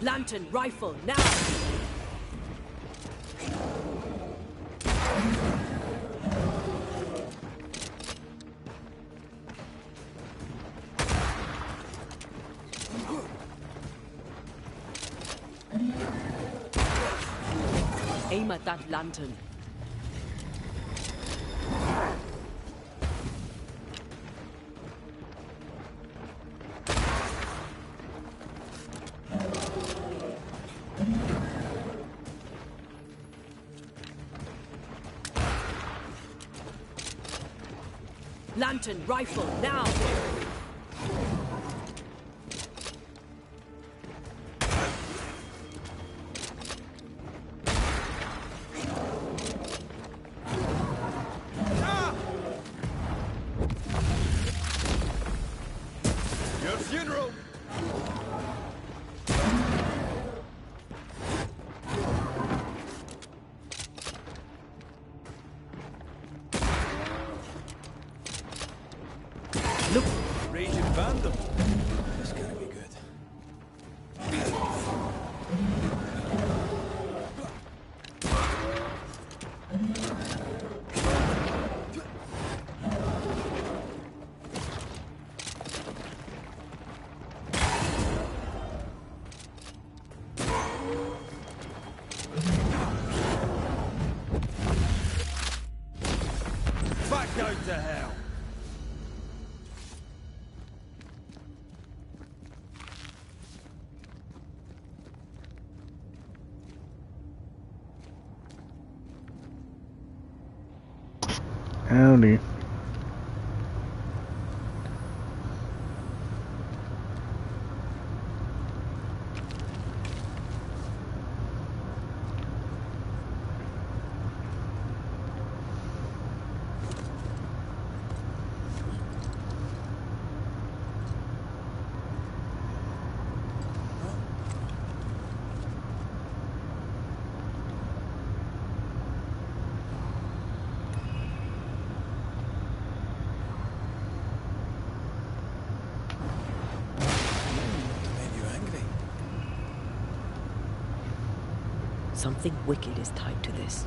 Lantern rifle now! Aim at that lantern. Lantern rifle now! Your funeral! Look! Raging Vandal. This is gonna be good. Back out to hell! Howdy. Something wicked is tied to this.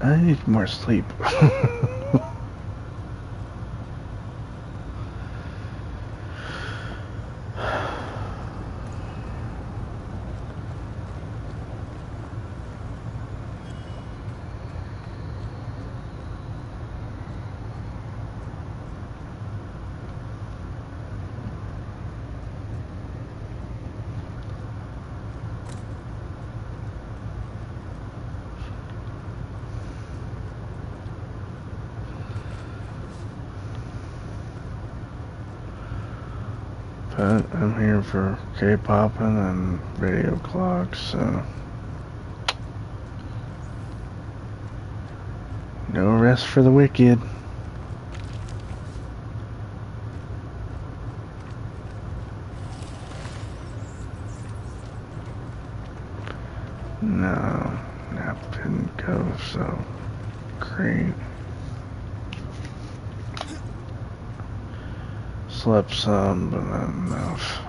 I need more sleep. But I'm here for K-popping and radio clocks, so no rest for the wicked. No, nap didn't go so great. Slept some, but not enough.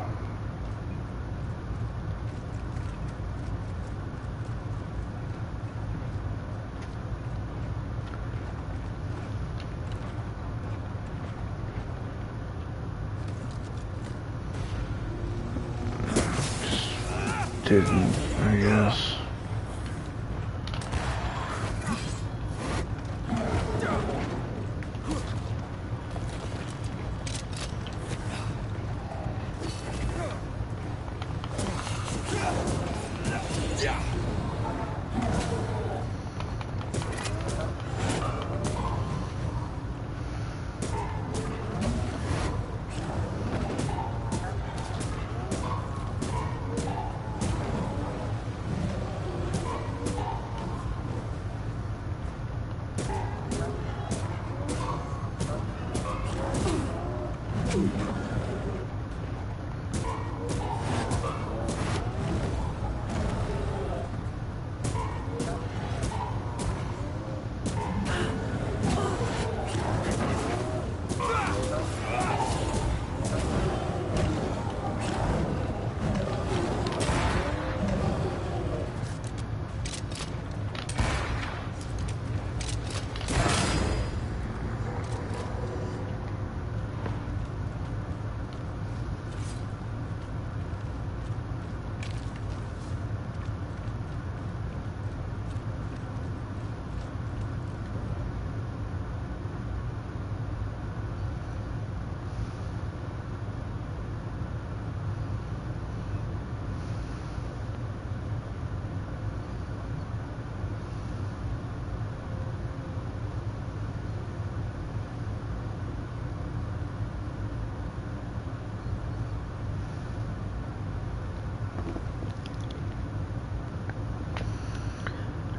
Just didn't, I guess.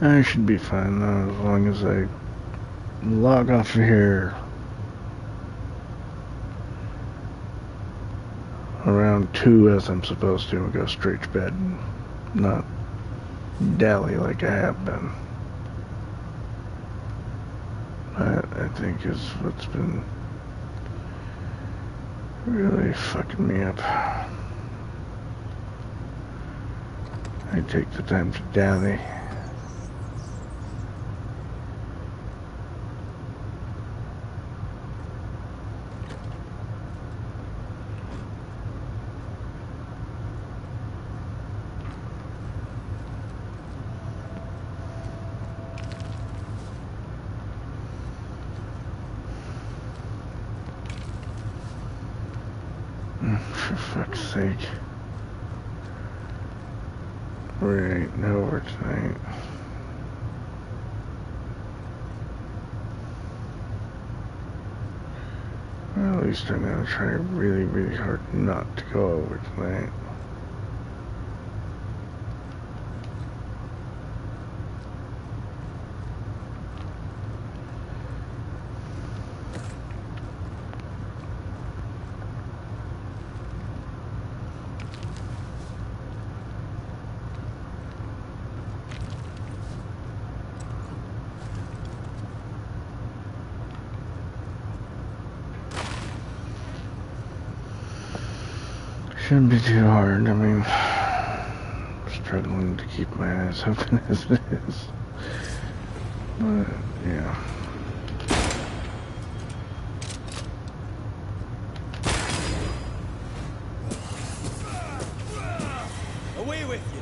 I should be fine though, as long as I log off of here around 2 as I'm supposed to and go straight to bed and not dally like I have been. That, I think, is what's been really fucking me up. I take the time to dally. For fuck's sake. We ain't over tonight. Well, at least I'm gonna try really, really hard not to go over tonight. Shouldn't be too hard. I mean, I'm struggling to keep my eyes open as it is. But, yeah. Away with you.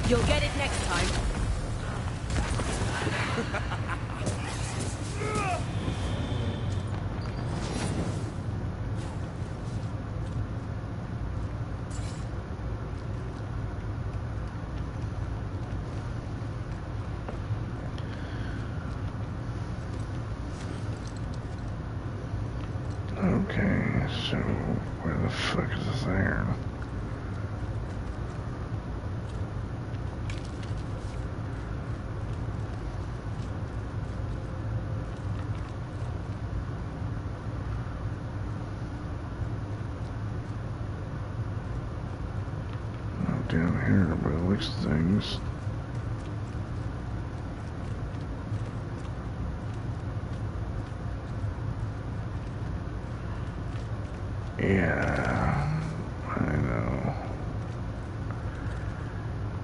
You'll get it next time. Okay, so where the fuck is this iron? Down here by the looks of things. Yeah, I know.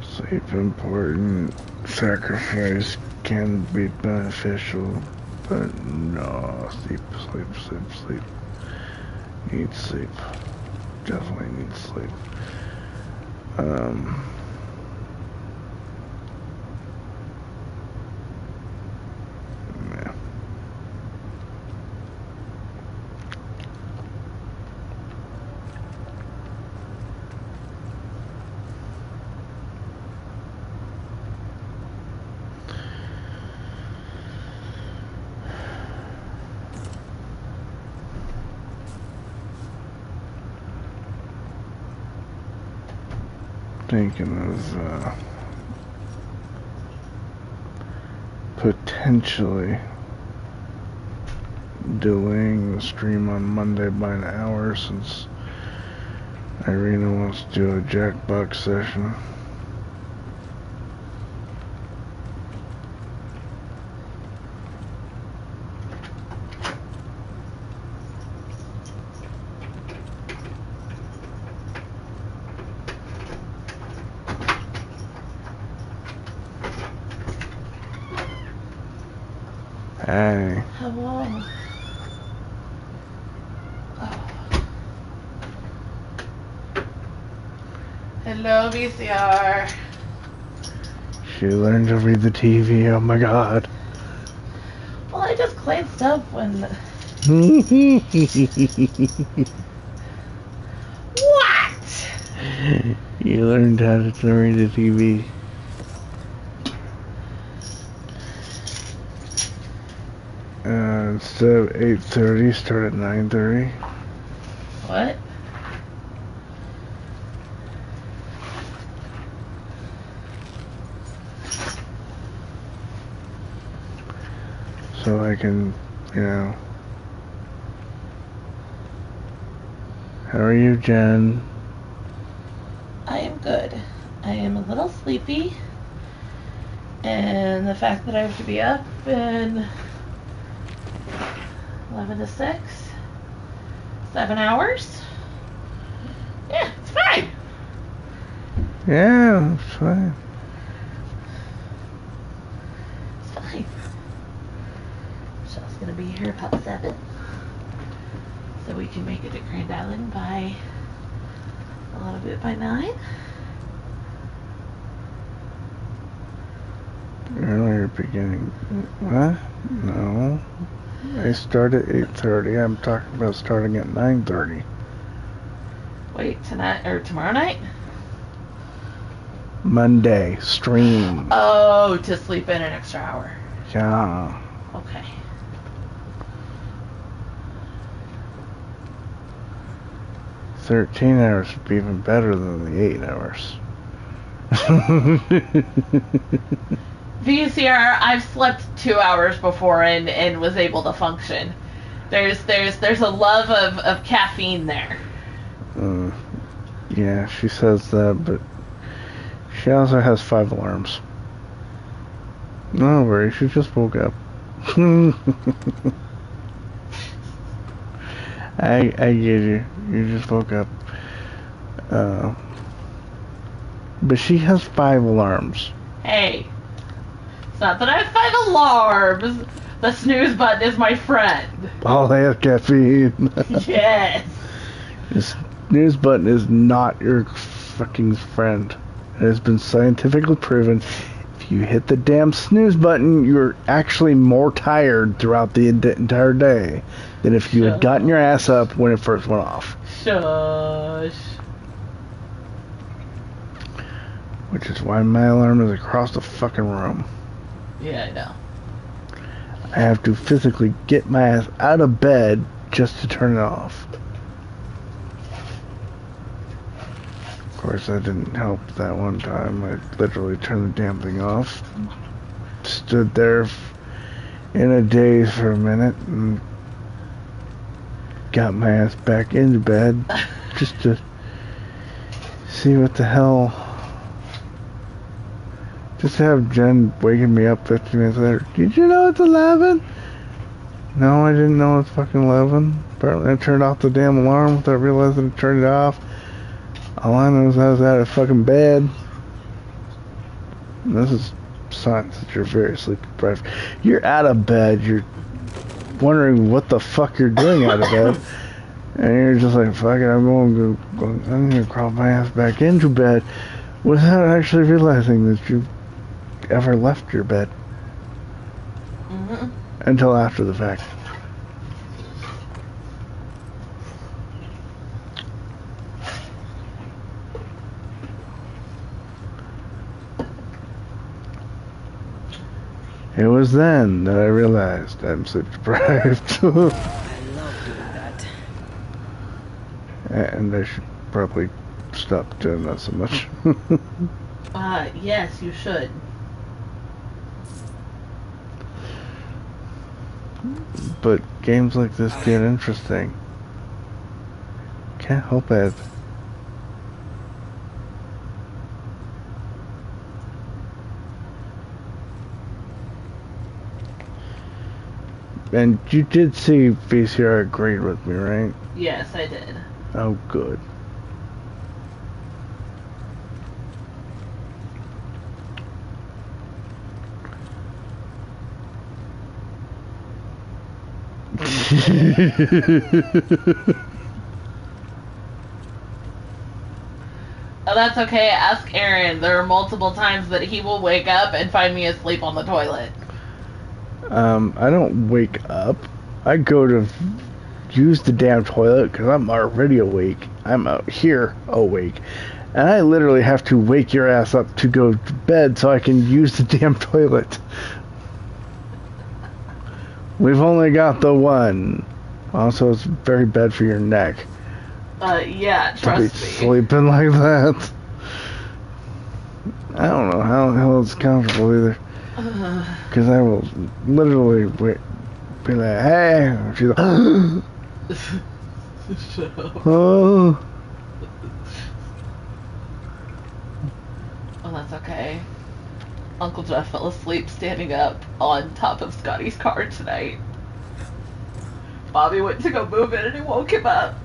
Sleep important, sacrifice can be beneficial, but no, sleep. Need sleep. Definitely need sleep. Yeah. thinking is potentially delaying the stream on Monday by an hour since Irina wants to do a Jackbox session. Hey. Hello. Hello, VCR. She learned to read the TV, oh my god. Well, I just cleaned stuff when... What? You learned how to read the TV. Instead of 8:30, start at 9:30. What? So I can, you know. How are you, Jen? I am good. I am a little sleepy. And the fact that I have to be up in 11 to 6, 7 hours. Yeah, it's fine. Yeah, it's fine. It's fine. Michelle's gonna be here about 7. So we can make it to Grand Island by a little bit by 9. Earlier beginning. What? No. I start at 8:30. I'm talking about starting at 9:30. Wait, tonight or tomorrow night? Monday stream. Oh, to sleep in an extra hour. Yeah. Okay. $13 would be even better than the 8 hours. VCR, I've slept 2 hours before and was able to function. There's a love of caffeine there. Yeah, she says that, but she also has 5 alarms. No worries, she just woke up. I get you. You just woke up. But she has 5 alarms. Hey, it's not that I have 5 alarms. The snooze button is my friend. All they have caffeine. Yes. The snooze button is not your fucking friend. It has been scientifically proven. If you hit the damn snooze button, you're actually more tired throughout the entire day than if you had gotten your ass up when it first went off. Shush. Which is why my alarm is across the fucking room. Yeah, I know. I have to physically get my ass out of bed just to turn it off. Of course, that didn't help that one time. I literally turned the damn thing off. Stood there in a daze for a minute and got my ass back into bed just to see what the hell. Just to have Jen waking me up 15 minutes later. Did you know it's 11? No, I didn't know it's fucking 11. Apparently I turned off the damn alarm without realizing I turned it off. All I know is I was out of fucking bed. And this is signs that you're very sleep deprived. You're out of bed. You're wondering what the fuck you're doing out of bed. And you're just like, fuck it, I'm gonna crawl my ass back into bed without actually realizing that you ever left your bed. Mm-hmm. Until after the fact. It was then that I realized I'm sleep deprived. I love doing that. And I should probably stop doing that so much. Yes, you should. But games like this get interesting. Can't help it. And you did see VCR agreed with me, right? Yes, I did. Oh, good. Oh, that's okay. Ask Aaron. There are multiple times that he will wake up and find me asleep on the toilet. I don't wake up. I go to use the damn toilet because I'm already awake. I'm out here awake. And I literally have to wake your ass up to go to bed so I can use the damn toilet. We've only got the one. Also, it's very bad for your neck. Yeah, To be trust me. sleeping like that. I don't know how the hell it's comfortable either. Because I will literally be like, hey. And she's like, oh. Oh, that's okay. Uncle Jeff fell asleep standing up on top of Scotty's car tonight. Bobby went to go move it and he woke him up.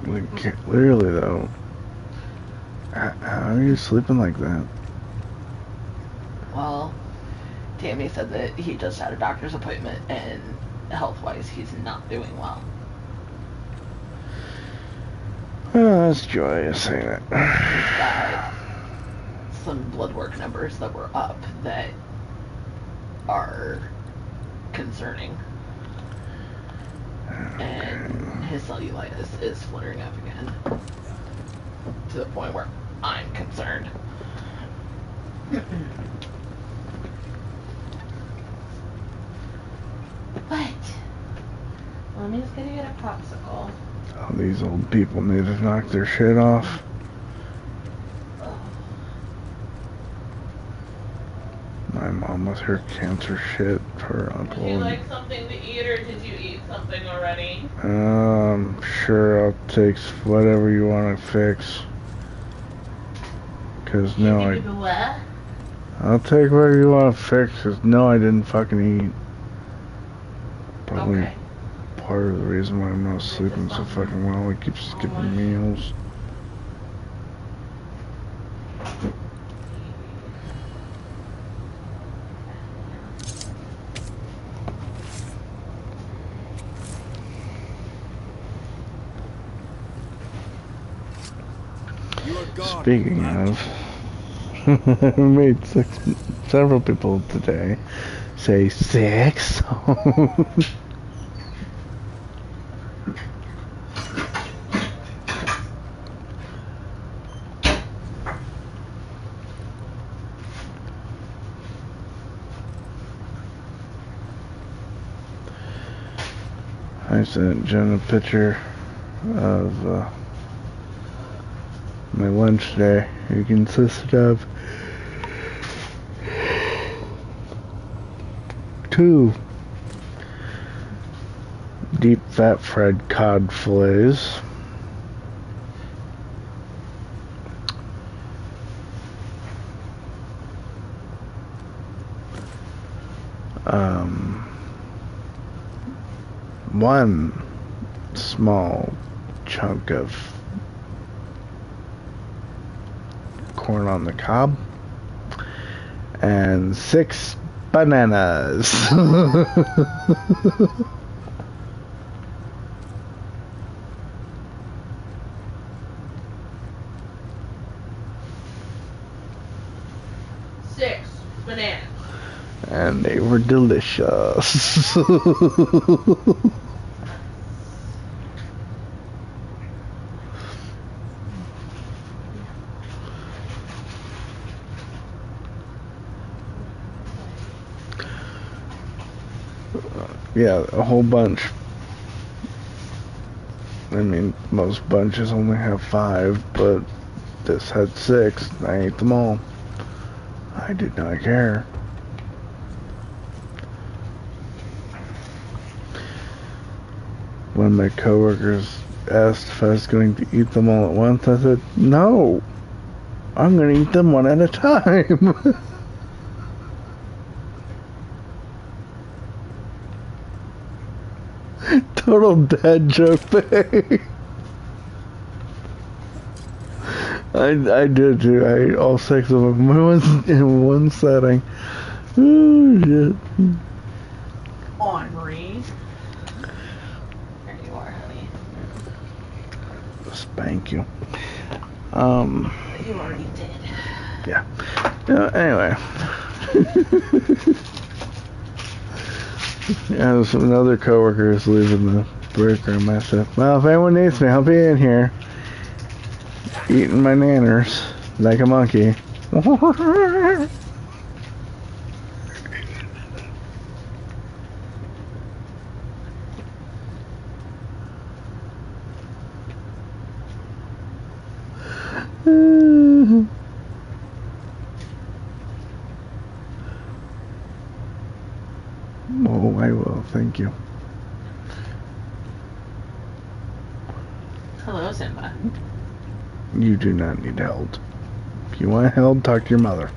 Like, literally though, how are you sleeping like that? Well, Tammy said that he just had a doctor's appointment and health-wise he's not doing well. Oh, that's joyous saying it. He's got some blood work numbers that were up that are concerning. And his cellulitis is flaring up again to the point where I'm concerned. But let me just get a popsicle. Oh, these old people need to knock their shit off. My mom with her cancer shit, her uncle. Would you like something to eat or did you eat something already? Sure, I'll take whatever you want to fix. Cause no, I'll take whatever you want to fix. Cause no, I didn't fucking eat. Probably part of the reason why I'm not sleeping so fucking well. I keep skipping meals. Speaking of, I made several people today say sex. I sent Jen a picture of my lunch today. It consisted of 2 deep fat fried cod fillets, one small chunk of corn on the cob, and 6 bananas. Six bananas. And they were delicious. Yeah, a whole bunch. I mean, most bunches only have 5, but this had 6. I ate them all. I did not care. When my coworkers asked if I was going to eat them all at once, I said, no, I'm going to eat them one at a time. Total dad joke thing. I did too. I ate all 6 of them in one setting. Oh shit. Henri. There you are, honey. Spank you. You already did. Yeah. Anyway. Yeah, some other coworkers leaving the break room. I said, well, if anyone needs me, I'll be in here. Eating my nanners like a monkey. Oh, I will. Thank you. Hello, Simba. You do not need held. If you want held, talk to your mother.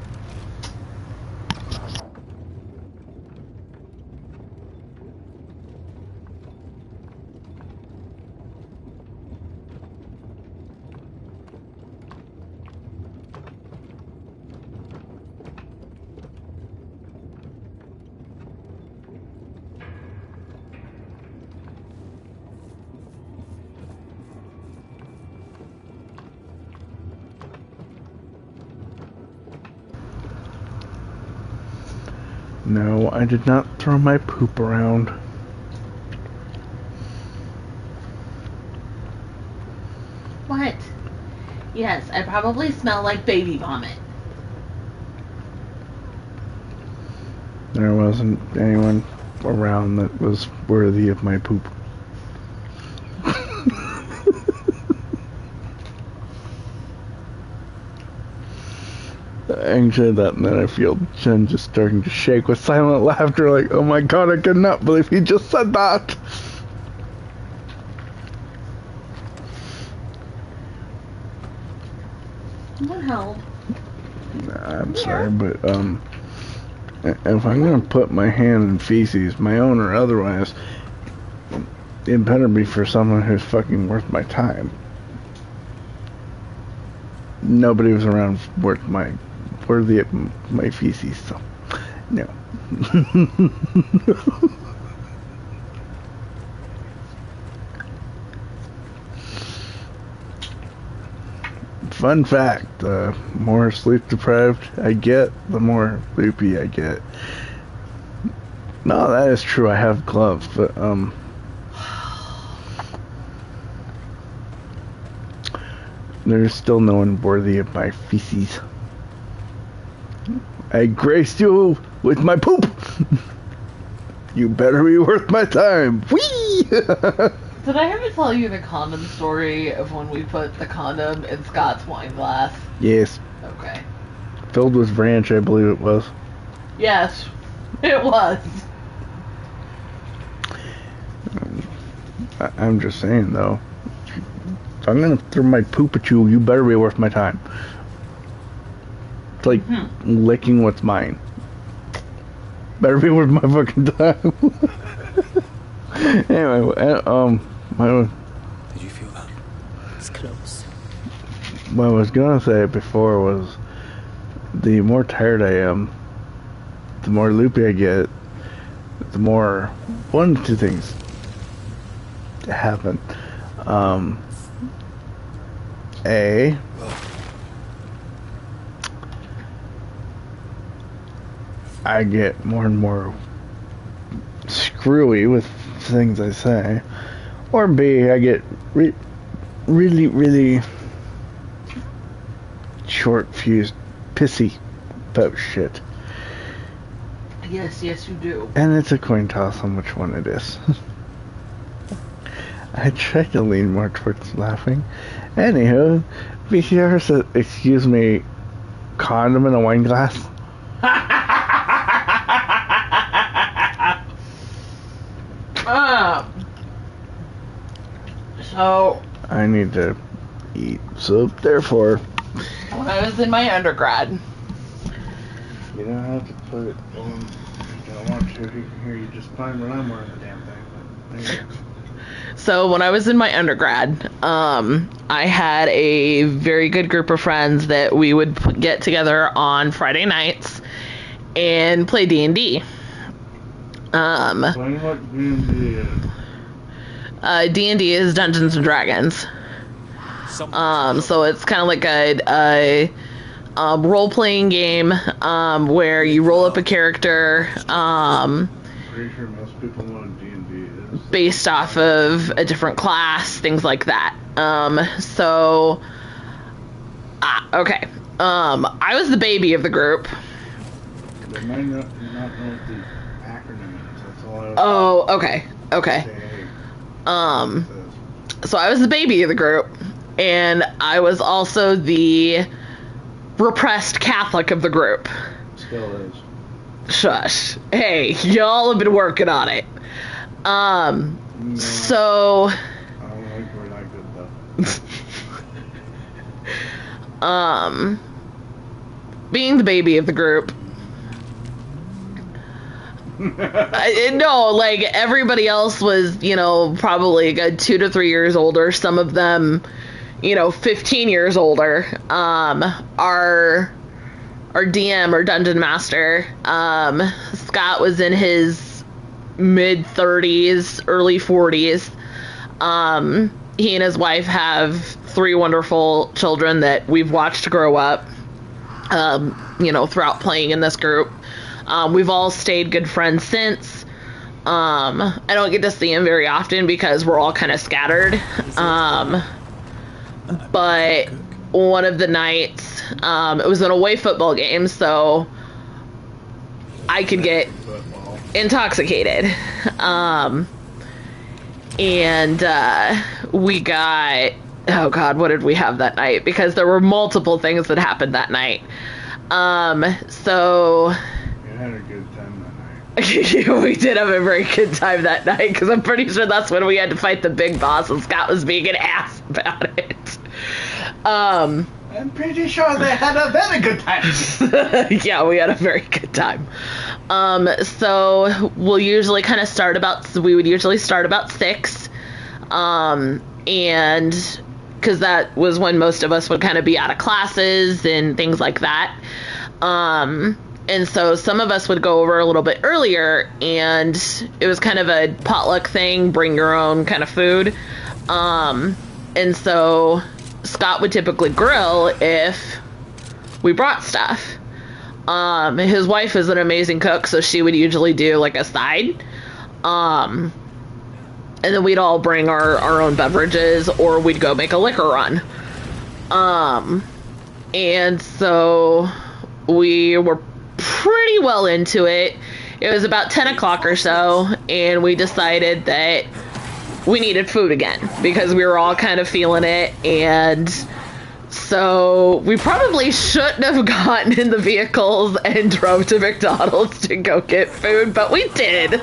No, I did not throw my poop around. What? Yes, I probably smell like baby vomit. There wasn't anyone around that was worthy of my poop. I said that, and then I feel Jen just starting to shake with silent laughter, like, oh my god, I cannot believe he just said that! What held? I'm sorry, but, if I'm gonna put my hand in feces, my own or otherwise, it better be for someone who's fucking worth my time. Nobody was around worthy of my feces, so no. Fun fact, the more sleep deprived I get, the more loopy I get. No, that is true, I have gloves, but there's still no one worthy of my feces. I graced you with my poop. You better be worth my time. Whee! Did I ever tell you the condom story of when we put the condom in Scott's wine glass? Yes. Okay. Filled with ranch, I believe it was. Yes, it was. I'm just saying, though. If I'm gonna throw my poop at you, you better be worth my time. It's like licking what's mine. Better be worth my fucking time. Anyway, Did you feel that? It's close. what I was gonna say before was, the more tired I am, the more loopy I get, the more one of two things happen. A, I get more and more screwy with things I say, or B, I get really short-fused, pissy about shit. Yes, you do. And it's a coin toss on which one it is. I tried to lean more towards laughing. Anywho, VCR said, excuse me, condom in a wine glass? So, I need to eat, so therefore... when I was in my undergrad... You don't have to put it on if you don't want to. If you can hear you just fine when I'm wearing the damn thing. But there you go. So when I was in my undergrad, I had a very good group of friends that we would get together on Friday nights and play D&D. Explain what D&D is. D&D is Dungeons and Dragons. So it's kind of like a role-playing game where you roll up a character. Pretty sure most people know what D&D is. Based off of a different class, things like that. Okay. I was the baby of the group. They might not know what the acronym is. That's all I was Oh, okay. So I was the baby of the group, and I was also the repressed Catholic of the group. Still is. Shush. Hey, y'all have been working on it. No, So... I don't think we're that good though. being the baby of the group, no, like, everybody else was, probably a good 2 to 3 years older. Some of them, 15 years older. Our DM, or Dungeon Master, Scott, was in his mid-30s, early 40s. He and his wife have 3 wonderful children that we've watched grow up, throughout playing in this group. We've all stayed good friends since. I don't get to see him very often because we're all kind of scattered. But one of the nights, it was an away football game, so I could get intoxicated. We got, oh God, what did we have that night? Because there were multiple things that happened that night. So... You had a good time that night. We did have a very good time that night, because I'm pretty sure that's when we had to fight the big boss, and Scott was being an ass about it. I'm pretty sure they had a very good time. Yeah, we had a very good time. So we'll usually kind of we would usually start about 6. And because that was when most of us would kind of be out of classes and things like that. And so some of us would go over a little bit earlier, and it was kind of a potluck thing, bring your own kind of food. And so Scott would typically grill if we brought stuff. His wife is an amazing cook, so she would usually do like a side. And then we'd all bring our own beverages, or we'd go make a liquor run. And so we were pretty well into it. It was about 10 o'clock or so, and we decided that we needed food again because we were all kind of feeling it. And so we probably shouldn't have gotten in the vehicles and drove to McDonald's to go get food, but we did. It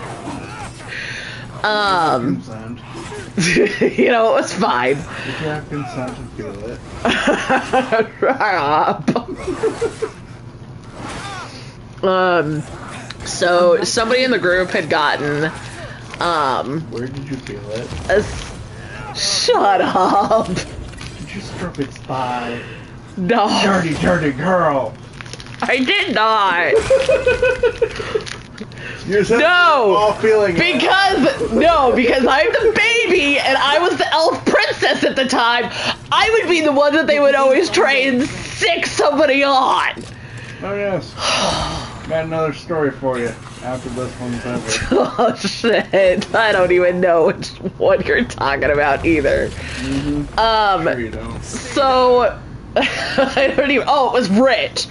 was fine. Did you have consent to feel it? Shut up. So somebody in the group had gotten, Where did you feel it? shut up. Did you stroke its thigh? No. Dirty, dirty girl. I did not. You're No. all feeling it. Because I'm the baby and I was the elf princess at the time. I would be the one that they would always try and sick somebody on. Oh yes. Got another story for you after this one's over. Oh shit. I don't even know which one you're talking about either. Sure you don't. So I don't even. Oh, it was Rich.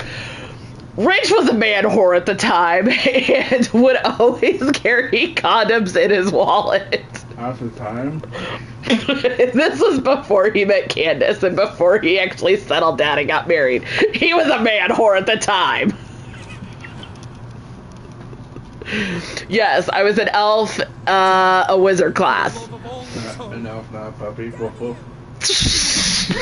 Rich was a man whore at the time and would always carry condoms in his wallet. At the time? This was before he met Candace and before he actually settled down and got married. He was a man whore at the time. Yes, I was an elf, a wizard class. An elf, not a puppy. Woof, woof. Shut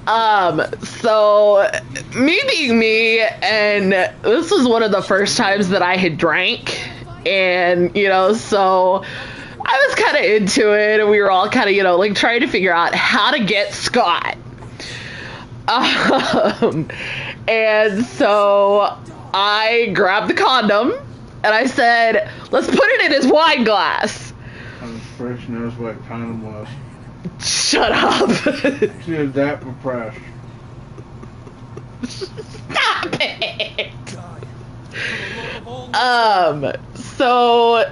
up! So, me being me, and this was one of the first times that I had drank, and, you know, so I was kind of into it, and we were all kind of, you know, like, trying to figure out how to get Scott. And so I grabbed the condom, and I said, let's put it in his wine glass. And Fresh knows what condom was. Shut up. She was that repressed. Stop it. So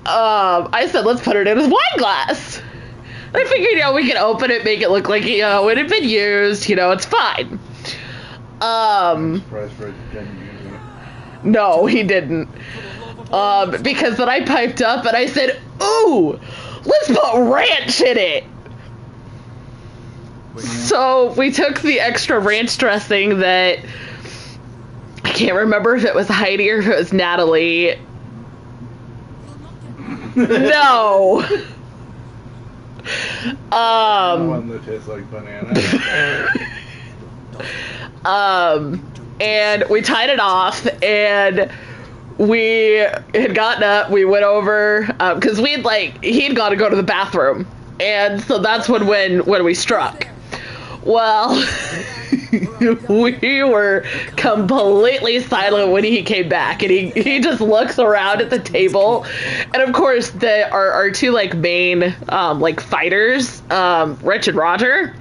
I said, let's put it in his wine glass. I figured, you know, we could open it, make it look like, you know, it had been used, you know, it's fine. Surprised Fred didn't use it. No, he didn't. Because then I piped up and I said, ooh, let's put ranch in it. So we took the extra ranch dressing that, I can't remember if it was Heidi or if it was Natalie. No. One that tastes like banana. And we tied it off, and we had gotten up, we went over, because he'd got to go to the bathroom, and so that's when we struck. Well, we were completely silent when he came back, and he just looks around at the table, and of course our two like main fighters, Rich and Roger,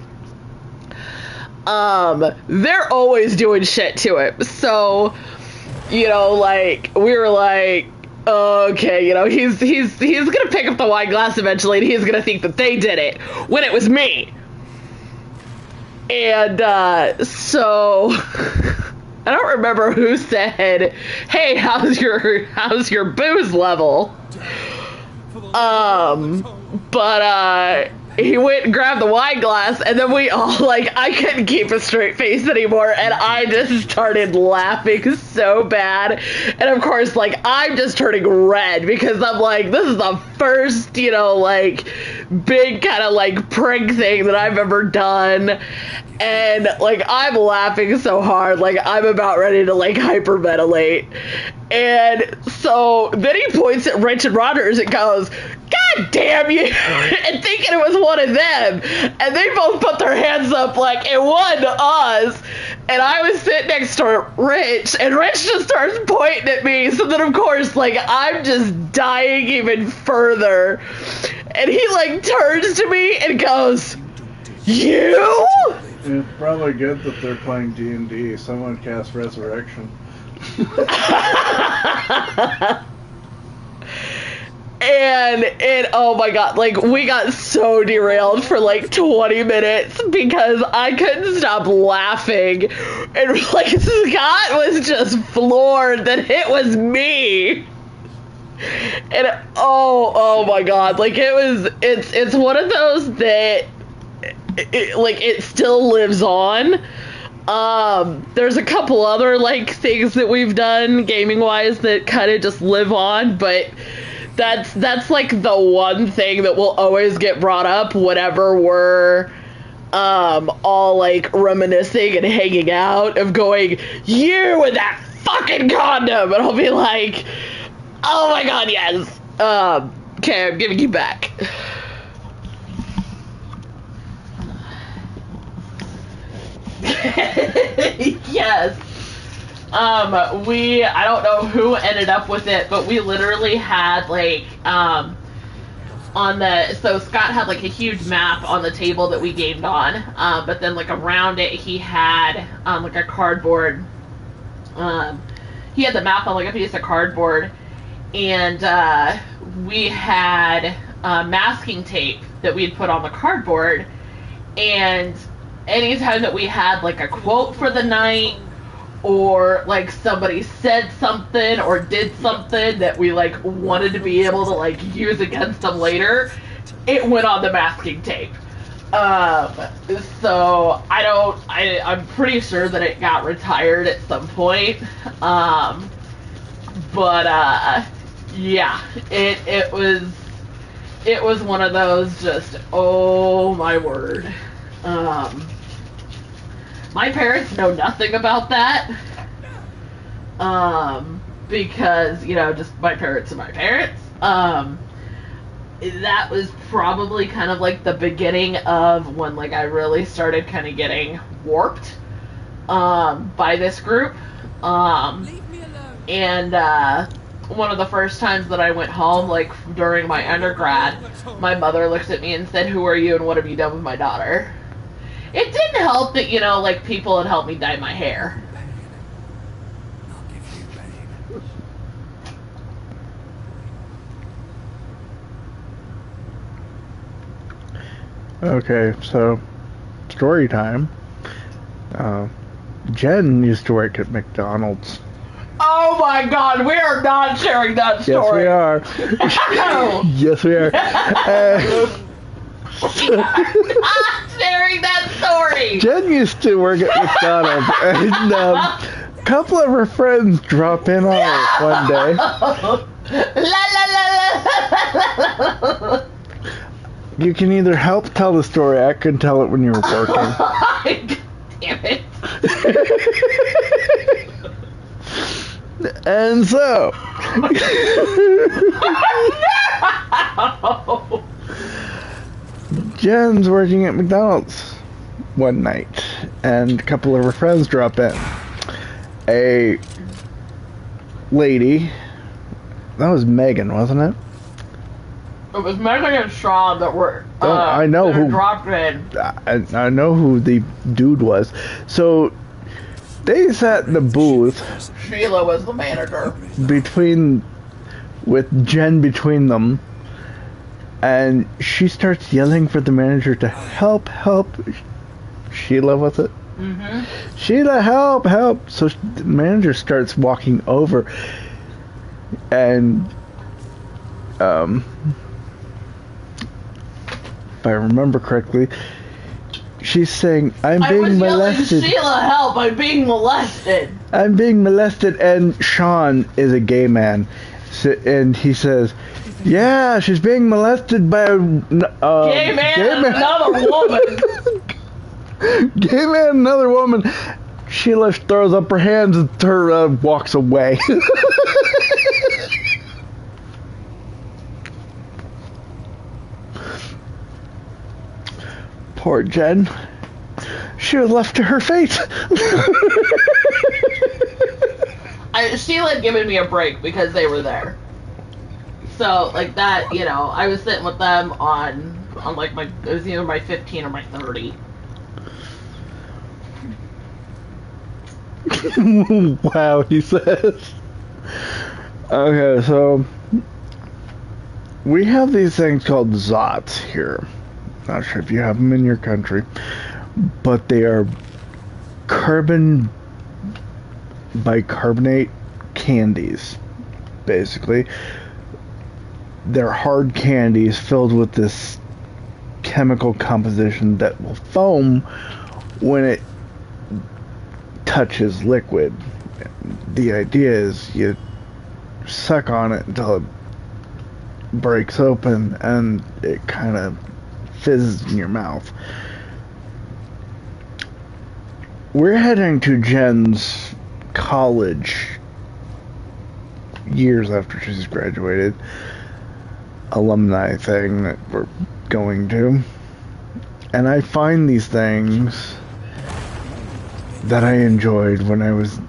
they're always doing shit to it. So, you know, like, we were like, okay, you know, he's gonna pick up the wine glass eventually, and he's gonna think that they did it when it was me. And so I don't remember who said, hey, how's your booze level? But he went and grabbed the wine glass, and then we all, like, I couldn't keep a straight face anymore, and I just started laughing so bad. And of course, like, I'm just turning red, because I'm like, this is the first, you know, like, big kind of, like, prank thing that I've ever done. And, like, I'm laughing so hard, like, I'm about ready to, like, hyperventilate. And so then he points at Rich and Rogers and goes, God damn you, and thinking it was one of them. And they both put their hands up like it wasn't us. And I was sitting next to Rich, and Rich just starts pointing at me. So then, of course, like, I'm just dying even further. And he, like, turns to me and goes, you? It's probably good that they're playing D&D. Someone cast Resurrection. And oh my god, like, we got so derailed for like 20 minutes because I couldn't stop laughing, and like Scott was just floored that it was me. And oh my god, like, it's one of those that it still lives on. There's a couple other like things that we've done gaming wise that kind of just live on, but that's like the one thing that will always get brought up whenever we're all like reminiscing and hanging out, of going, you and that fucking condom, and I'll be like, oh my god, yes. Okay, I'm giving you back. Yes. I don't know who ended up with it, but we literally had like so Scott had like a huge map on the table that we gamed on, but then like around it he had like a cardboard, he had the map on like a piece of cardboard, and we had masking tape that we'd put on the cardboard, and anytime that we had like a quote for the night, or like somebody said something or did something that we like wanted to be able to like use against them later, it went on the masking tape. So I'm pretty sure that it got retired at some point. Yeah, it was one of those just, oh my word. My parents know nothing about that. Because, just my parents and my parents. That was probably kind of like the beginning of when like I really started kind of getting warped by this group. And one of the first times that I went home, like during my undergrad, my mother looked at me and said, "Who are you and what have you done with my daughter?" It didn't help that, like people had helped me dye my hair. Okay, so story time. Jen used to work at McDonald's. Oh my God, we are not sharing that story. Yes, we are. Yes, we are. We are not sharing that story. Jen used to work at McDonald's, and a couple of her friends drop in on her one day. La la la la. You can either help tell the story. I couldn't tell it when you were working. Damn it. And so, No. Jen's working at McDonald's one night, and a couple of her friends drop in. A lady, that was Megan, wasn't it? It was Megan and Sean that were. I know who dropped in. I know who the dude was. So they sat in the booth. Sheila was the manager. With Jen between them, and she starts yelling for the manager to help Sheila with it. Mm-hmm. Sheila, help! So the manager starts walking over, and if I remember correctly, she's saying, I'm being molested. Sheila, help! I'm being molested. I'm being molested, and Sean is a gay man, and he says, yeah, she's being molested by a gay man, another woman. Gay man, another woman. Sheila throws up her hands and walks away. Poor Jen. She was left to her fate. Sheila had given me a break because they were there. So, like that, I was sitting with them on like it was either my 15 or my 30. Wow, he says. Okay, so we have these things called Zots here. Not sure if you have them in your country, but they are carbon bicarbonate candies, basically. They're hard candies filled with this chemical composition that will foam when it touches liquid. The idea is you suck on it until it breaks open and it kind of fizzes in your mouth. We're heading to Jen's college years after she's graduated alumni thing that we're going to, and I find these things that I enjoyed when I was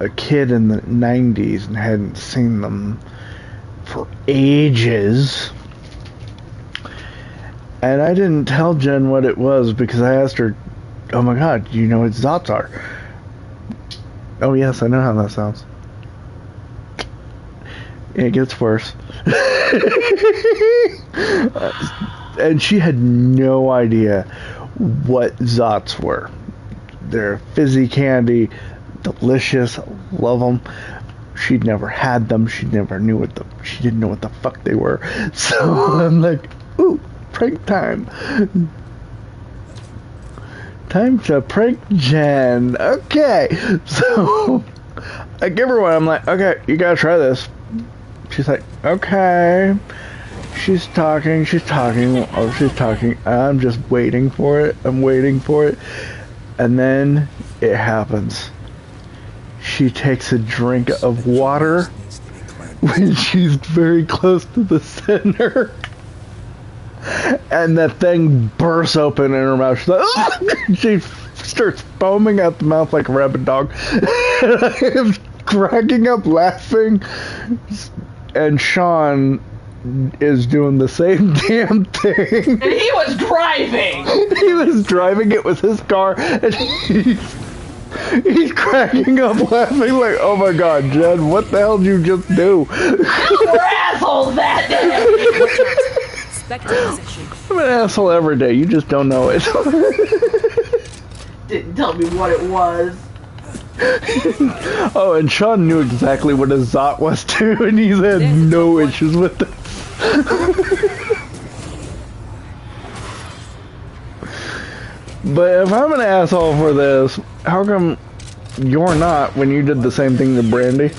a kid in the 90s and hadn't seen them for ages. And I didn't tell Jen what it was because I asked her, oh my god, do you know what Zots are? Oh yes, I know how that sounds. It gets worse. And she had no idea what Zots were. They're fizzy candy delicious. Love them. She'd never had them. She didn't know what the fuck they were. So I'm like, ooh, prank time. Time to prank Jen. Okay. So I give her one. I'm like, okay, you gotta try this. She's like, okay. She's talking. Oh, she's talking. I'm just waiting for it. I'm waiting for it. And then it happens. She takes a drink of water when she's very close to the center. And that thing bursts open in her mouth. She's like, "Ah!" She starts foaming at the mouth like a rabid dog. And I am cracking up laughing. And Sean is doing the same damn thing. And he was driving! He was driving, it was his car, and he's cracking up laughing like, oh my god, Jen, what the hell did you just do? We're assholes that day! I'm an asshole every day, you just don't know it. Didn't tell me what it was. Oh, and Sean knew exactly what a Zot was too, and he's had no issues with it. But if I'm an asshole for this, how come you're not when you did the same thing to Brandy?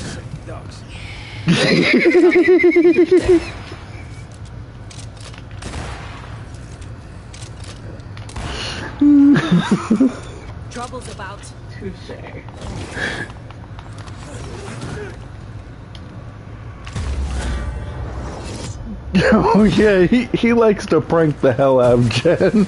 Trouble's about. Touché. Oh yeah, he likes to prank the hell out of Jen.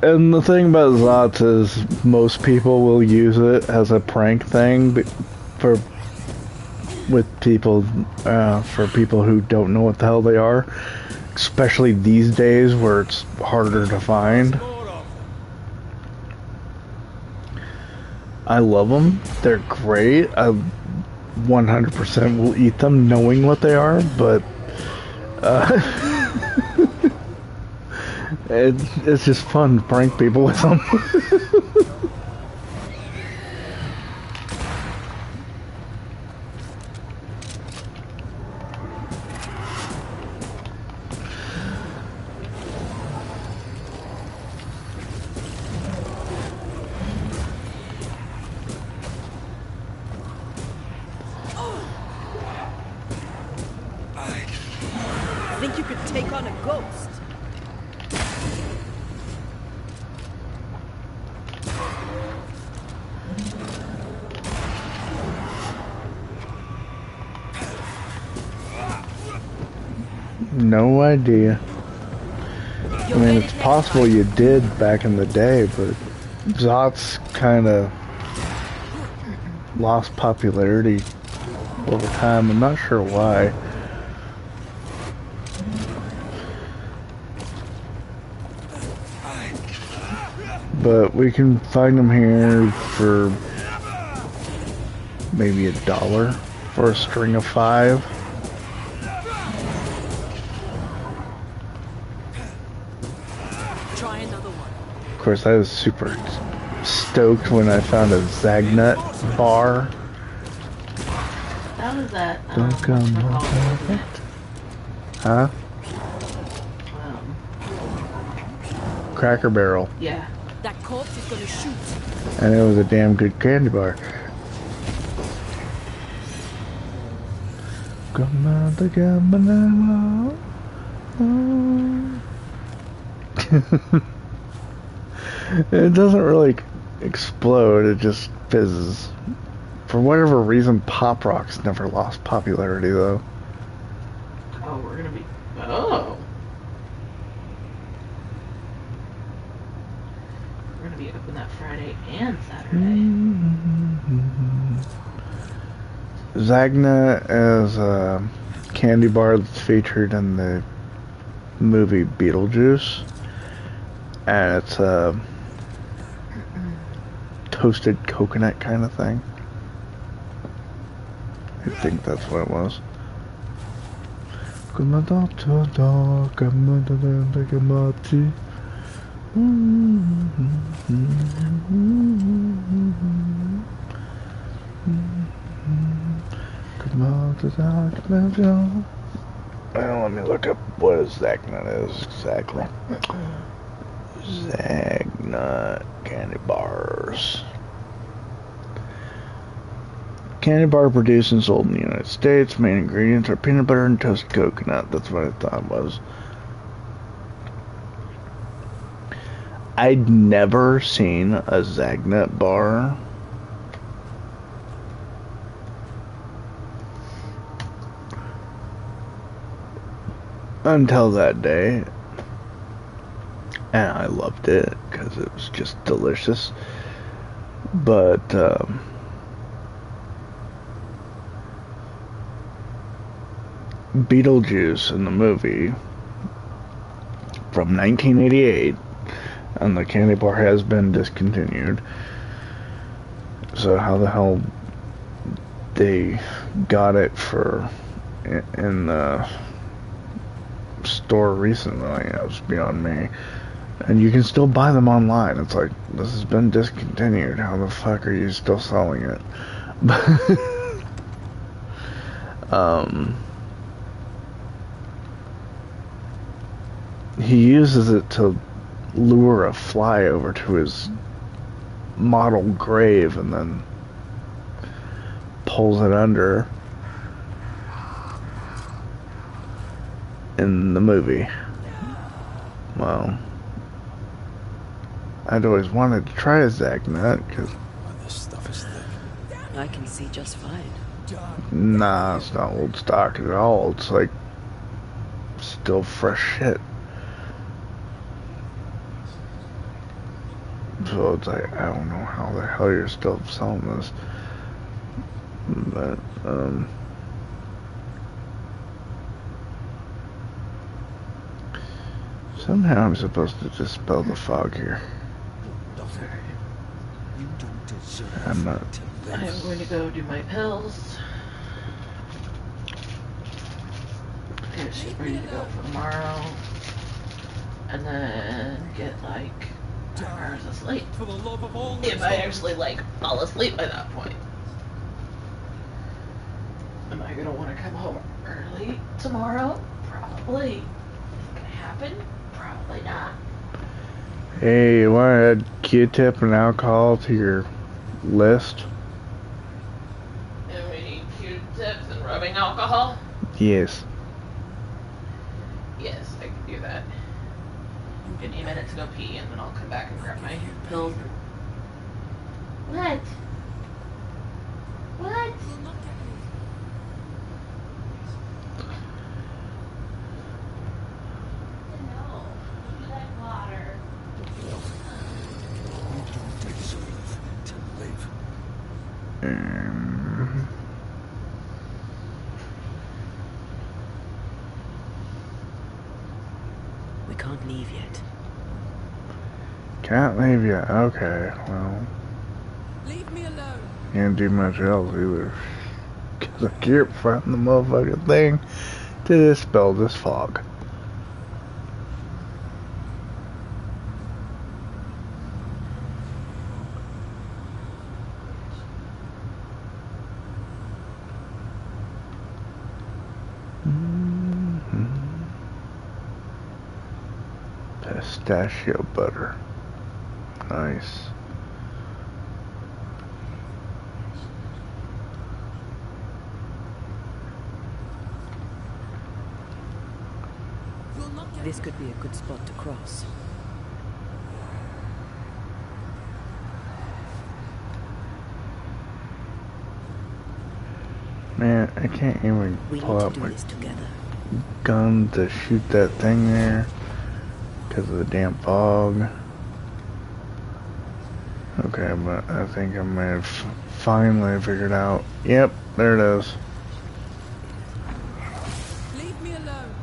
And the thing about Zots is most people will use it as a prank thing for people who don't know what the hell they are, especially these days where it's harder to find. I love them. They're great. I 100% will eat them knowing what they are, but it's just fun to prank people with them. Think you could take on a ghost? No idea. I mean, it's possible you did back in the day, but Zots kind of lost popularity over time. I'm not sure why. But we can find them here for maybe $1 for a string of 5. Try another one. Of course, I was super stoked when I found a Zagnut bar. That was that. Don't come on. Huh? Cracker Barrel. Yeah. That corpse is gonna shoot. And it was a damn good candy bar. Come on, the banana. It doesn't really explode, it just fizzes. For whatever reason, Pop Rocks never lost popularity though. Oh, we're gonna be. Oh. We're gonna be open that Friday and Saturday. Zagna is a candy bar that's featured in the movie Beetlejuice. And it's a toasted coconut kind of thing. I think that's what it was. Come on, come on, take a marty. Come on, well, let me look up what a Zagnut is exactly. Zagnut candy bars. Candy bar produced and sold in the United States. Main ingredients are peanut butter and toasted coconut. That's what I thought it was. I'd never seen a Zagnut bar until that day, and I loved it because it was just delicious. But Beetlejuice in the movie from 1988, and the candy bar has been discontinued. So how the hell they got it for in the store recently, it was beyond me. And you can still buy them online. It's like, this has been discontinued. How the fuck are you still selling it? He uses it to lure a fly over to his model grave and then pulls it under in the movie. Well, I'd always wanted to try a Zagnut because This stuff is thick. I can see just fine. nah, it's not old stock at all. It's like still fresh shit. So it's like, I don't know how the hell you're still selling this. But, somehow I'm supposed to dispel the fog here. You don't deserve I'm not. to I'm live. going to go do my pills. Get shit ready to go for tomorrow. And then get like 2 hours of sleep. For the love of all If I actually like fall asleep by that point. Am I gonna want to come home early tomorrow? Probably. Is it gonna happen? Probably not. Hey, you want to add Q-tip and alcohol to your list? And we need Q-tips and rubbing alcohol? Yes. Yes, I can do that. Give me a minute to go pee and then I'll come back and grab my pills. What? What? No. You like water. You don't deserve to live. We can't leave yet. Can't leave yet. Okay, well, Leave me alone. can't do much else either. Because I can't find the motherfucking thing to dispel this fog. Pistachio butter. Nice. This could be a good spot to cross. Man, I can't even We pull need to out do my this together. gun to shoot that thing there because of the damn fog. Okay, but I think I may have finally figured out. Yep, there it is. Leave me alone.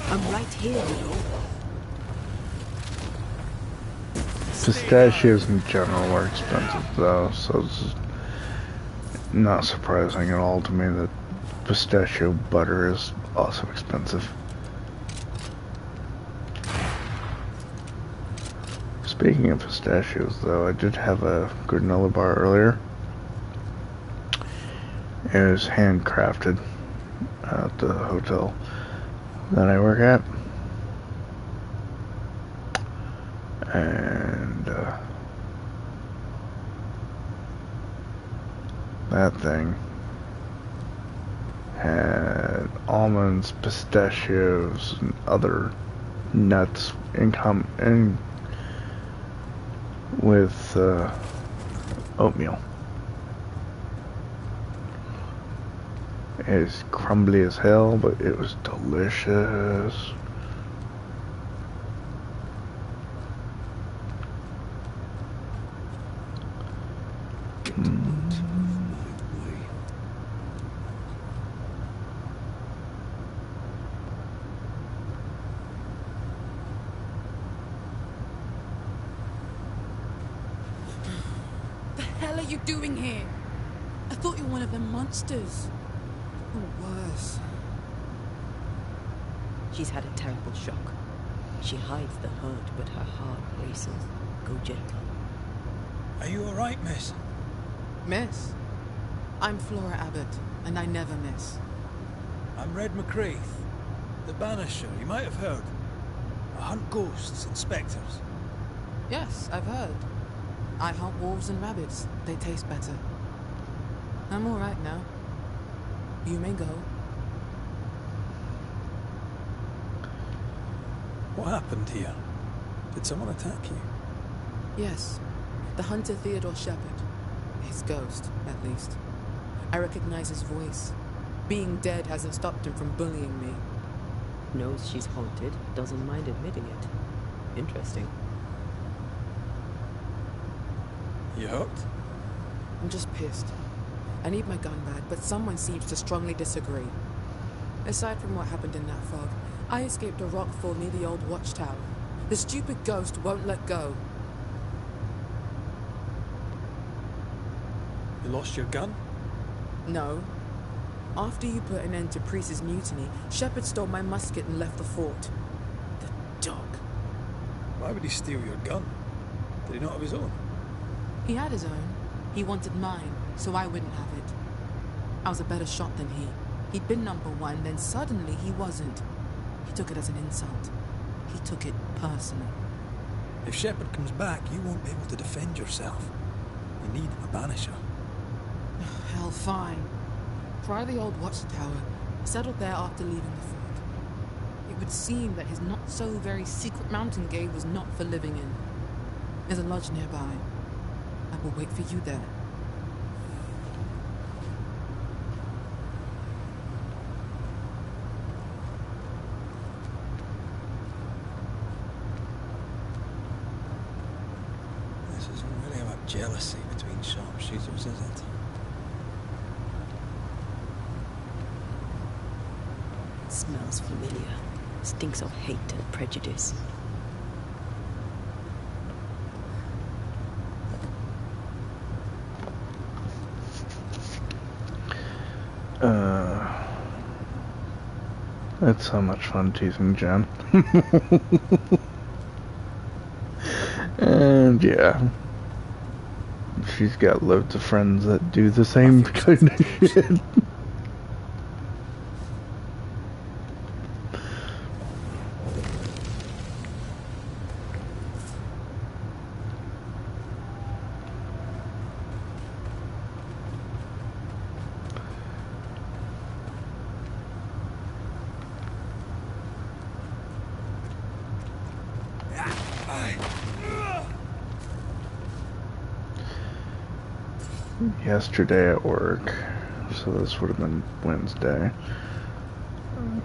I'm right here, you know. Pistachios in general are expensive though, so it's not surprising at all to me that pistachio butter is also expensive. Speaking of pistachios though, I did have a granola bar earlier. It was handcrafted at the hotel that I work at. And that thing had almonds, pistachios, and other nuts in with oatmeal. It's crumbly as hell, but it was delicious. The hell are you doing here? I thought you were one of them monsters. Or worse. She's had a terrible shock. She hides the hurt, but her heart races. Go gentle. Are you alright, miss? Miss? I'm Flora Abbott, and I never miss. I'm Red McCraith, the Banisher, you might have heard. I hunt ghosts and spectres. Yes, I've heard. I hunt wolves and rabbits. They taste better. I'm all right now. You may go. What happened here? Did someone attack you? Yes. The hunter Theodore Shepard. His ghost, at least. I recognize his voice. Being dead hasn't stopped him from bullying me. Knows she's haunted, doesn't mind admitting it. Interesting. You hurt? I'm just pissed. I need my gun back, but someone seems to strongly disagree. Aside from what happened in that fog, I escaped a rockfall near the old watchtower. The stupid ghost won't let go. You lost your gun? No. After you put an end to Priest's mutiny, Shepard stole my musket and left the fort. The dog. Why would he steal your gun? Did he not have his own? He had his own. He wanted mine, so I wouldn't have it. I was a better shot than he. He'd been #1, then suddenly he wasn't. He took it as an insult. He took it personally. If Shepard comes back, you won't be able to defend yourself. You need a Banisher. Hell, fine. Try the old watchtower. Settled there after leaving the fort. It would seem that his not-so-very secret mountain cave was not for living in. There's a lodge nearby. I will wait for you there. This isn't really about jealousy between sharpshooters, is it? Smells familiar. Stinks of hate and prejudice. It's so much fun teasing Jen. And yeah, she's got loads of friends that do the same kind of shit. Yesterday at work, so this would have been Wednesday,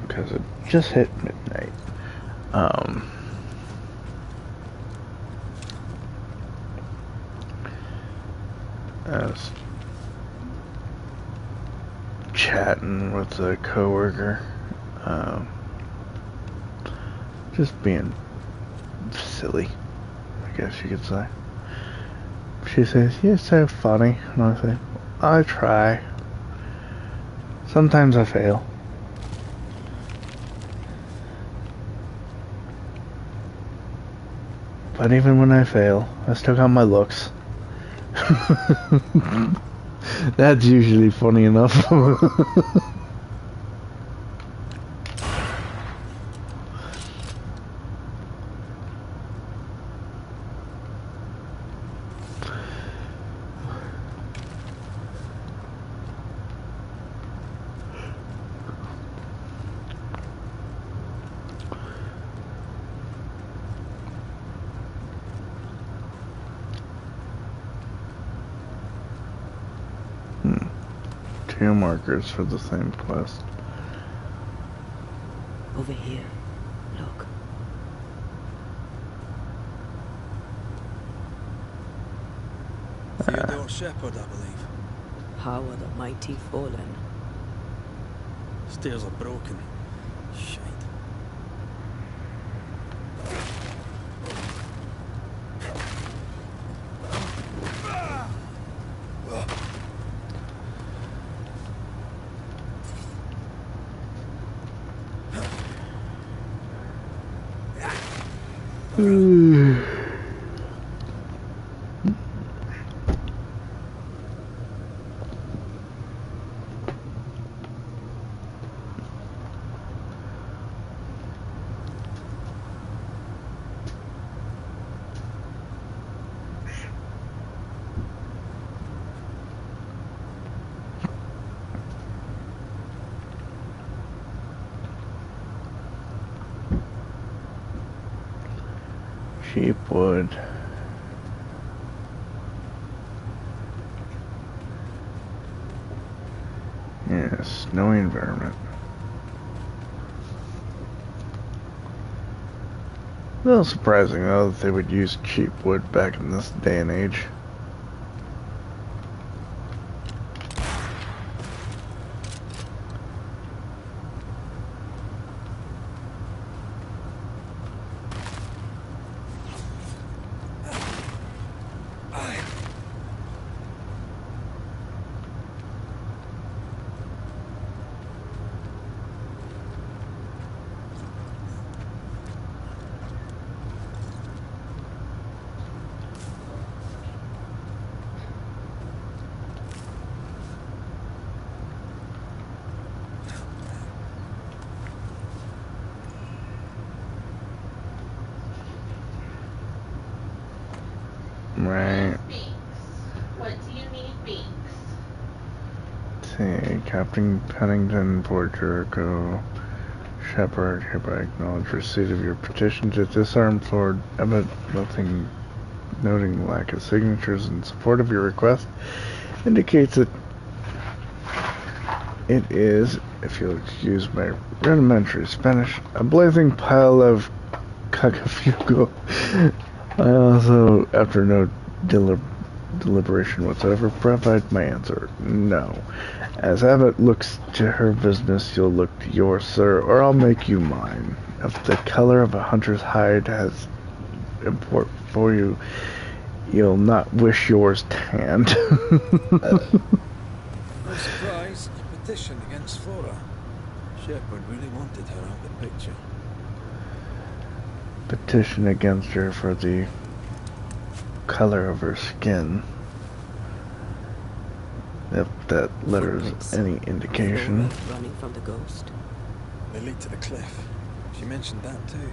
because it just hit midnight. I was chatting with a coworker, just being silly, I guess you could say. She says, "You're so funny," and I say, "I try. Sometimes I fail." But even when I fail, I still got my looks. That's usually funny enough. Two markers for the same quest. Over here. Look. Theodore Shepherd, I believe. How are the mighty fallen? Stairs are broken. Shite. Cheap wood. Yeah, snowy environment. A little surprising though that they would use cheap wood back in this day and age. Right. What do you need, Binks? See, Captain Pennington, Fort Jericho, Shepard, hereby acknowledge receipt of your petition to disarm Lord Emmett, noting lack of signatures in support of your request, indicates that it is, if you'll excuse my rudimentary Spanish, a blazing pile of cacafugo. I also, after no deliberation whatsoever, provide my answer. No. As Abbott looks to her business, you'll look to yours, sir, or I'll make you mine. If the color of a hunter's hide has import for you, you'll not wish yours tanned. No surprise, a petition against Flora. Shepherd really wanted her out of the picture. Petition against her for the color of her skin. If that letter is any indication. Running from the ghost. They lead to the cliff. She mentioned that too.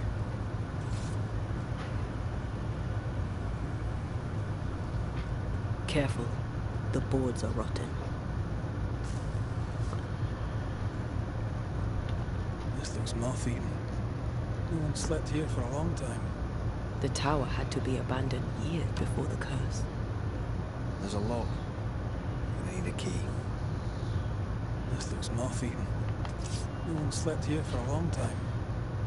Careful. The boards are rotten. This looks moth-eaten. No one slept here for a long time. The tower had to be abandoned years before the curse. There's a lock. We need a key. This looks moth-eaten. No one slept here for a long time.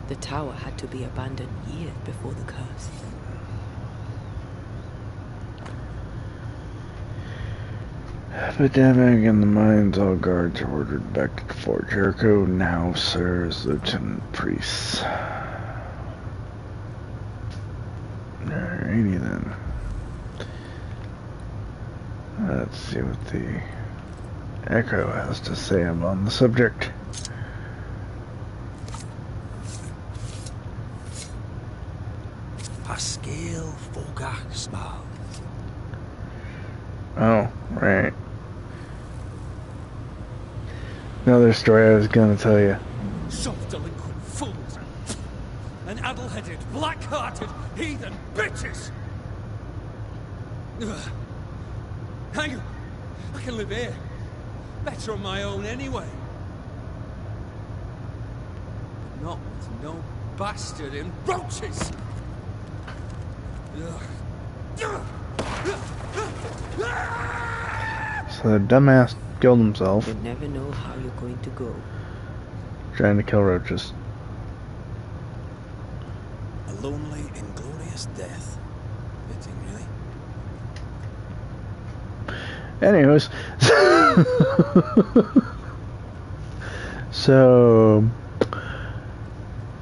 The tower had to be abandoned years before the curse. Epidemic in the mines. All guards are ordered back to Fort Jericho now, sir, as Lieutenant Priest. Alright. Alrighty then. Let's see what the Echo has to say on the subject. Pascal Fogach smile. Oh, right. Another story I was gonna tell you. Soft delinquent fools. And addle-headed, black-hearted, heathen bitches. Ugh. Hang on. I can live here. Better on my own anyway. But not with no bastard in roaches. Ugh. So the dumbass killed himself You never know how you're going to go. trying to kill roaches. A lonely, inglorious death. Fitting, really. Anyways, so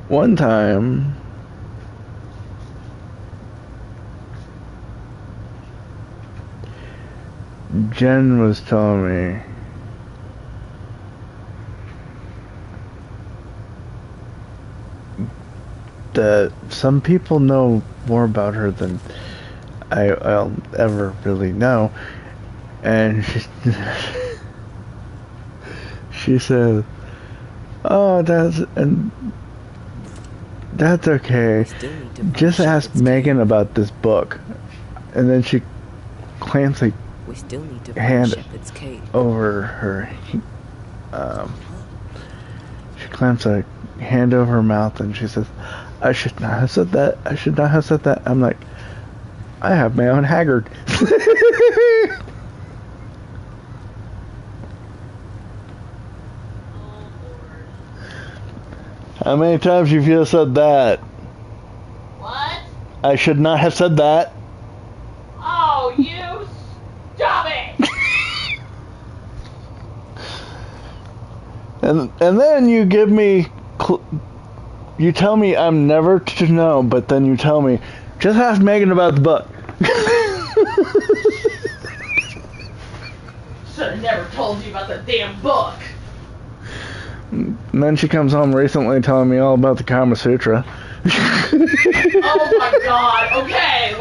one time Jen was telling me that some people know more about her than I'll ever really know. And she said, "Oh, that's okay. Still need to find Just ask Shepherd's Megan about this book." And then she clamps a We still need to hand find Shepherd's Cave. over her. She clamps a hand over her mouth and she says, "I should not have said that. I should not have said that." I'm like, I have my own Haggard. How many times have you said that? What? I should not have said that. Oh, you stop it! And then you give me, you tell me I'm never to know, but then you tell me, just ask Megan about the book. Should have never told you about the damn book. And then she comes home recently telling me all about the Kama Sutra. Oh my god, okay,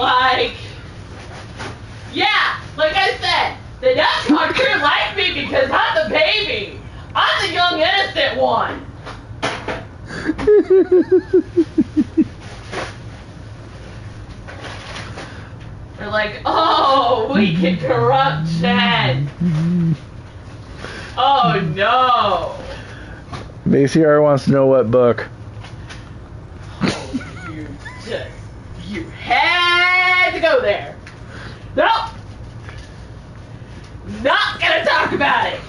yeah, like I said, the nuts doctor like me because I'm the baby. I'm the young innocent one. They're like, oh, we can corrupt Chen. Oh no. VCR wants to know what book. You had to go there. Nope. Not gonna talk about it.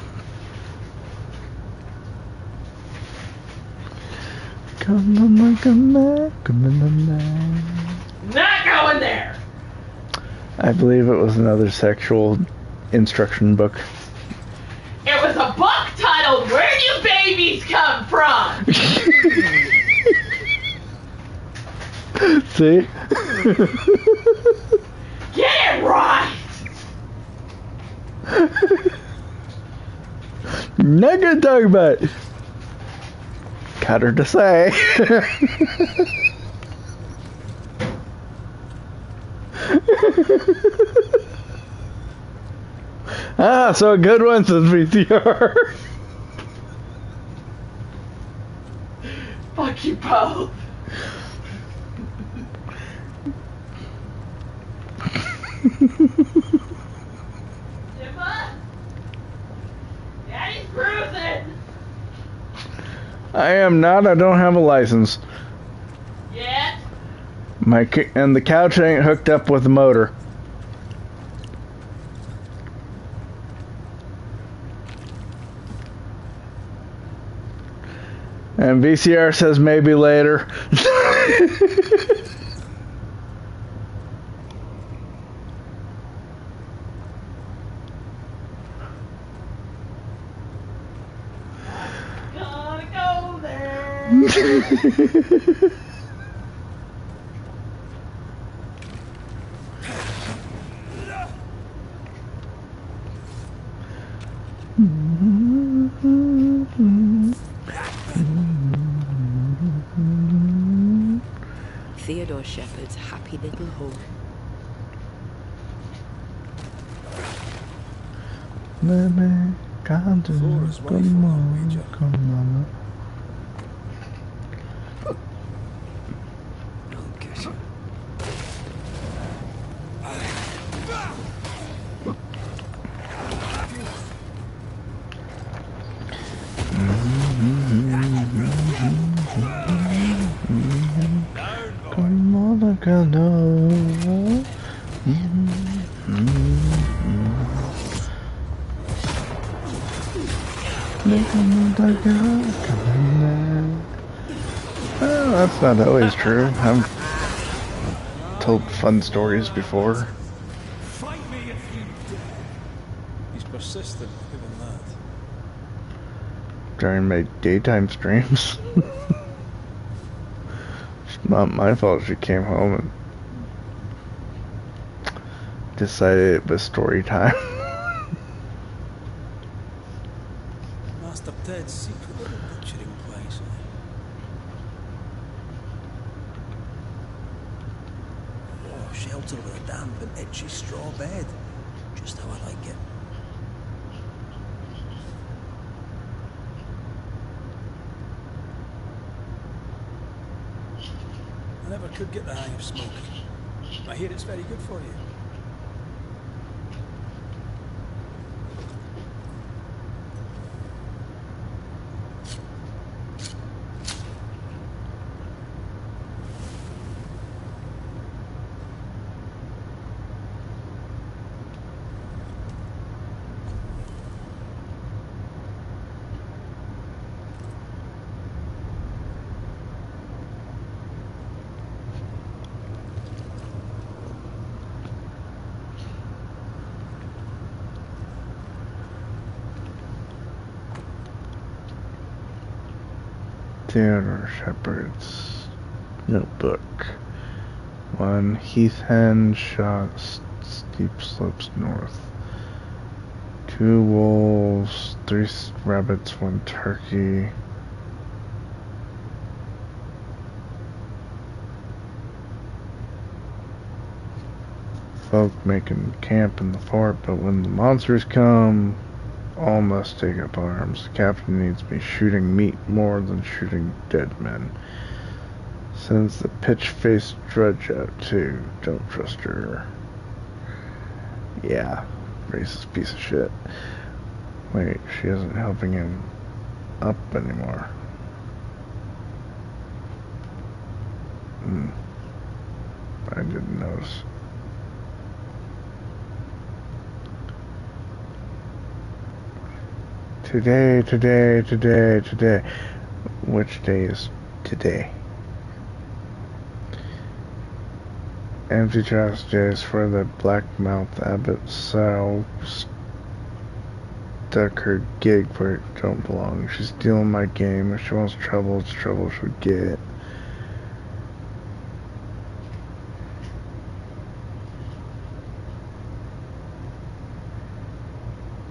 Come on, come on, come on. Not going there. I believe it was another sexual instruction book. It was a book titled Where Do Babies Come From? See? Get it right. Not gonna talk about it. Cut her to say. So a good one says VCR. Fuck you both. Simba? Daddy's cruising. I am not. I don't have a license. Yet. And the couch ain't hooked up with the motor. And VCR says maybe later. Gotta go there. shepherd's happy little home. Baby, come to Flora's wife come will know on, Ouija. come on. I'll get you. Come on, come on. Well, that's not always true. I've told fun stories before. Fight me if you dare. He's persistent, given that. During my daytime streams. It's not my fault she came home and decided it was story time. Master Ted's secret little butchering place. Oh, shelter with a damp and itchy straw bed. Just how I like it. I never could get the hang of smoking. I hear it's very good for you. Theodore Shepard's notebook. 1 heath hen shot steep slopes north. 2 wolves, 3 rabbits, 1 turkey. Folk making camp in the fort, but when the monsters come, all must take up arms. The captain needs me shooting meat more than shooting dead men. Sends the pitch-faced drudge out too. Don't trust her. Yeah, racist piece of shit. Wait, she isn't helping him up anymore. I didn't notice. Today. Which day is today? Empty chest days for the black-mouthed abbot sow stuck her gig where it don't belong. She's stealing my game. If she wants trouble, it's trouble she'll get.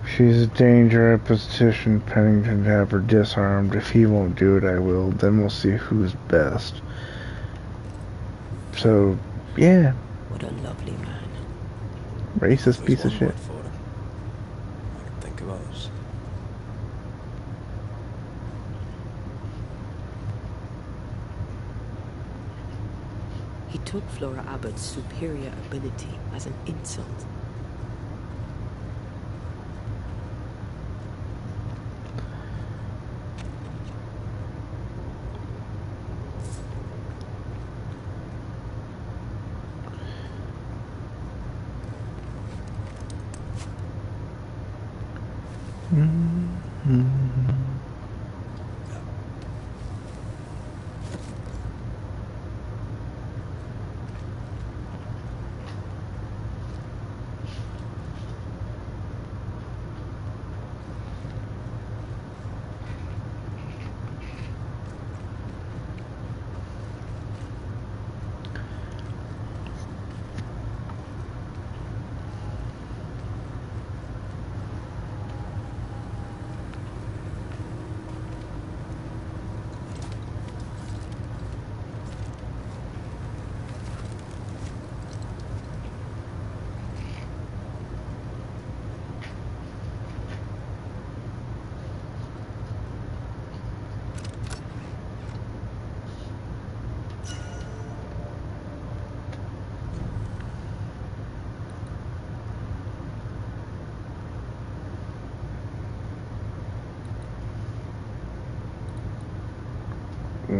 She's a danger. I petition Pennington to have her disarmed. If he won't do it, I will. Then we'll see who's best. So, yeah. What a lovely man. Racist There's piece of one shit. word for him. I can think of others. He took Flora Abbott's superior ability as an insult.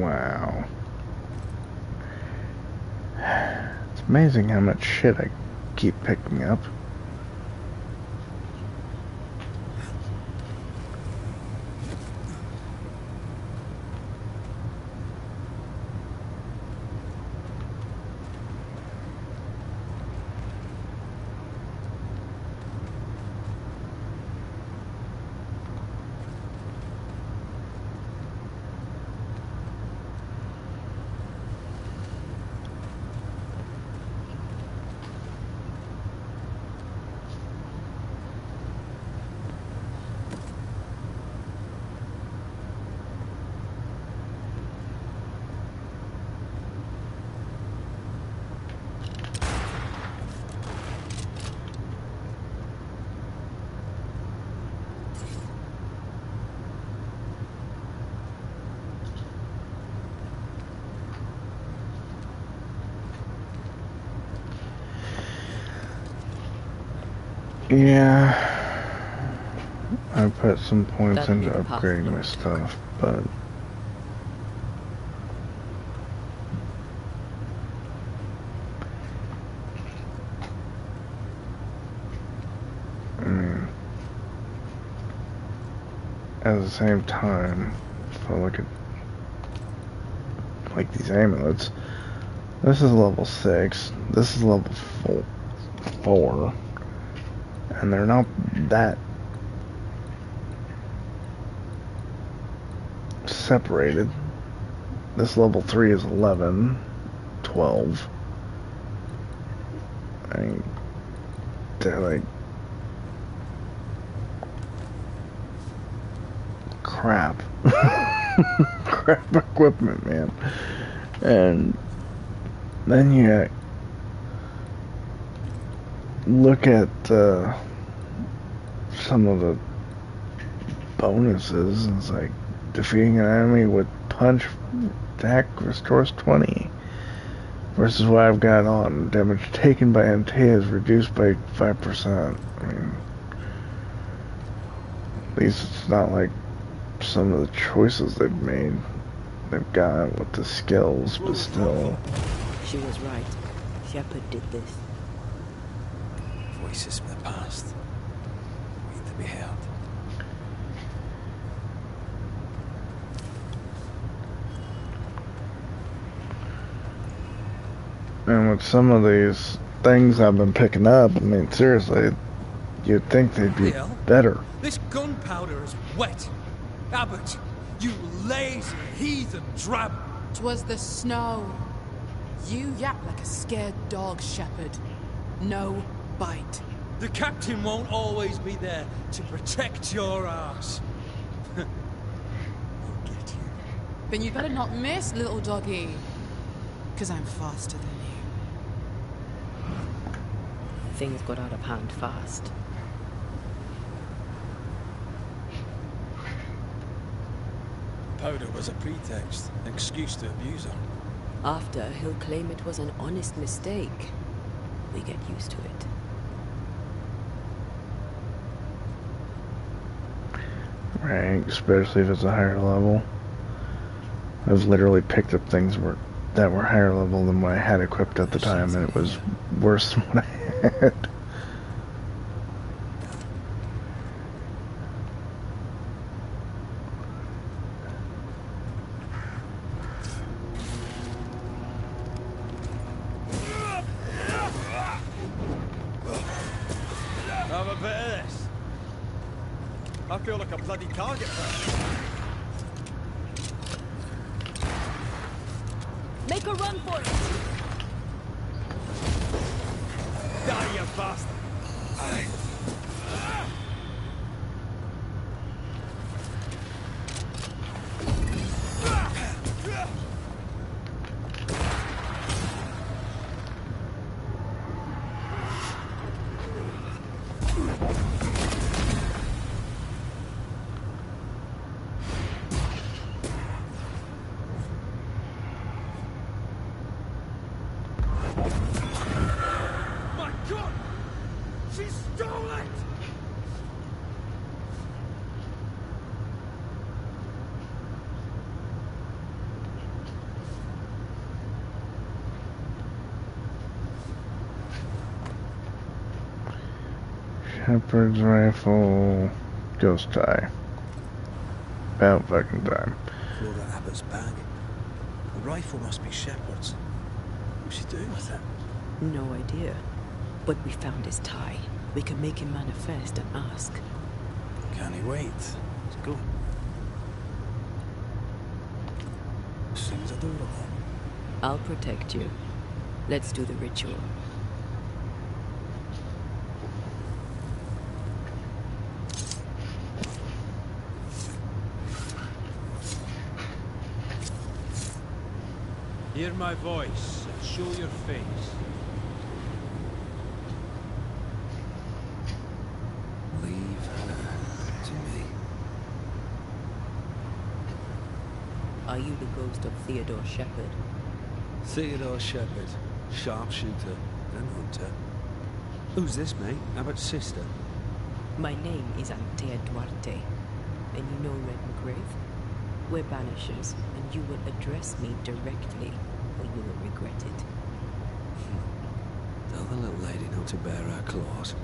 Wow. It's amazing how much shit I keep picking up. Yeah, I put some points into upgrading my stuff, but I mean, at the same time, if I look at like these amulets, this is level 6, this is level 4. And they're not that separated. This level 3 is 11, 12. I mean, they're like crap. Crap equipment, man. And then you look at some of the bonuses, and it's like defeating an enemy with punch attack restores 20 versus what I've got on damage taken by MT is reduced by 5%. I mean, at least it's not like some of the choices they've made they've got with the skills, but still. She was right. Shepard did this. Voices from the past. Need to be heard. And with some of these things I've been picking up, I mean, seriously, you'd think they'd be better. This gunpowder is wet. Abbott, you lazy heathen drab. 'Twas the snow. You yap like a scared dog, Shepard. No bite. The captain won't always be there to protect your ass. I'll get you. Then you better not miss, little doggy. 'Cause I'm faster than you. Things got out of hand fast. Powder was a pretext, an excuse to abuse her. After, he'll claim it was an honest mistake. We get used to it. Right, especially if it's a higher level. I've literally picked up things that were higher level than what I had equipped at the time, and it was worse than what I had. Have a bit of this. I feel like a bloody target. Make a run for it! Die, you bastard! Shepherd's rifle. Ghost tie. About fucking time. Flora Abbott's bag. The rifle must be Shepherd's. What's she doing with it? No idea. But we found his tie. We can make him manifest and ask. Can't he wait? Let's go. Seems adorable. I'll protect you. Let's do the ritual. Hear my voice and show your face. Leave her to me. Are you the ghost of Theodore Shepherd? Theodore Shepherd, sharpshooter and hunter. Who's this, mate? Abbott's sister? My name is Antea Duarte. And you know Red McGrath? We're Banishers, and you will address me directly, or you will regret it. Tell the little lady not to bare her claws.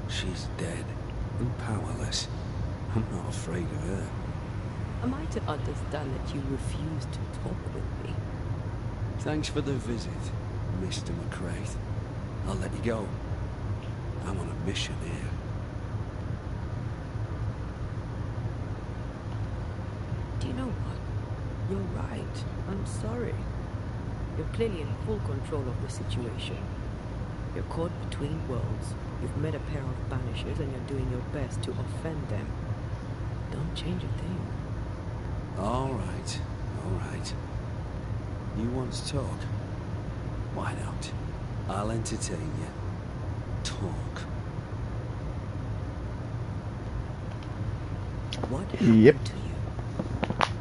She's dead and powerless. I'm not afraid of her. Am I to understand that you refuse to talk with me? Thanks for the visit, Mr. McCraith. I'll let you go. I'm on a mission here. Do you know what? You're right. I'm sorry. You're clearly in full control of the situation. You're caught between worlds. You've met a pair of Banishers and you're doing your best to offend them. Don't change a thing. All right, all right. You want to talk? Why not? I'll entertain you. Talk. What Yep. happened to you?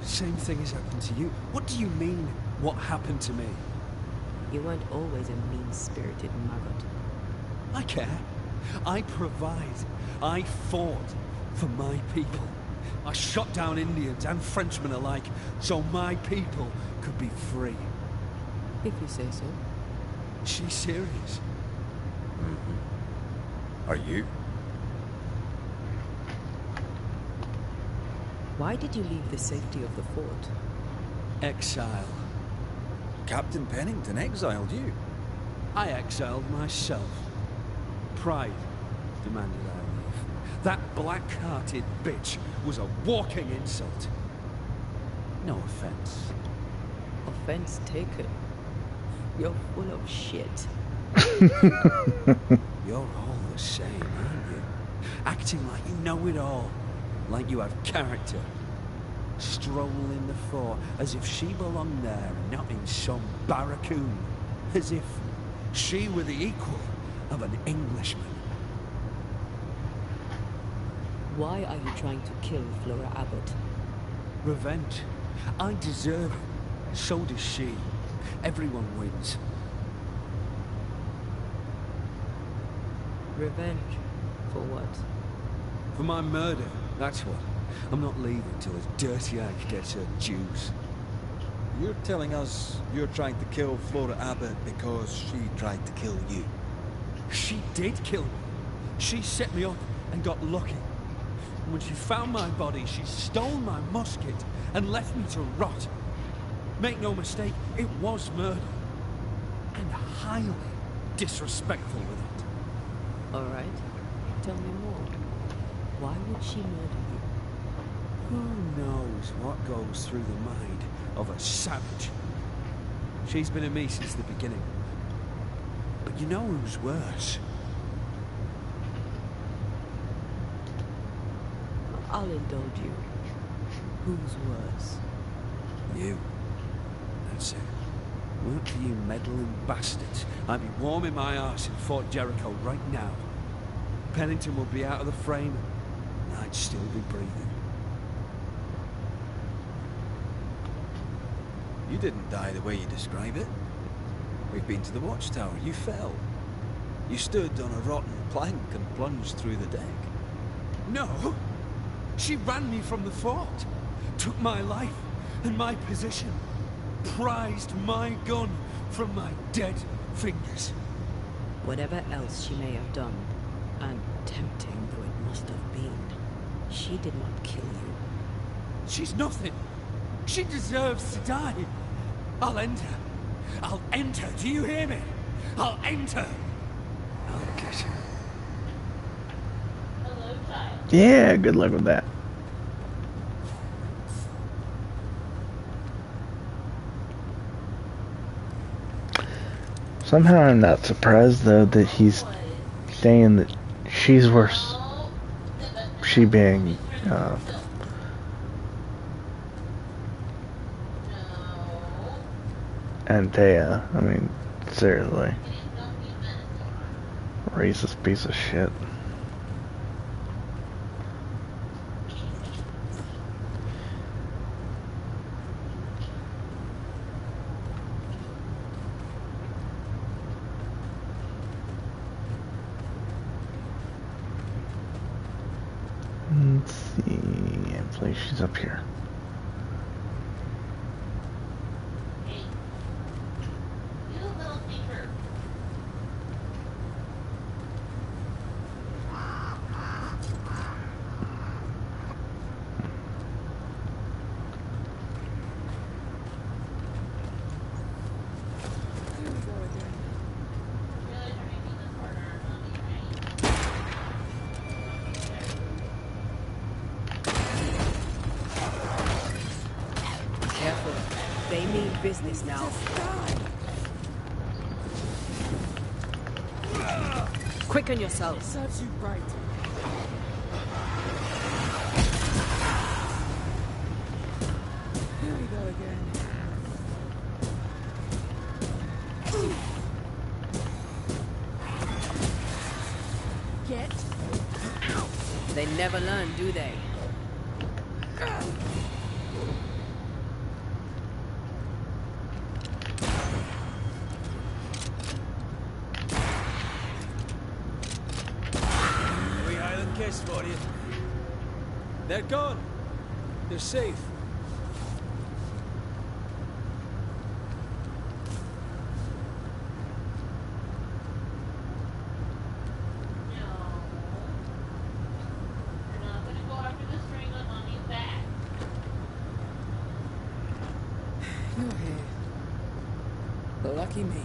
Same thing has happened to you. What do you mean, what happened to me? You weren't always a mean-spirited maggot. I care. I provide. I fought for my people. I shot down Indians and Frenchmen alike, so my people could be free. If you say so. She's serious. Are you? Why did you leave the safety of the fort? Exile. Captain Pennington exiled you. I exiled myself. Pride demanded I leave. That black-hearted bitch was a walking insult. No offense. Offense taken. You're full of shit. You're all the same, aren't you? Acting like you know it all. Like you have character. Strolling the fort as if she belonged there and not in some barracoon. As if she were the equal of an Englishman. Why are you trying to kill Flora Abbott? Revenge. I deserve it. So does she. Everyone wins. Revenge? For what? For my murder, that's what. I'm not leaving till this dirty hag gets her dues. You're telling us you're trying to kill Flora Abbott because she tried to kill you. She did kill me. She set me up and got lucky. And when she found my body, she stole my musket and left me to rot. Make no mistake, it was murder. And highly disrespectful with it. All right. Tell me more. Why would she murder you? Who knows what goes through the mind of a savage? She's been at me since the beginning. But you know who's worse? I'll indulge you. Who's worse? You. That's it. Weren't for you meddling bastards, I'd be warming my arse in Fort Jericho right now. Pennington would be out of the frame, and I'd still be breathing. You didn't die the way you describe it. We've been to the watchtower. You fell. You stood on a rotten plank and plunged through the deck. No! She ran me from the fort, took my life and my position, prized my gun from my dead fingers. Whatever else she may have done, and tempting She did not kill you. She's nothing. She deserves to die. I'll end her. I'll end her. Do you hear me? I'll end her. I'll get her. Yeah, good luck with that. Somehow I'm not surprised though that he's saying that she's worse. She being Antea. I mean, seriously. Racist piece of shit. Let's see. I believe she's up here. Careful. They mean business now. Quicken yourselves. Serves you right. Here we go again. Get. They never learn, do they? For you. They're gone. They're safe. You're here. Lucky me.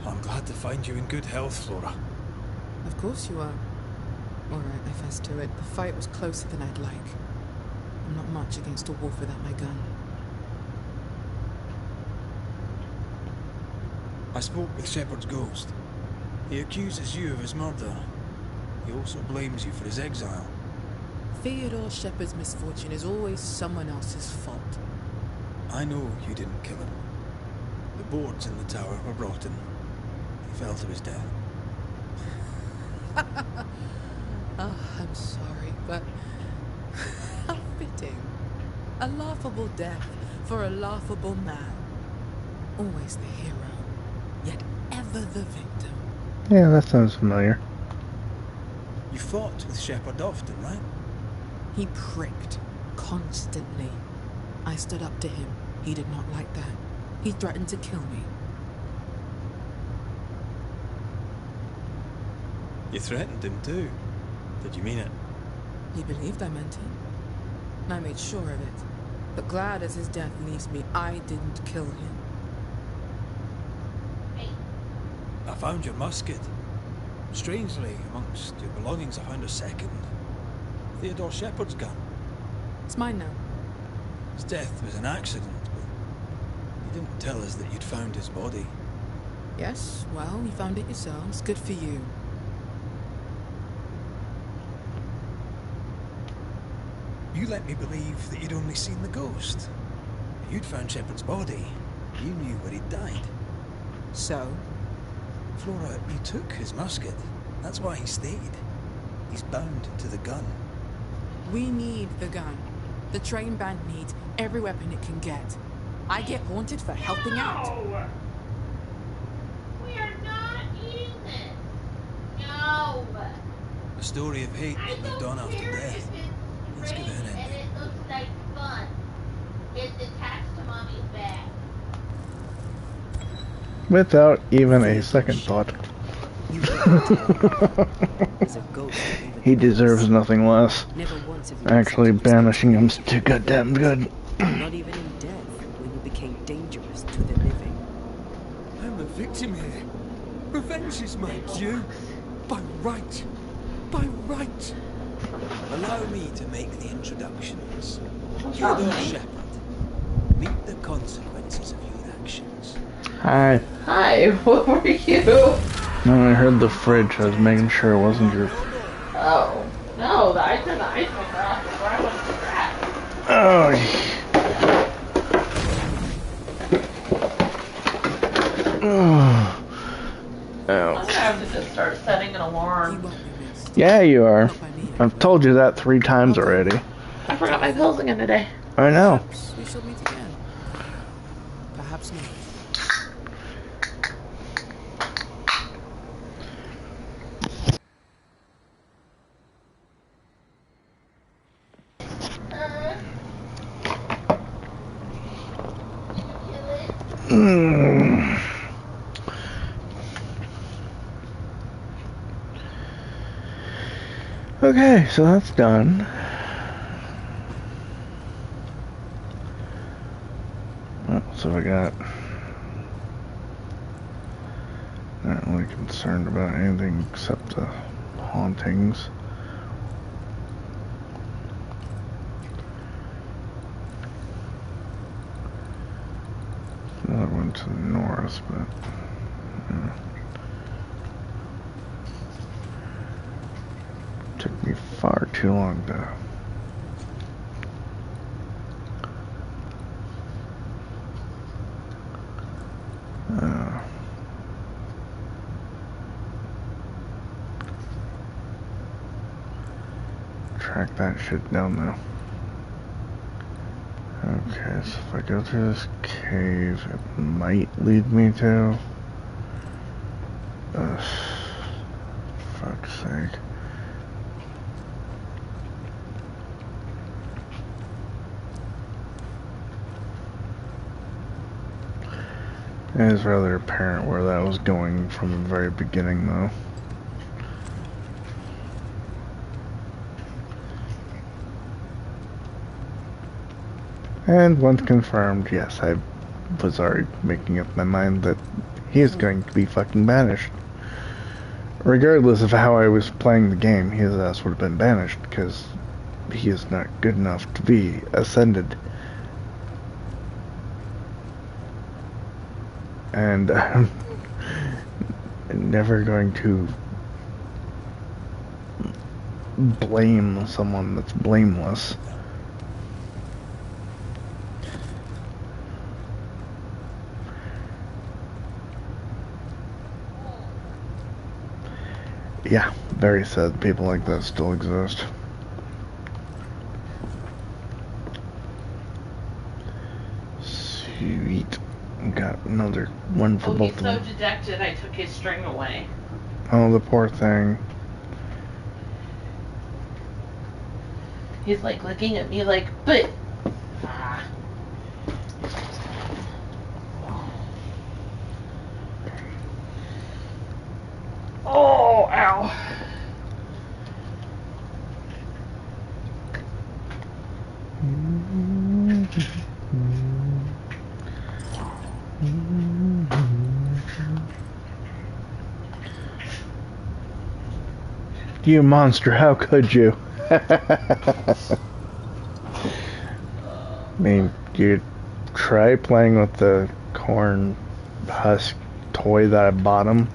I'm glad to find you in good health, Flora. Of course you are. Alright, I fess to it. The fight was closer than I'd like. I'm not much against a wolf without my gun. I spoke with Shepard's ghost. He accuses you of his murder. He also blames you for his exile. Theodore Shepard's misfortune is always someone else's fault. I know you didn't kill him. The boards in the tower were rotten. He fell to his death. Oh, I'm sorry, but how fitting. A laughable death for a laughable man. Always the hero, yet ever the victim. Yeah, that sounds familiar. You fought with Shepard often, right? He pricked, constantly. I stood up to him. He did not like that. He threatened to kill me. You threatened him too. Did you mean it? He believed I meant it. I made sure of it. But glad as his death leaves me, I didn't kill him. I found your musket. Strangely, amongst your belongings, I found a second. Theodore Shepard's gun. It's mine now. His death was an accident, but you didn't tell us that you'd found his body. Yes, well, you found it yourselves. Good for you. You let me believe that you'd only seen the ghost. You'd found Shepard's body. You knew where he'd died. So? Flora, you took his musket. That's why he stayed. He's bound to the gun. We need the gun. The train band needs every weapon it can get. I get haunted for helping out. No! We are not eating this. No! A story of hate that lived on after death. Let's give it an And ending. it looks like fun. It's attached to Mommy's bag. Without even a second thought. As a ghost, even He deserves nothing less. Never once have you Actually, accepted banishing him's too goddamn good. not even in death, when you became dangerous to the living. I'm the victim here. Revenge is my due. By right. By right. Allow me to make the introductions. Theodore Shepard. Meet the consequences of your actions. Hi. Hi, what were you? No, I heard the fridge. I was making sure it wasn't your... Oh. No, I turned the ice maker off before I went to scratch. Oh. I'm gonna have to just start setting an alarm. Yeah, you are. I've told you that 3 times already. I forgot my pills again today. I know. Perhaps we shall meet again. Perhaps not. Mm. Okay, so that's done. What else have I got? Not really concerned about anything except the hauntings. Another one to the north, but yeah. Took me far too long to track that shit down though. Okay, so if I go through this cave, it might lead me to... fuck's sake. It is rather apparent where that was going from the very beginning, though. And once confirmed, yes, I was already making up my mind that he is going to be fucking banished. Regardless of how I was playing the game, his ass would have been banished, because he is not good enough to be ascended. And I'm never going to blame someone that's blameless. Yeah, very sad people like that still exist. Sweet. Got another one for both He's of so them. dejected I took his string away. Oh, the poor thing. He's like looking at me like, but... Ah. Oh, ow. You monster, how could you? I mean, you try playing with the corn husk toy that I bought him.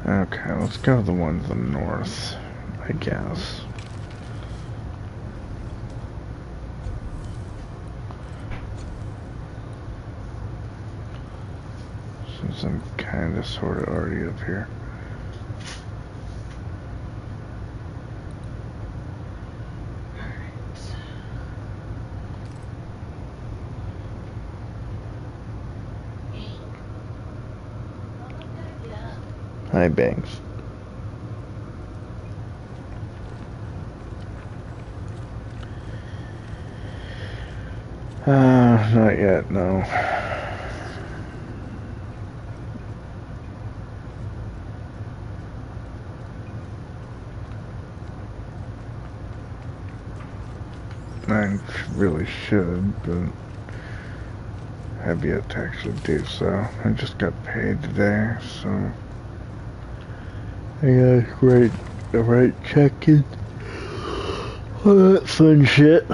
Okay, let's go to the one to the north, I guess. Since I'm kind of sort of already up here. Hi, Banks. Not yet, no. I really should, but I have yet to actually do so. I just got paid today, so I gotta write the right check in. All that fun shit.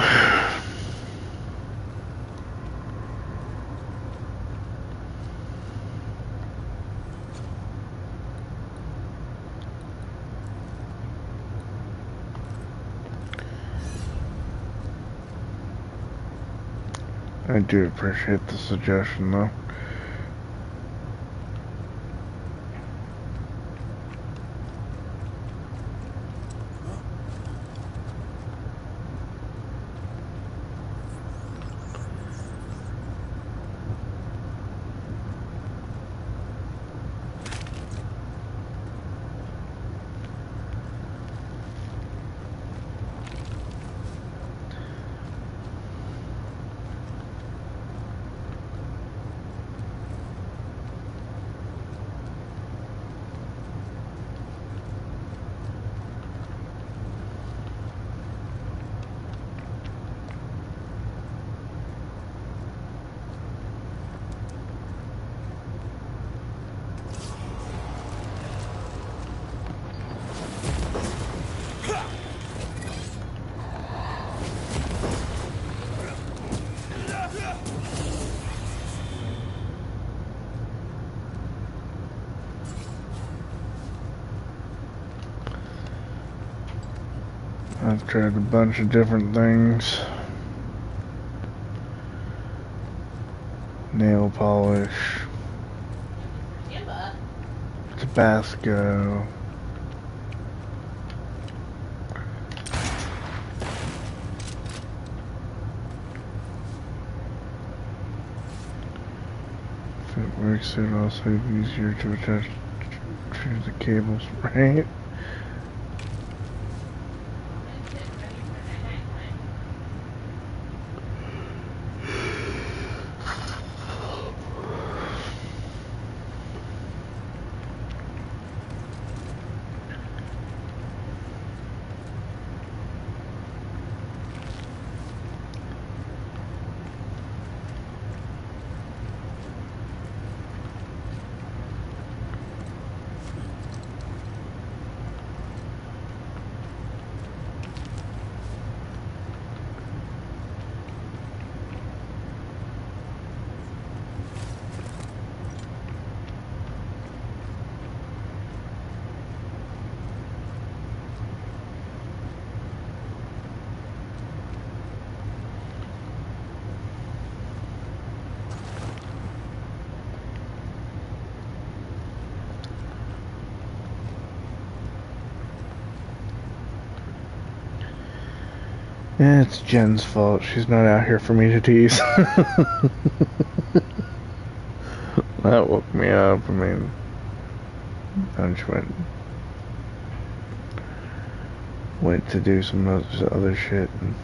I do appreciate the suggestion, though. I've tried a bunch of different things. Nail polish. Tabasco. If it works, it also be easier to attach to the cables, right? Yeah, it's Jen's fault. She's not out here for me to tease. That woke me up. I mean, then she went to do some other shit. And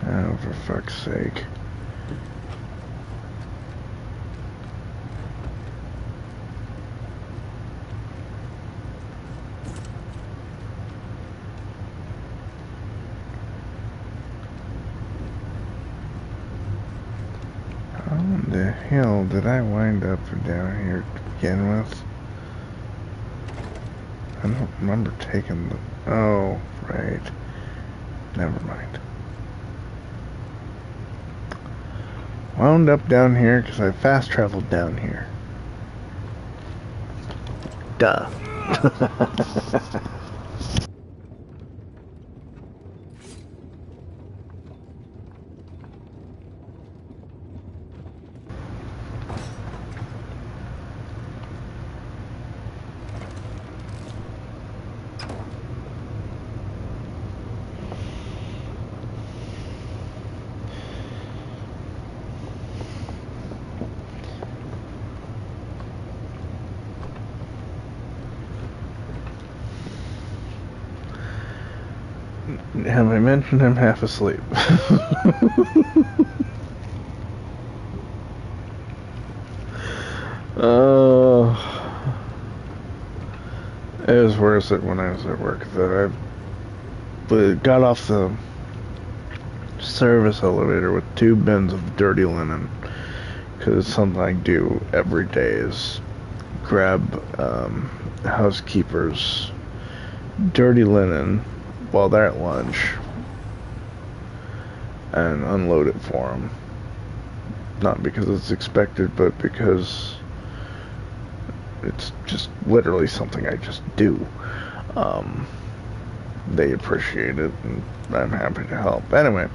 oh, for fuck's sake. How in the hell did I wind up down here to begin with? I don't remember taking the... Oh, right. Never mind. Wound up down here because I fast traveled down here. Duh. Have I mentioned I'm half asleep? It was worse when I was at work. That I got off the service elevator with 2 bins of dirty linen, because it's something I do every day is grab housekeepers' dirty linen while they're at lunch and unload it for them. Not because it's expected, but because it's just literally something I just do. They appreciate it, and I'm happy to help. Anyway,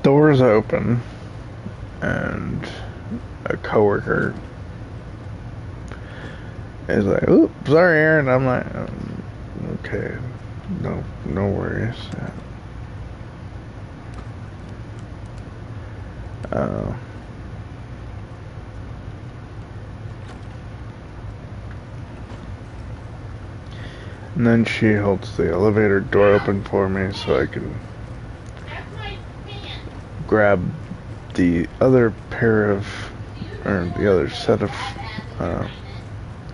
doors open, and a coworker is like, "Oops, sorry, Aaron." I'm like, "Okay, no worries." And then she holds the elevator door open for me so I can grab the other the other set of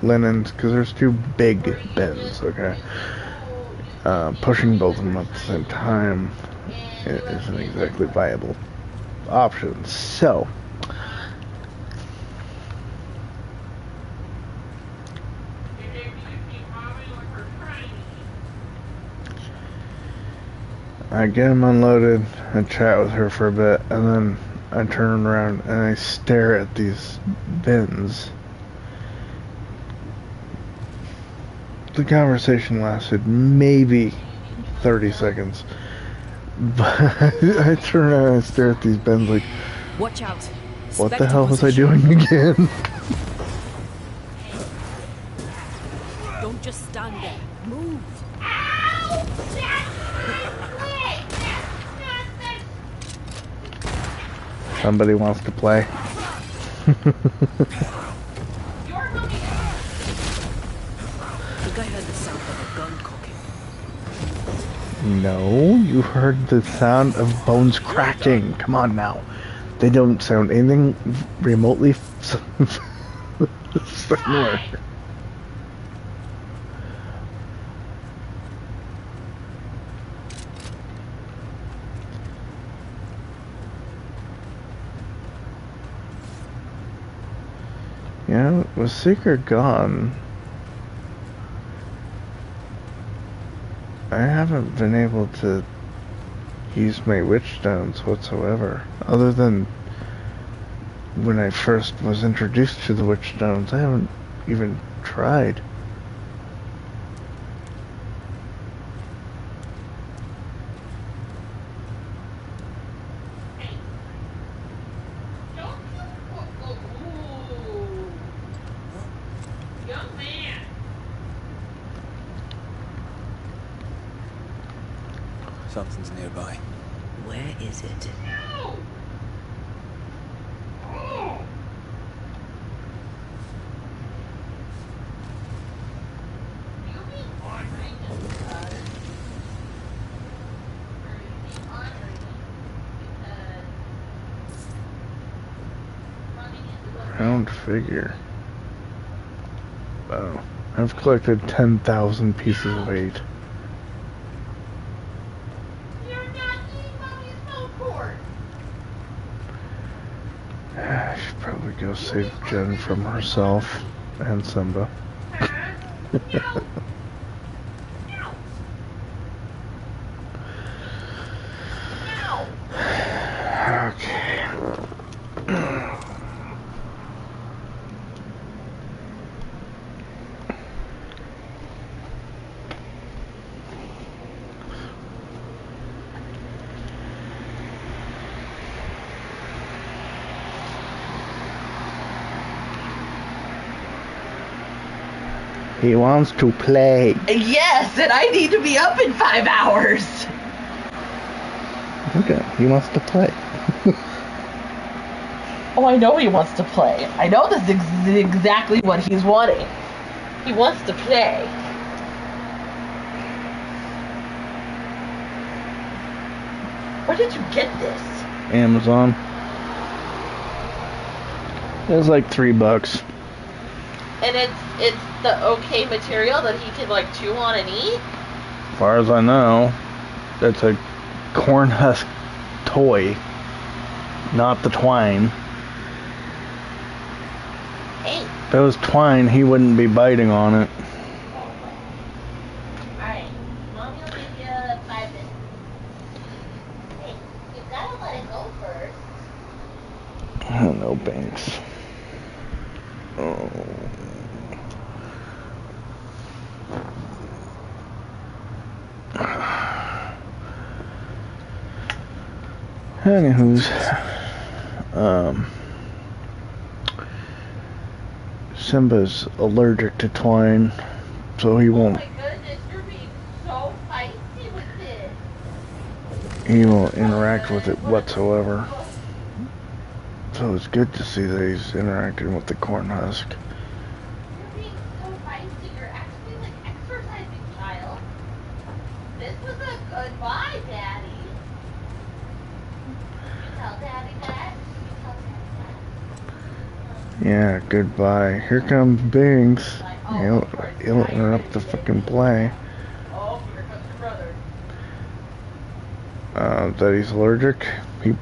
linens, because there's 2 big bins, okay? Pushing both of them at the same time isn't exactly viable option. So, I get them unloaded, I chat with her for a bit, and then I turn around and I stare at these bins. The conversation lasted maybe 30 seconds. But I turn around and I stare at these bins like, Watch out. what the hell was I doing again? Don't just stand there. Move. Somebody wants to play. I think I heard the sound of a gun cocking. No, you heard the sound of bones cracking. Come on now. They don't sound anything remotely similar. Yeah, with Seeker gone, I haven't been able to use my witch stones whatsoever. Other than when I first was introduced to the witch stones, I haven't even tried. Something's nearby. Where is it? Round figure. Oh, I've collected 10,000 pieces of 8. I should probably go save Jen from herself and Simba. Okay. He wants to play. Yes, and I need to be up in 5 hours. Okay, he wants to play. Oh, I know he wants to play. I know this is exactly what he's wanting. He wants to play. Where did you get this? Amazon. It was like $3. And it's the okay material that he can like chew on and eat? As far as I know, it's a corn husk toy, not the twine. Hey. If it was twine, he wouldn't be biting on it. Alright. Mommy will give you 5 minutes. Hey, you gotta let it go first. I don't know, Banks. Oh. Anywho's, Simba's allergic to twine, so he won't. Oh my goodness, you're being so feisty with this. He won't interact with it whatsoever. So it's good to see that he's interacting with the corn husk. You're being so feisty. You're actually like exercising, child. This was a goodbye, Daddy. You tell Daddy that. You tell Daddy that. Yeah, goodbye. Here comes Biggs. He'll interrupt the fucking play. Oh, here comes your brother. That he's allergic. He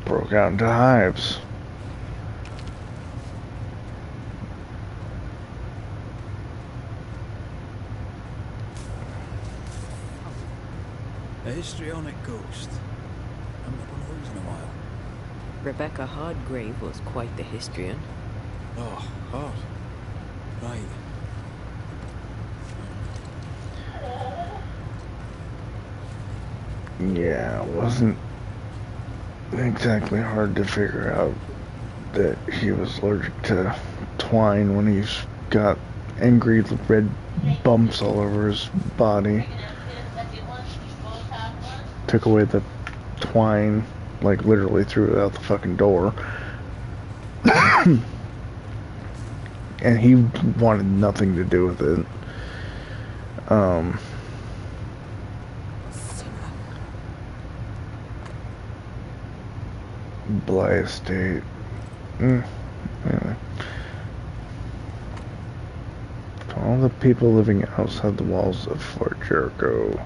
broke out into hives. A histrionic ghost. I'm not one of those in a while. Rebecca Hardgrave was quite the histrion. Oh, hard. Right. Yeah, it wasn't exactly hard to figure out that he was allergic to twine when he's got angry red bumps all over his body. Took away the twine, like literally threw it out the fucking door. And he wanted nothing to do with it. Bly Estate. Anyway. To all the people living outside the walls of Fort Jericho.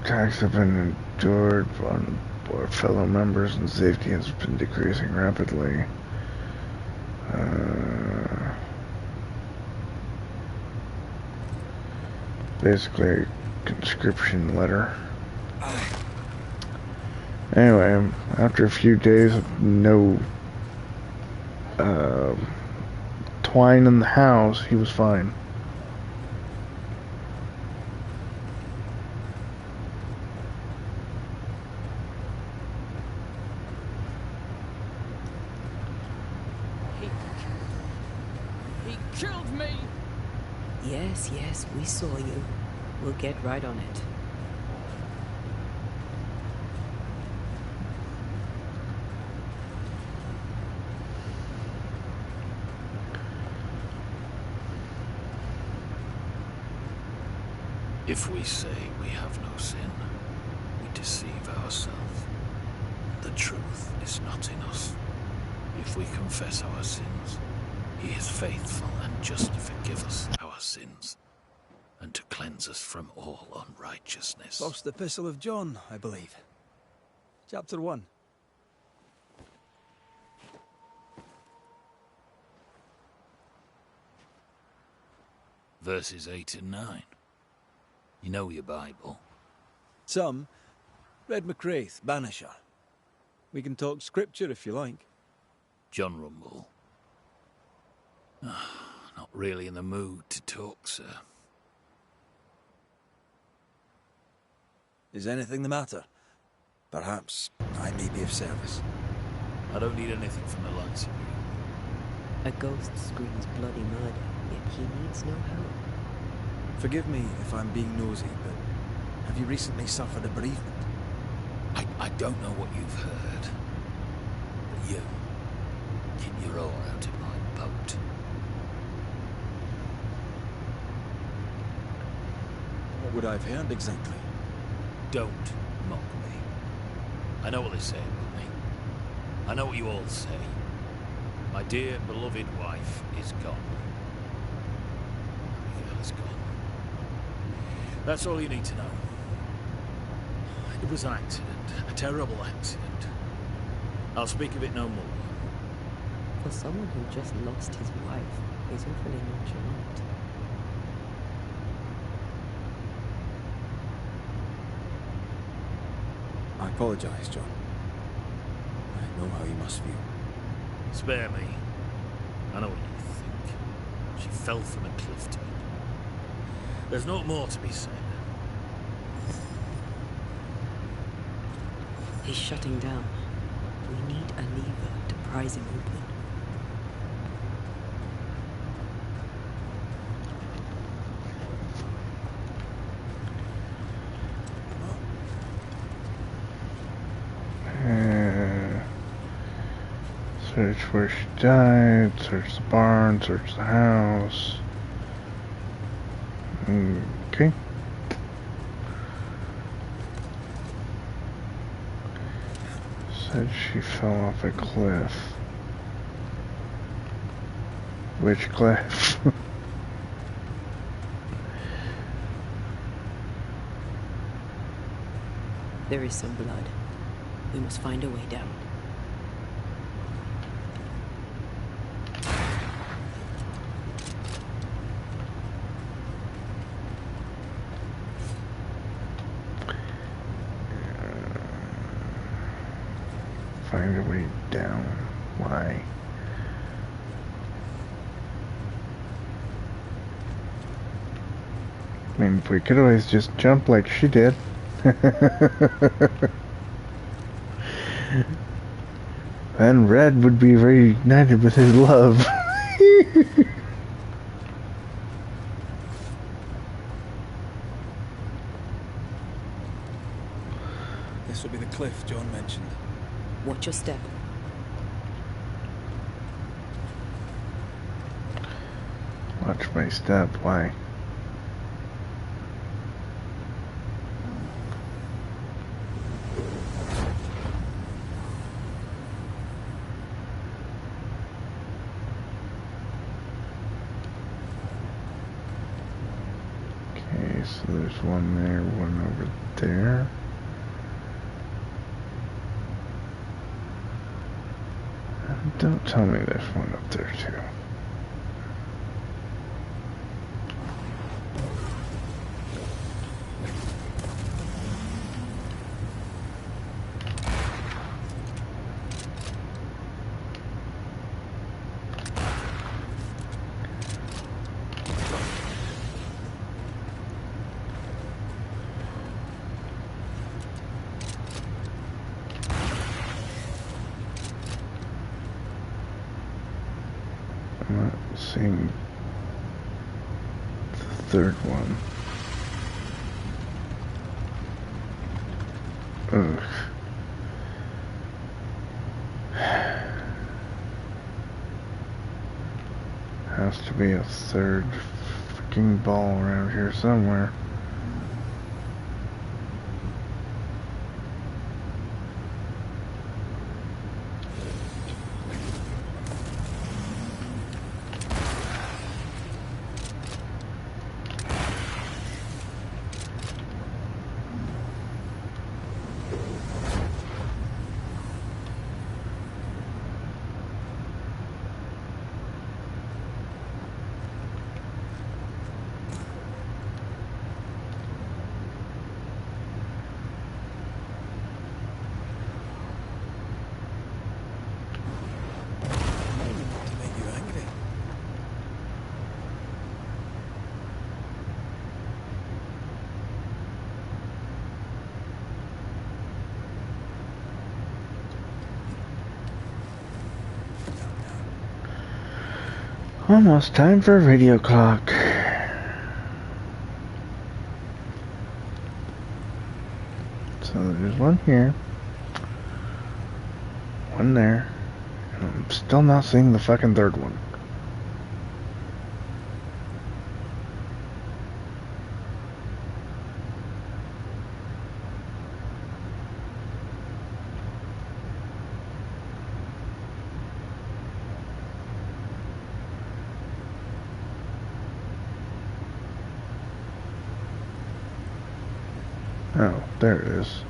Attacks have been endured on our fellow members and safety has been decreasing rapidly. Basically a conscription letter. Anyway, after a few days of no twine in the house, he was fine. He killed me! Yes, yes, we saw you. We'll get right on it. If we say we have no sin, we deceive ourselves. The truth is not in us. If we confess our sins, he is faithful and just to forgive us our sins, and to cleanse us from all unrighteousness. First Epistle of John, I believe. Chapter 1. Verses 8 and 9. You know your Bible. Some. Red McCraith, Banisher. We can talk scripture if you like. John Rumble. Not really in the mood to talk, sir. Is anything the matter? Perhaps I may be of service. I don't need anything from the likes of you. A ghost screams bloody murder, yet he needs no help. Forgive me if I'm being nosy, but have you recently suffered a bereavement? I don't know what you've heard, but you Keep your oar out of my boat. What would I have heard exactly? Don't mock me. I know what they say about me. I know what you all say. My dear, beloved wife is gone. Abigail is gone. That's all you need to know. It was an accident. A terrible accident. I'll speak of it no more. For someone who just lost his wife, he's awfully nonchalant. I apologize, John. I know how you must feel. Spare me. I know what you think. She fell from a cliff top. There's no more to be said. He's shutting down. We need a lever to prise him open. Search where she died, search the barn, search the house. Okay. Said she fell off a cliff. Which cliff? There is some blood. We must find a way down. Find a way down. Why? I mean, we could always just jump like she did. Then Red would be reunited with his love. This will be the cliff John mentioned. Watch your step. Watch my step. Why? Okay, so there's one there, one over there. Don't tell me there's one up there too. I'm not seeing the third one. Ugh. Has to be a third freaking ball around here somewhere. To make you angry. Almost time for a radio clock. So there's one here, one there, I'm still not seeing the fucking third one. Oh, there it is.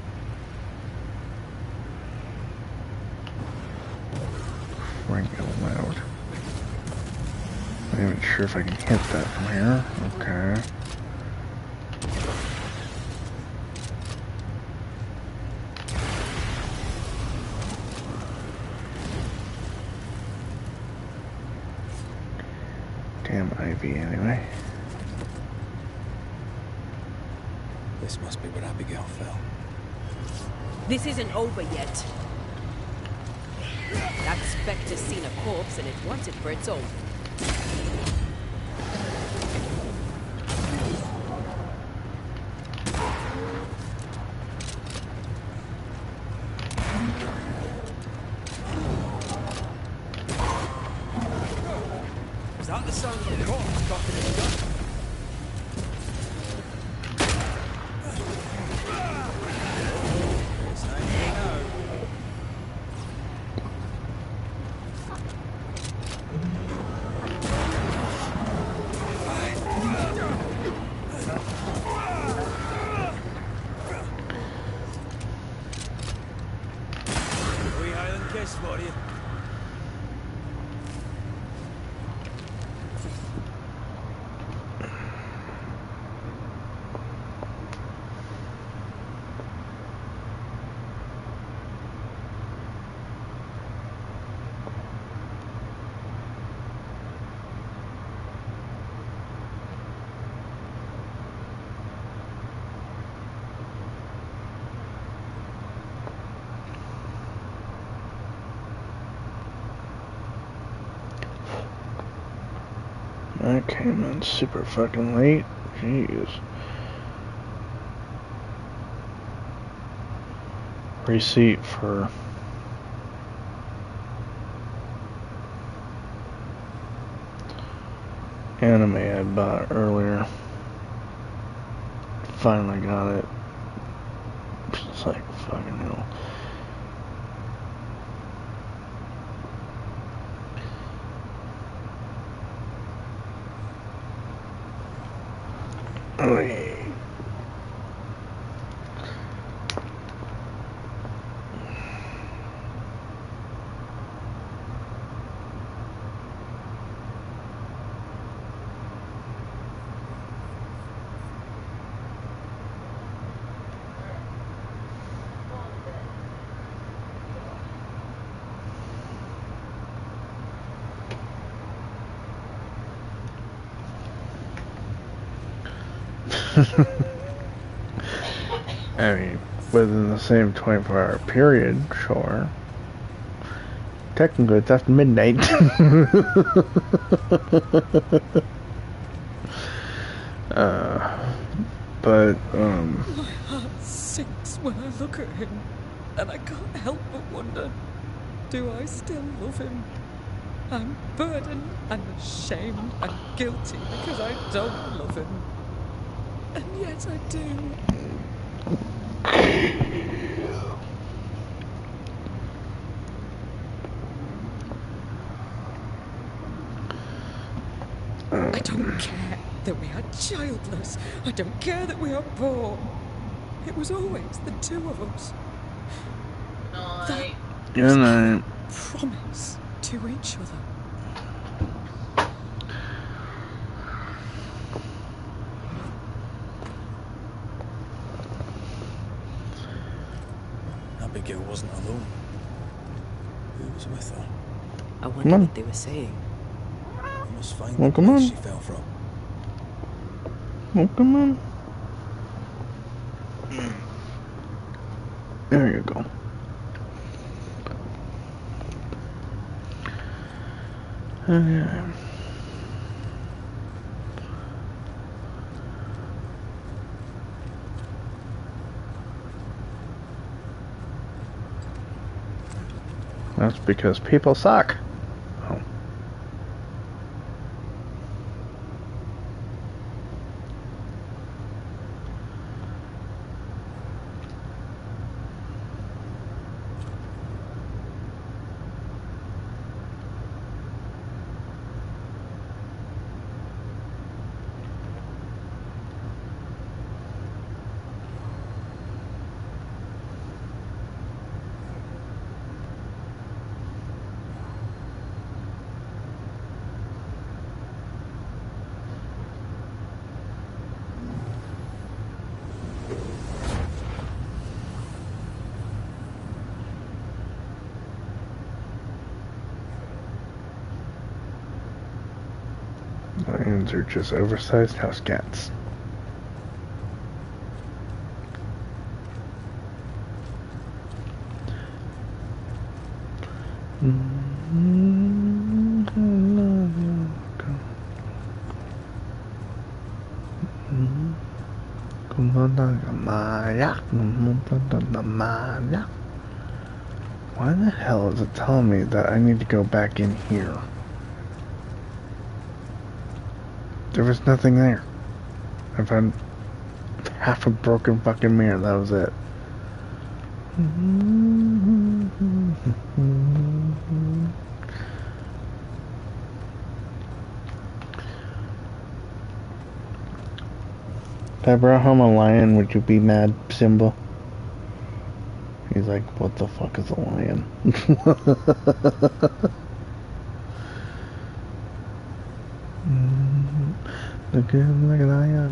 Ring out loud. I'm not even sure if I can hit that from here. Okay. Damn Ivy, anyway. This must be where Abigail fell. This isn't over yet. That specter's seen a corpse and it wants it for its own. Is that the sound of the corpse cocking its gun? It's time to know. Wee Highland kiss for you. I came in super fucking late. Jeez. Receipt for anime I bought earlier. Finally got it. It's like fucking hell. Oy. I mean, within the same 24-hour period, sure. Technically, it's after midnight. But, My heart sinks when I look at him, and I can't help but wonder, do I still love him? I'm burdened and ashamed and guilty because I don't love him. And yet I do. I don't care that we are childless. I don't care that we are poor. It was always the two of us. That good night. promise to each other. Abigail wasn't alone. Who was with her? I wonder what they were saying. We must find Well, the come place on. she fell from. Oh, come on. There you go. Okay. That's because people suck. Oh. Lions are just oversized house cats. Why the hell is it telling me that I need to go back in here? There was nothing there. I found half a broken fucking mirror, that was it. If I brought home a lion, would you be mad, Simba? He's like, what the fuck is a lion? Look at him like a lion.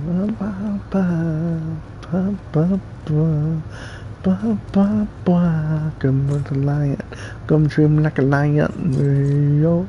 Come with a lion. Come trim like a lion. Yo.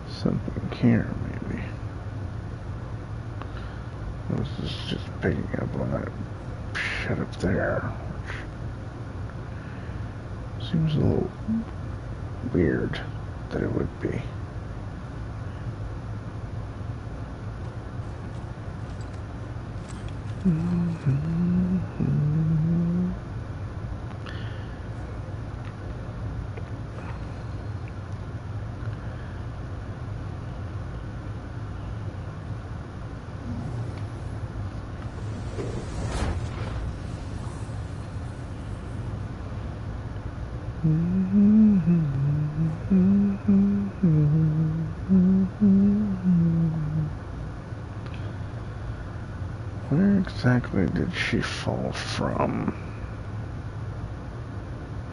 Something here, maybe. This is just picking up on that shit up there, which seems a little weird that it would be. Where exactly did she fall from?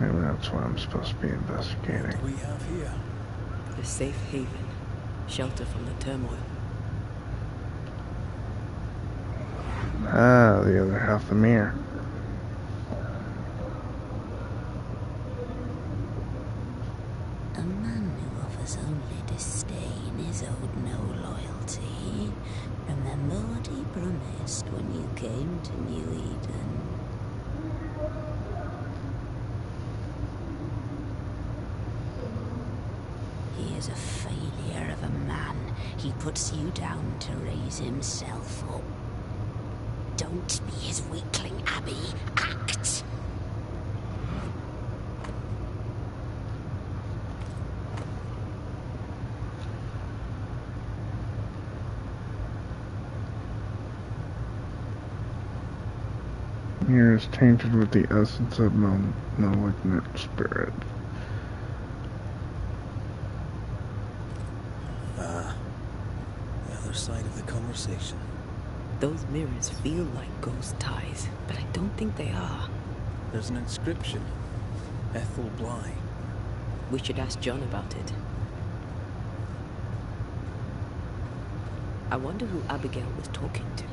Maybe that's what I'm supposed to be investigating. What do we have here? A safe haven, shelter from the turmoil. Ah, the other half the mirror. A man who offers only disdain is owed no loyalty. Remember what he promised when you came to New Eden. He is a failure of a man. He puts you down to raise himself up. Don't be his weakling, Abby. Act! Mirror is tainted with the essence of malignant spirit. Ah, the other side of the conversation. Those mirrors feel like ghost ties, but I don't think they are. There's an inscription. Ethel Bly. We should ask John about it. I wonder who Abigail was talking to.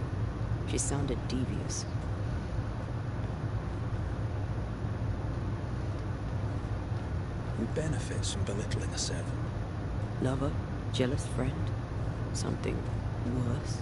She sounded devious. Who benefits from belittling a servant? Lover? Jealous friend? Something worse?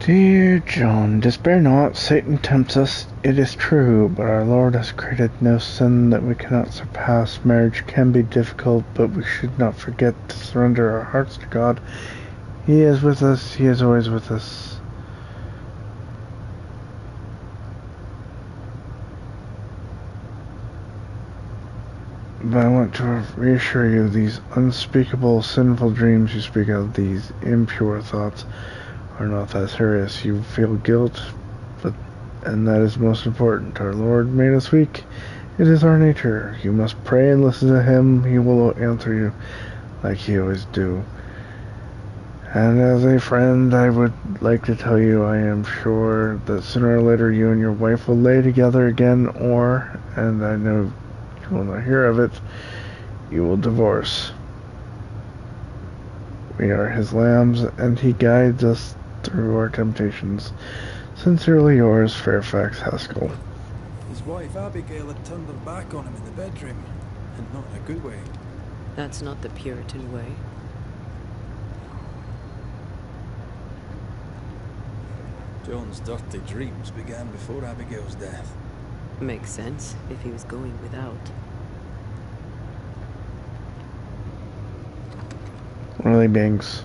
Dear John, despair not, Satan tempts us, it is true, but our Lord has created no sin that we cannot surpass. Marriage can be difficult, but we should not forget to surrender our hearts to God. He is with us, He is always with us. But I want to reassure you, these unspeakable sinful dreams you speak of, these impure thoughts, are not that serious. You feel guilt, and that is most important. Our Lord made us weak. It is our nature. You must pray and listen to Him. He will answer you, like He always do. And as a friend, I would like to tell you, I am sure that sooner or later you and your wife will lay together again, or, and I know you will not hear of it, you will divorce. We are His lambs, and He guides us through our temptations. Sincerely yours, Fairfax Haskell. His wife Abigail had turned her back on him in the bedroom, and not in a good way. That's not the Puritan way. John's dirty dreams began before Abigail's death. Makes sense, if he was going without. Really, Binks?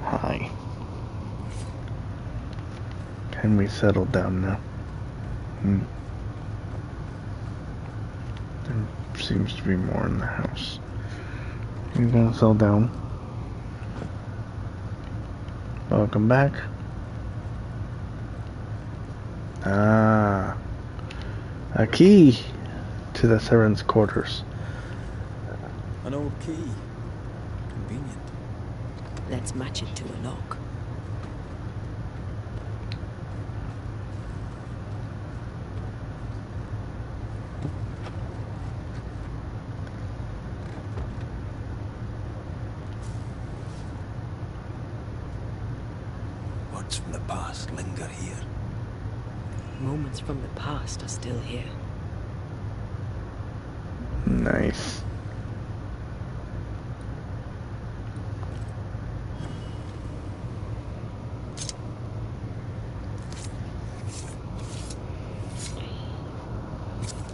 Hi. Can we settle down now? There seems to be more in the house. You gonna settle down? Welcome back. Ah. A key to the servants' quarters. An old key. Convenient. Let's match it to a lock. Words from the past linger here. Moments from the past are still here. Nice.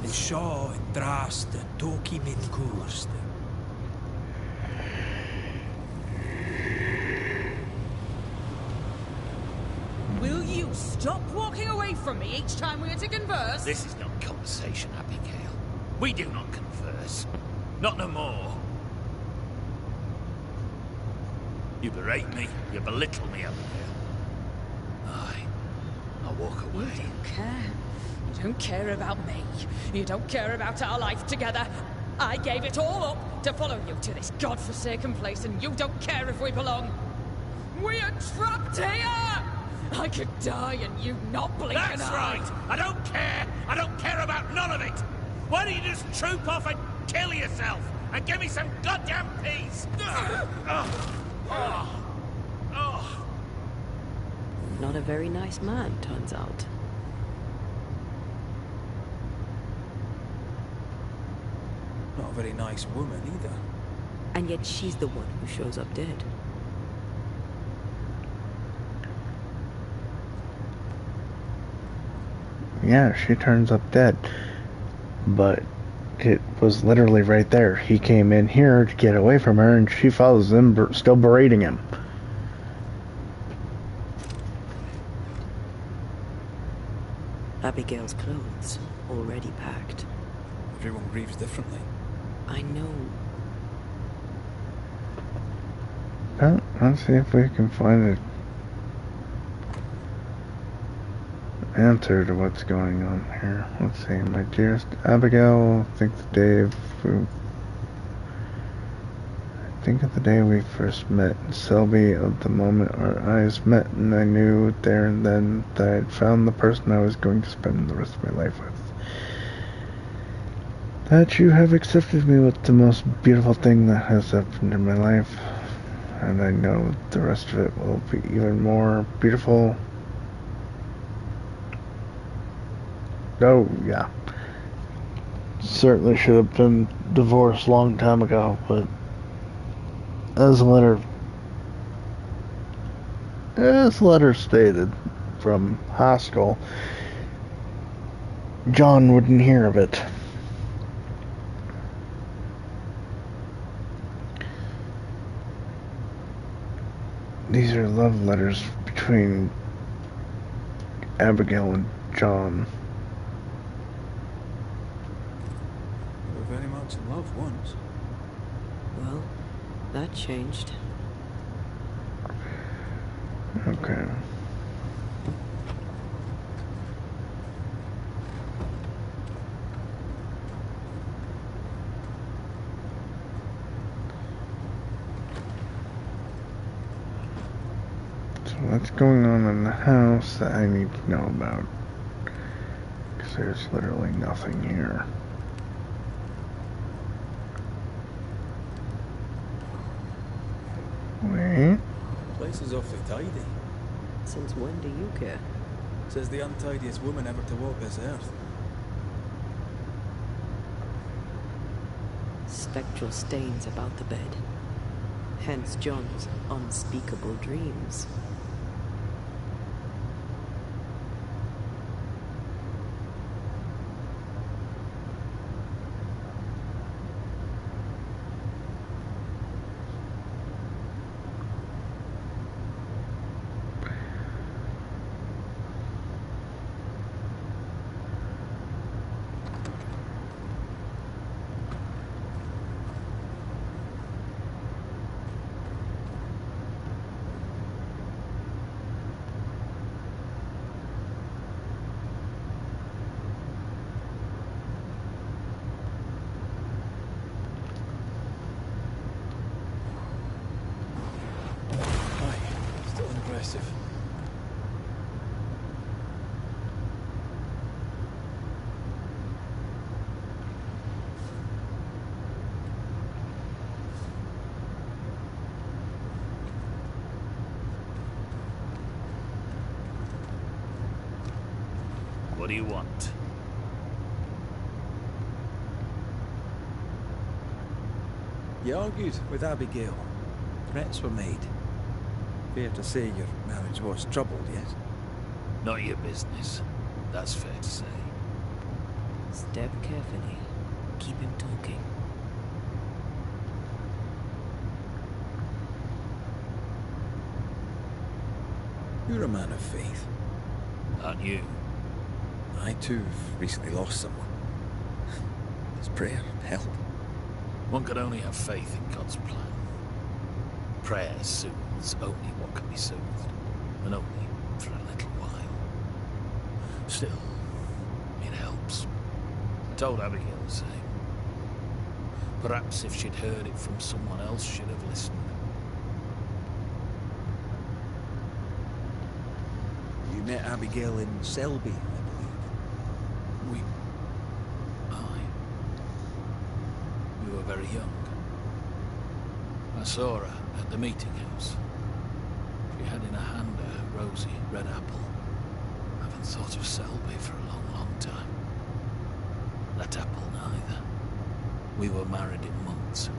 En seo en draste toki min koerste. Will you stop walking away from me each time we are to converse? This is not conversation, Abigail. We do not converse. Not no more. You berate me, you belittle me, Abigail. I'll walk away. You don't care. You don't care about me. You don't care about our life together. I gave it all up to follow you to this godforsaken place, and you don't care if we belong. We are trapped here! I could die and you not blink an That's eye. right! I don't care! I don't care about none of it! Why don't you just troop off and kill yourself? And give me some goddamn peace! Not a very nice man, turns out. Not a very nice woman either. And yet she's the one who shows up dead. Yeah, she turns up dead. But it was literally right there. He came in here to get away from her, and she follows him, still berating him. Abigail's clothes, already packed. Everyone grieves differently. I know. Well, let's see if we can find an answer to what's going on here. Let's see. My dearest Abigail, think of the day we first met, Selby, of the moment our eyes met, and I knew there and then that I had found the person I was going to spend the rest of my life with. That you have accepted me with the most beautiful thing that has happened in my life, and I know the rest of it will be even more beautiful. Oh, yeah. Certainly should have been divorced a long time ago, but as the letter stated from Haskell, John wouldn't hear of it. These are love letters between Abigail and John. We were very much in love once. Well, that changed. Okay. So what's going on in the house that I need to know about? Because there's literally nothing here. Wait. The place is awfully tidy. Since when do you care? Says the untidiest woman ever to walk this earth. Spectral stains about the bed. Hence John's unspeakable dreams. Still impressive. What do you want? You argued with Abigail. Threats were made. Fair to say your marriage was troubled, yes? Not your business. That's fair to say. Step carefully. Keep him talking. You're a man of faith. Aren't you? I too have recently lost someone. Does prayer help? One can only have faith in God's plan. Prayer soothes only what can be soothed, and only for a little while. Still, it helps. I told Abigail the same. Perhaps if she'd heard it from someone else, she'd have listened. You met Abigail in Selby, I believe. We were very young. I saw her at the meeting house. She had in her hand a rosy red apple. Haven't thought of Selby for a long, long time. That apple neither. We were married in months.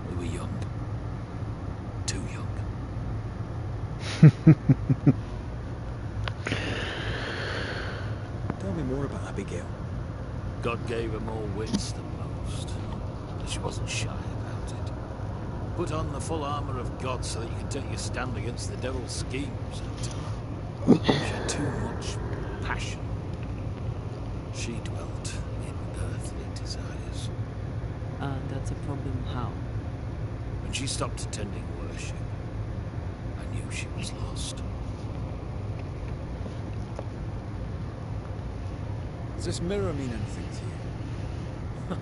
We were young. Too young. Tell me more about Abigail. God gave her more wits than most. But she wasn't shy about it. Put on the full armour of God so that you can take your stand against the devil's schemes. She had too much passion. She dwelt in earthly desires. And that's a problem how? When she stopped attending worship, I knew she was lost. Does this mirror mean anything to you?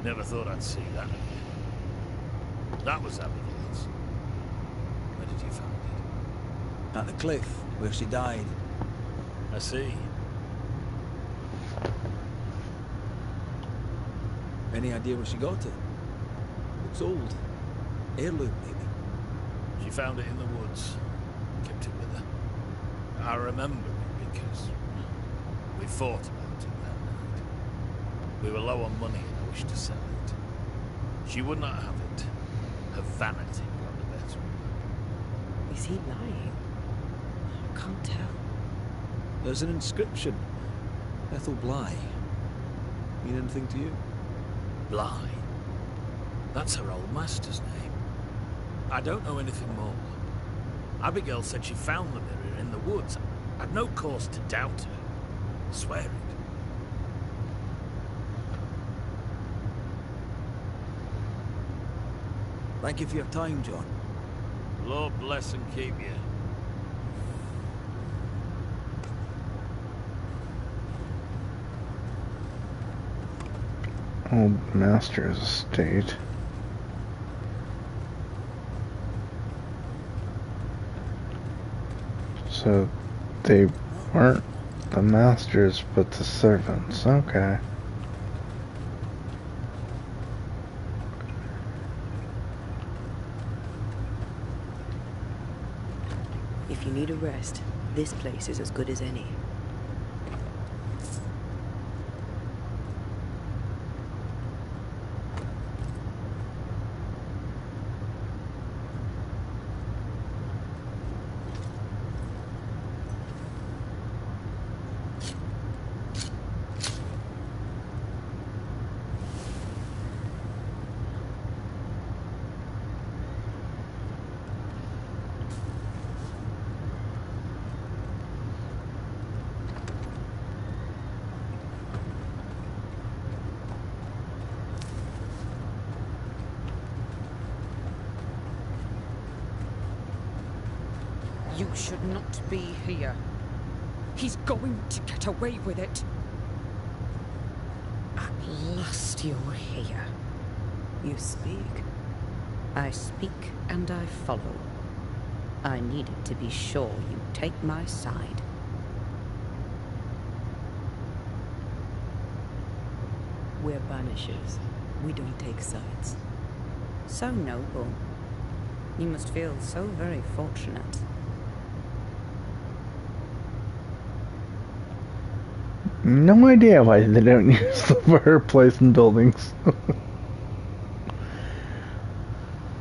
Never thought I'd see that again. That was Abigail's. Where did you find it? At the cliff, where she died. I see. Any idea where she got it? Looks old. Heirloom, maybe. She found it in the woods. Kept it with her. I remember it because we fought about it that night. We were low on money and I wished to sell it. She would not have it. Her vanity got the better of her. Is he lying? I can't tell. There's an inscription. Ethel Bly. Mean anything to you? Bly? That's her old master's name. I don't know anything more. Abigail said she found the mirror in the woods. I'd no cause to doubt her. Swear it. Thank you for your time, John. Lord bless and keep you. Old Master's estate. So they weren't the masters, but the servants. Okay. If you need a rest, this place is as good as any. You should not be here. He's going to get away with it. At last you're here. You speak. I speak and I follow. I needed to be sure you take my side. We're Banishers. We don't take sides. So noble. You must feel so very fortunate. No idea why they don't use the fireplace in buildings.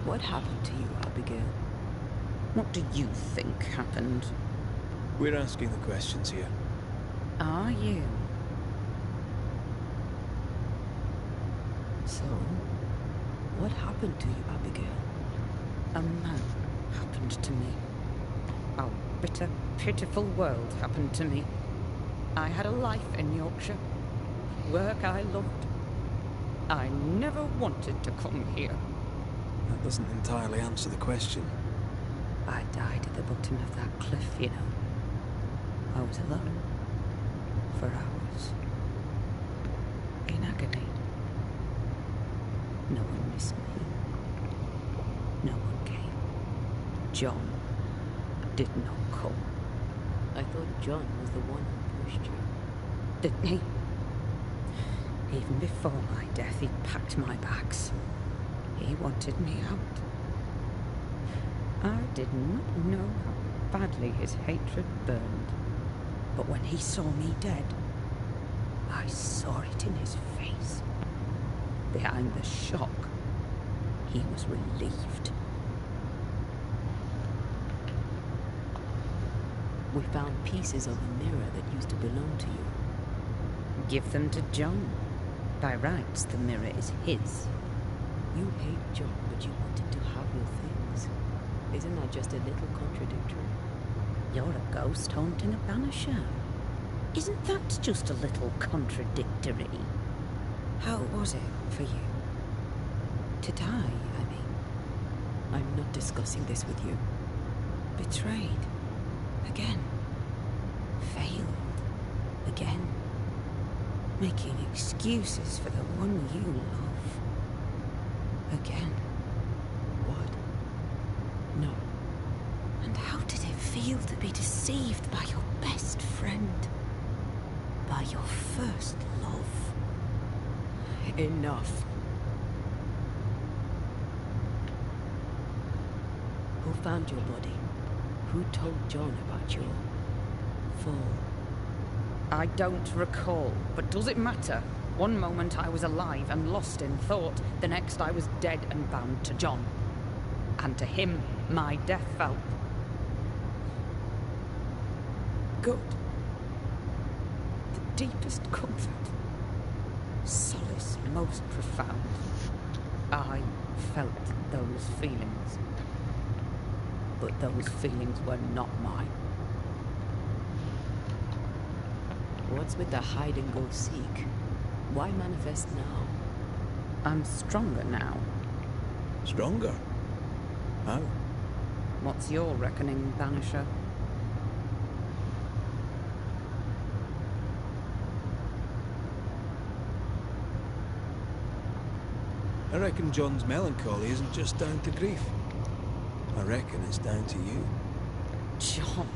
What happened to you, Abigail? What do you think happened? We're asking the questions here. Are you? So, what happened to you, Abigail? A man happened to me. Our bitter, pitiful world happened to me. I had a life in Yorkshire. Work I loved. I never wanted to come here. That doesn't entirely answer the question. I died at the bottom of that cliff, you know. I was alone. For hours. In agony. No one missed me. No one came. John did not come. I thought John was the one who pushed you. Didn't he? Even before my death, he packed my bags. He wanted me out. I did not know how badly his hatred burned. But when he saw me dead, I saw it in his face. Behind the shock, he was relieved. We found pieces of a mirror that used to belong to you. Give them to John. By rights, the mirror is his. You hate John, but you wanted to have your things. Isn't that just a little contradictory? You're a ghost haunting a banisher. Isn't that just a little contradictory? How was it for you? To die, I mean. I'm not discussing this with you. Betrayed. Again. Failed. Again. Making excuses for the one you love. Again. What? No. And how did it feel to be deceived by your best friend? By your first love? Enough. Who found your body? Who told John about your fall? I don't recall, but does it matter? One moment I was alive and lost in thought, the next I was dead and bound to John. And to him, my death felt good. The deepest comfort. Solace most profound. I felt those feelings. But those feelings were not mine. What's with the hide and go seek? Why manifest now? I'm stronger now. Stronger? How? What's your reckoning, Banisher? I reckon John's melancholy isn't just down to grief. I reckon it's down to you. John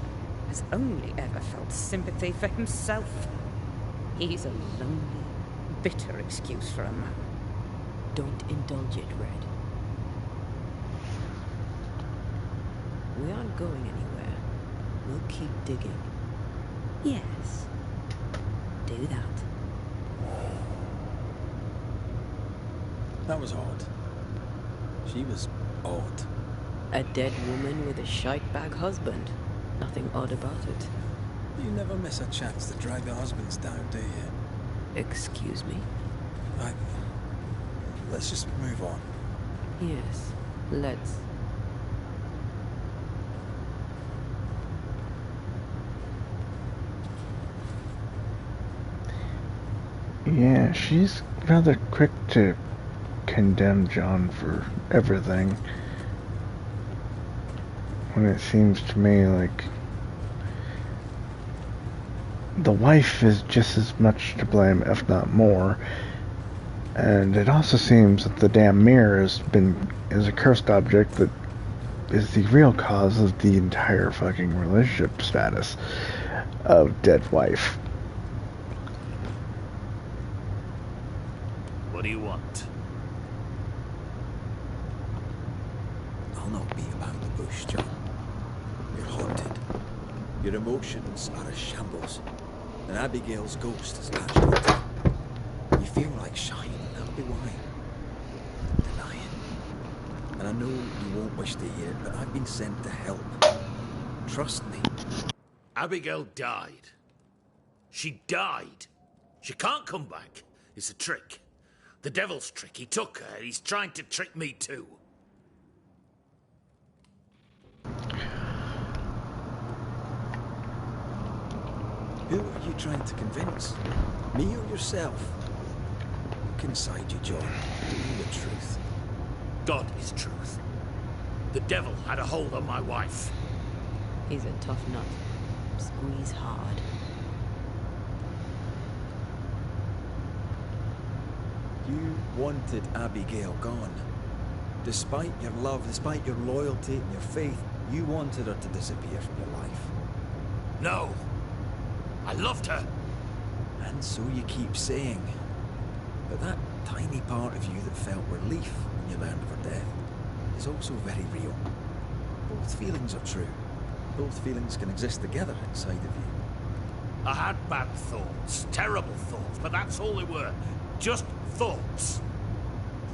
has only ever felt sympathy for himself. He's a lonely, bitter excuse for a man. Don't indulge it, Red. We aren't going anywhere. We'll keep digging. Yes. Do that. That was odd. She was odd. A dead woman with a shite-bag husband. Nothing odd about it. You never miss a chance to drag the husbands down, do you? Excuse me? Let's just move on. Yes, let's. Yeah, she's rather quick to condemn John for everything. When it seems to me like the wife is just as much to blame, if not more. And it also seems that the damn mirror is a cursed object that is the real cause of the entire fucking relationship status of dead wife. What do you want? I'll not beat about the bush, John. You're haunted. Your emotions are a shambles. And Abigail's ghost is latched onto you. You feel like shying, and that'll be why. Denying. And I know you won't wish to hear it, but I've been sent to help. Trust me. Abigail died. She died. She can't come back. It's a trick. The devil's trick. He took her. He's trying to trick me too. Who are you trying to convince? Me or yourself? Look inside you, John. Tell me the truth. God is truth. The devil had a hold on my wife. He's a tough nut. Squeeze hard. You wanted Abigail gone. Despite your love, despite your loyalty and your faith, you wanted her to disappear from your life. No. I loved her. And so you keep saying. But that tiny part of you that felt relief when you learned of her death is also very real. Both feelings are true. Both feelings can exist together inside of you. I had bad thoughts, terrible thoughts, but that's all they were. Just thoughts.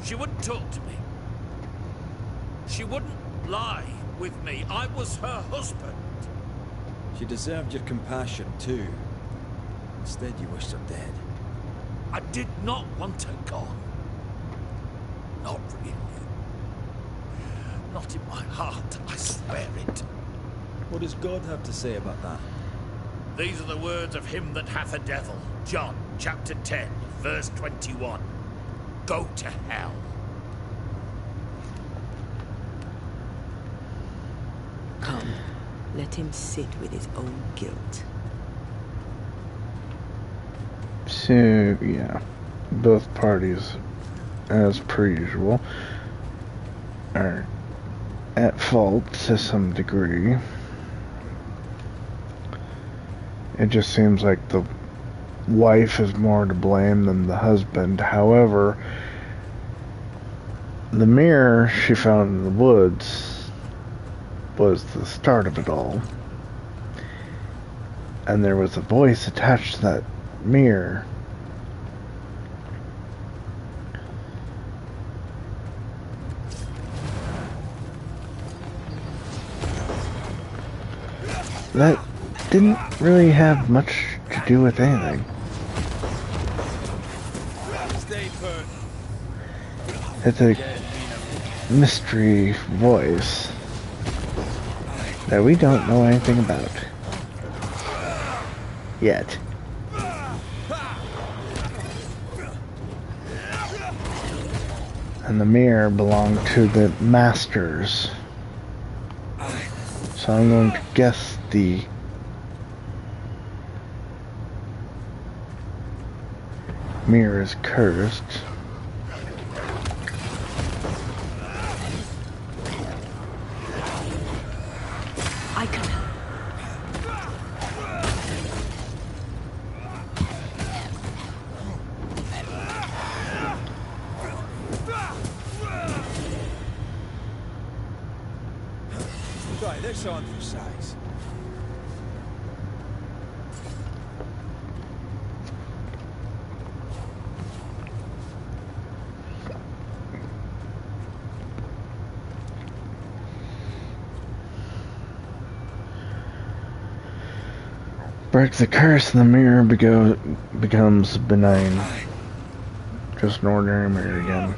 She wouldn't talk to me. She wouldn't lie with me. I was her husband. She deserved your compassion too. Instead, you wished her dead. I did not want her gone. Not really. Not in my heart, I swear it. What does God have to say about that? These are the words of him that hath a devil. John, chapter 10, verse 21. Go to hell. Come, let him sit with his own guilt. So, yeah, both parties, as per usual, are at fault to some degree. It just seems like the wife is more to blame than the husband. However, the mirror she found in the woods was the start of it all. And there was a voice attached to that mirror. That didn't really have much to do with anything. It's a mystery voice that we don't know anything about yet. And the mirror belonged to the masters. So I'm going to guess the mirror is cursed. I can. Try this on for size. Break the curse and the mirror becomes benign. Just an ordinary mirror again.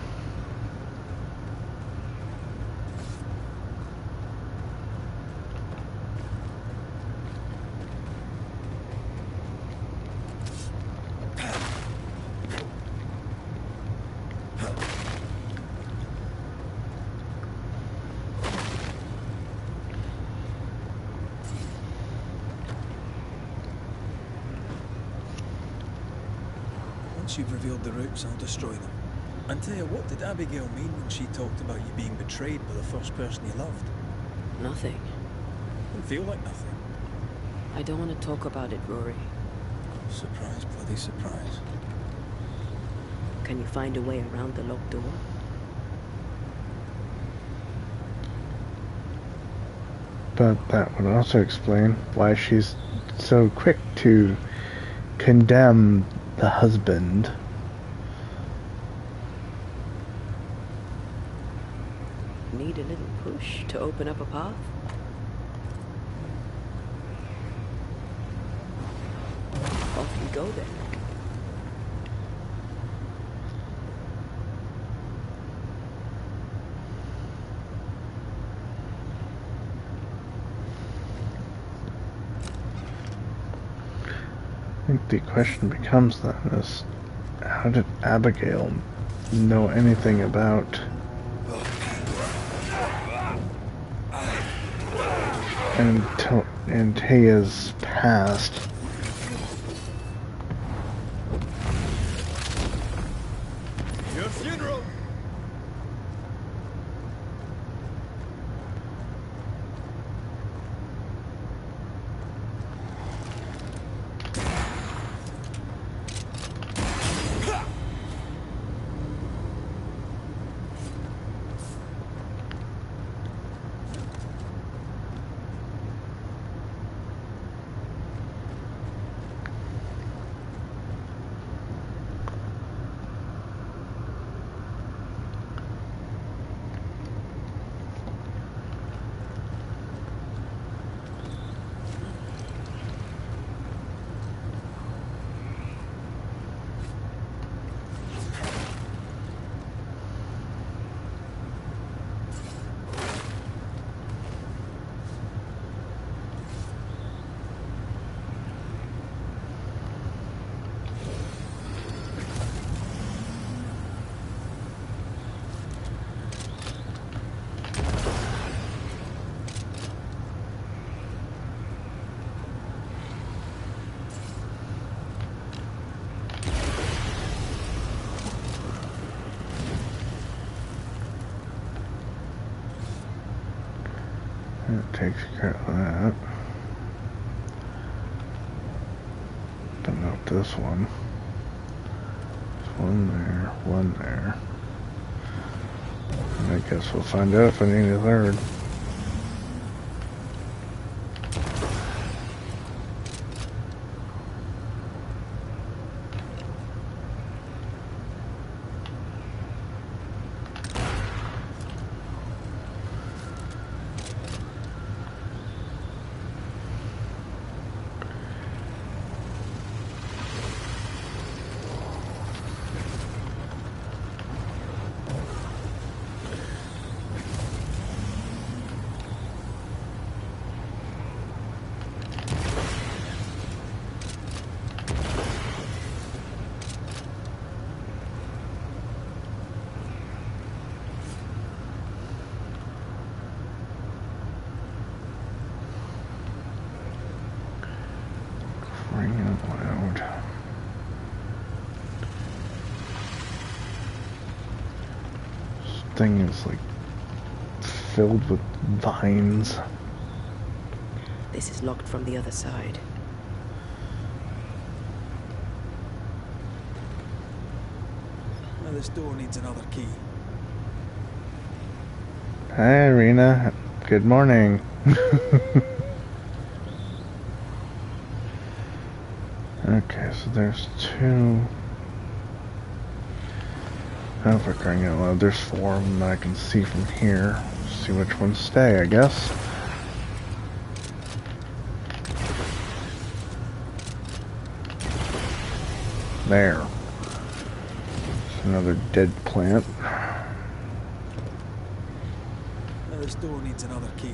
Once you've revealed the roots, I'll destroy them. And tell you, what did Abigail mean when she talked about you being betrayed by the first person you loved? Nothing. Didn't feel like nothing. I don't want to talk about it, Rory. Surprise, bloody surprise. Can you find a way around the locked door? But that would also explain why she's so quick to condemn the husband. Need a little push to open up a path? Off you go then. I think the question becomes then is, how did Abigail know anything about Antaea's past? Your funeral! That takes care of that. But not this one. There's one there, one there. And I guess we'll find out if I need a third. Thing is like filled with vines. This is locked from the other side. Now this door needs another key. Hi, Irina. Good morning. Okay, so there's two. Oh, for crying out loud, there's four of them that I can see from here. See which ones stay, I guess. There. There's another dead plant. Now this door needs another key.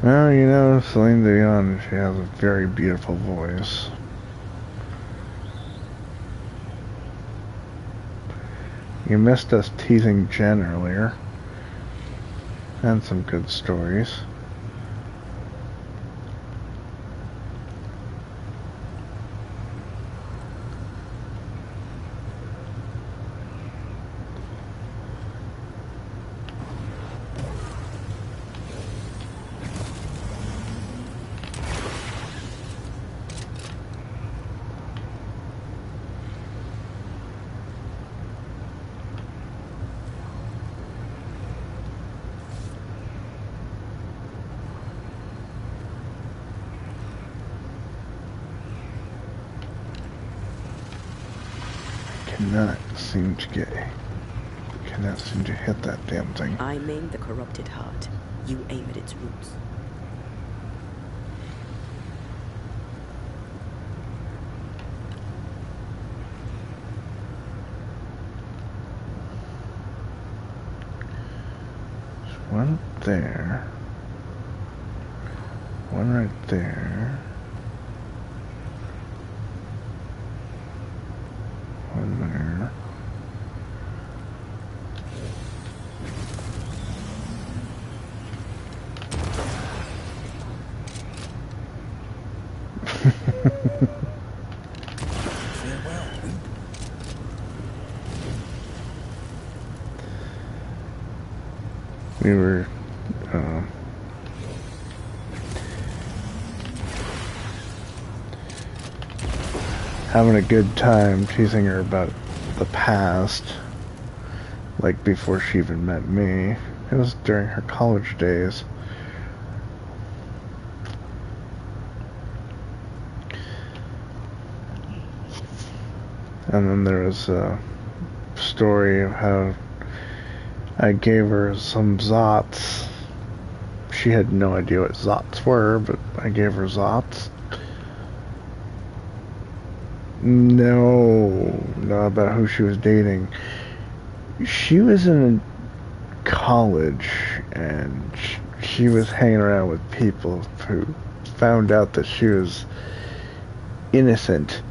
Well, you know, Celine Dion, she has a very beautiful voice. You missed us teasing Jen earlier. And some good stories. Cannot seem to hit that damn thing. I maim the corrupted heart. You aim at its roots. There's one there. One right there. One there. Farewell. We were having a good time teasing her about the past, like before she even met me. It was during her college days. And then there was a story of how I gave her some Zots. She had no idea what Zots were, but I gave her Zots. No, not about who she was dating. She was in college, and she was hanging around with people who found out that she was innocent.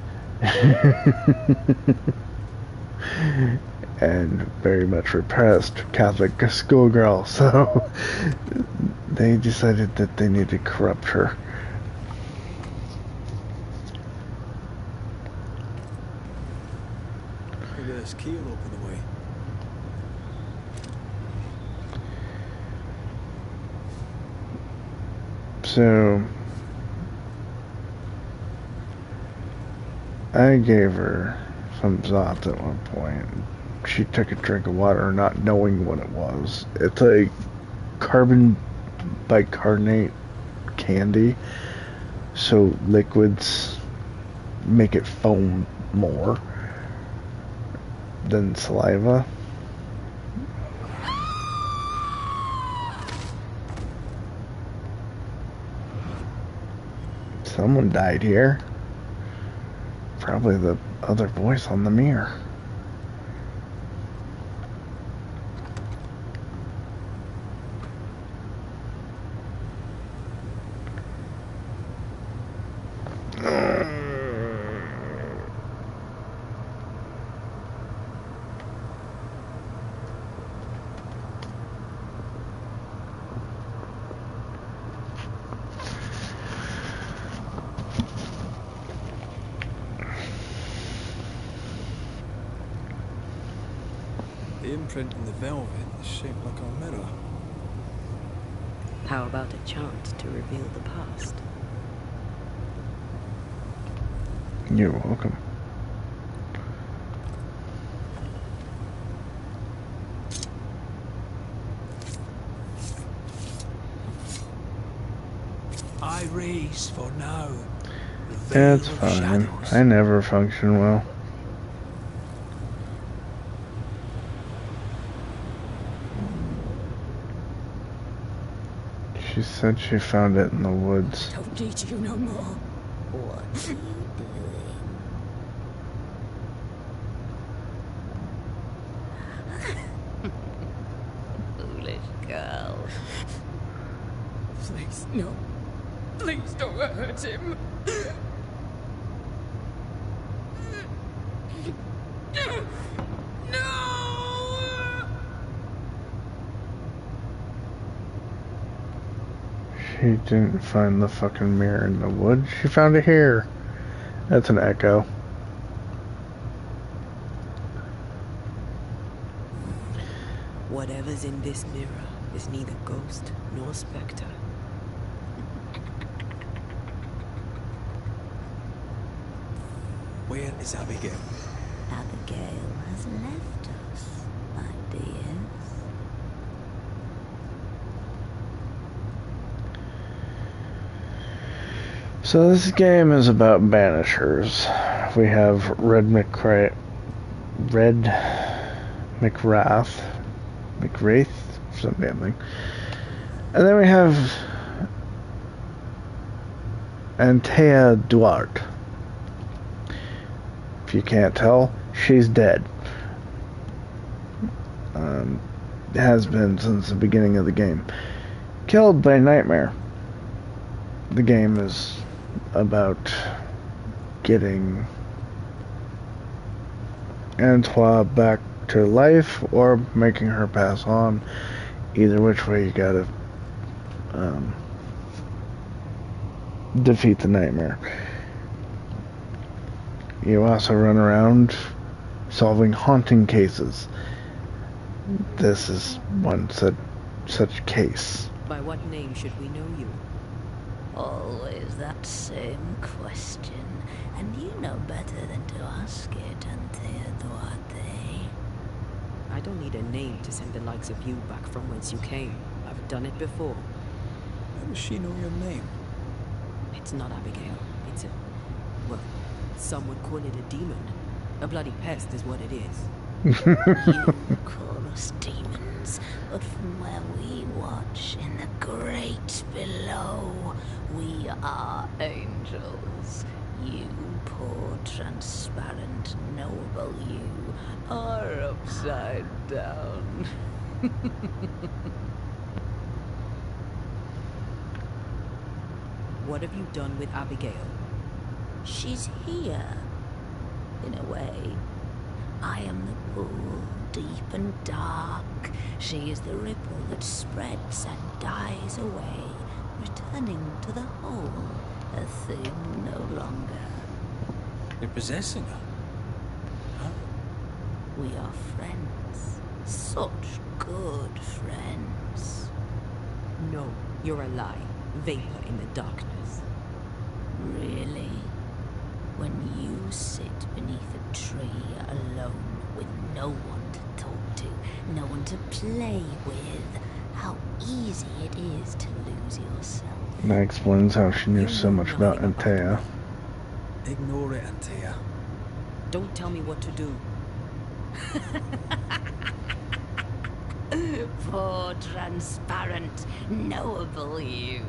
And very much repressed Catholic schoolgirl, so they decided that they needed to corrupt her. this keel open the way. So I gave her some Zots at one point. She took a drink of water not knowing what it was. It's a carbon bicarbonate candy, so liquids make it foam more than saliva. Someone died here. Probably the other voice on the mirror. The imprint in the velvet is shaped like a mirror. How about a chant to reveal the past? You're welcome. I raise for now. The veil That's of fine. shadows. I never function well. She said she found it in the woods. Don't need you no more. What are you doing? Foolish girl. Please, no. Please don't hurt him. No! She didn't find the fucking mirror in the woods. She found it here. That's an echo. Whatever's in this mirror is neither ghost nor spectre. Where is Abigail? Abigail has left us, my dears. So this game is about Banishers. We have Red McWraith, some damn thing. And then we have Antea Duarte. If you can't tell, she's dead. Has been since the beginning of the game. Killed by Nightmare. The game is about getting Antoine back to life or making her pass on. Either which way, you gotta defeat the Nightmare. You also run around solving haunting cases. This is one such case. By what name should we know you? Always that same question, and you know better than to ask it, Antea Duarte. I don't need a name to send the likes of you back from whence you came. I've done it before. How does she know your name? It's not Abigail. It's a... well, some would call it a demon. A bloody pest is what it is. You call us demons, but from where we watch in the great below, we are angels. You poor, transparent, noble you are upside down. What have you done with Abigail? She's here, in a way. I am the pool, deep and dark. She is the ripple that spreads and dies away, returning to the whole, a thing no longer. You're possessing her? How? We are friends. Such good friends. No, you're a lie. Vapor in the darkness. Really? When you sit beneath a tree alone with no one to talk to, no one to play with, how easy it is to lose yourself. That explains how she knew so much about Antea. Ignore it, Antea. Don't tell me what to do. Poor, transparent, knowable you.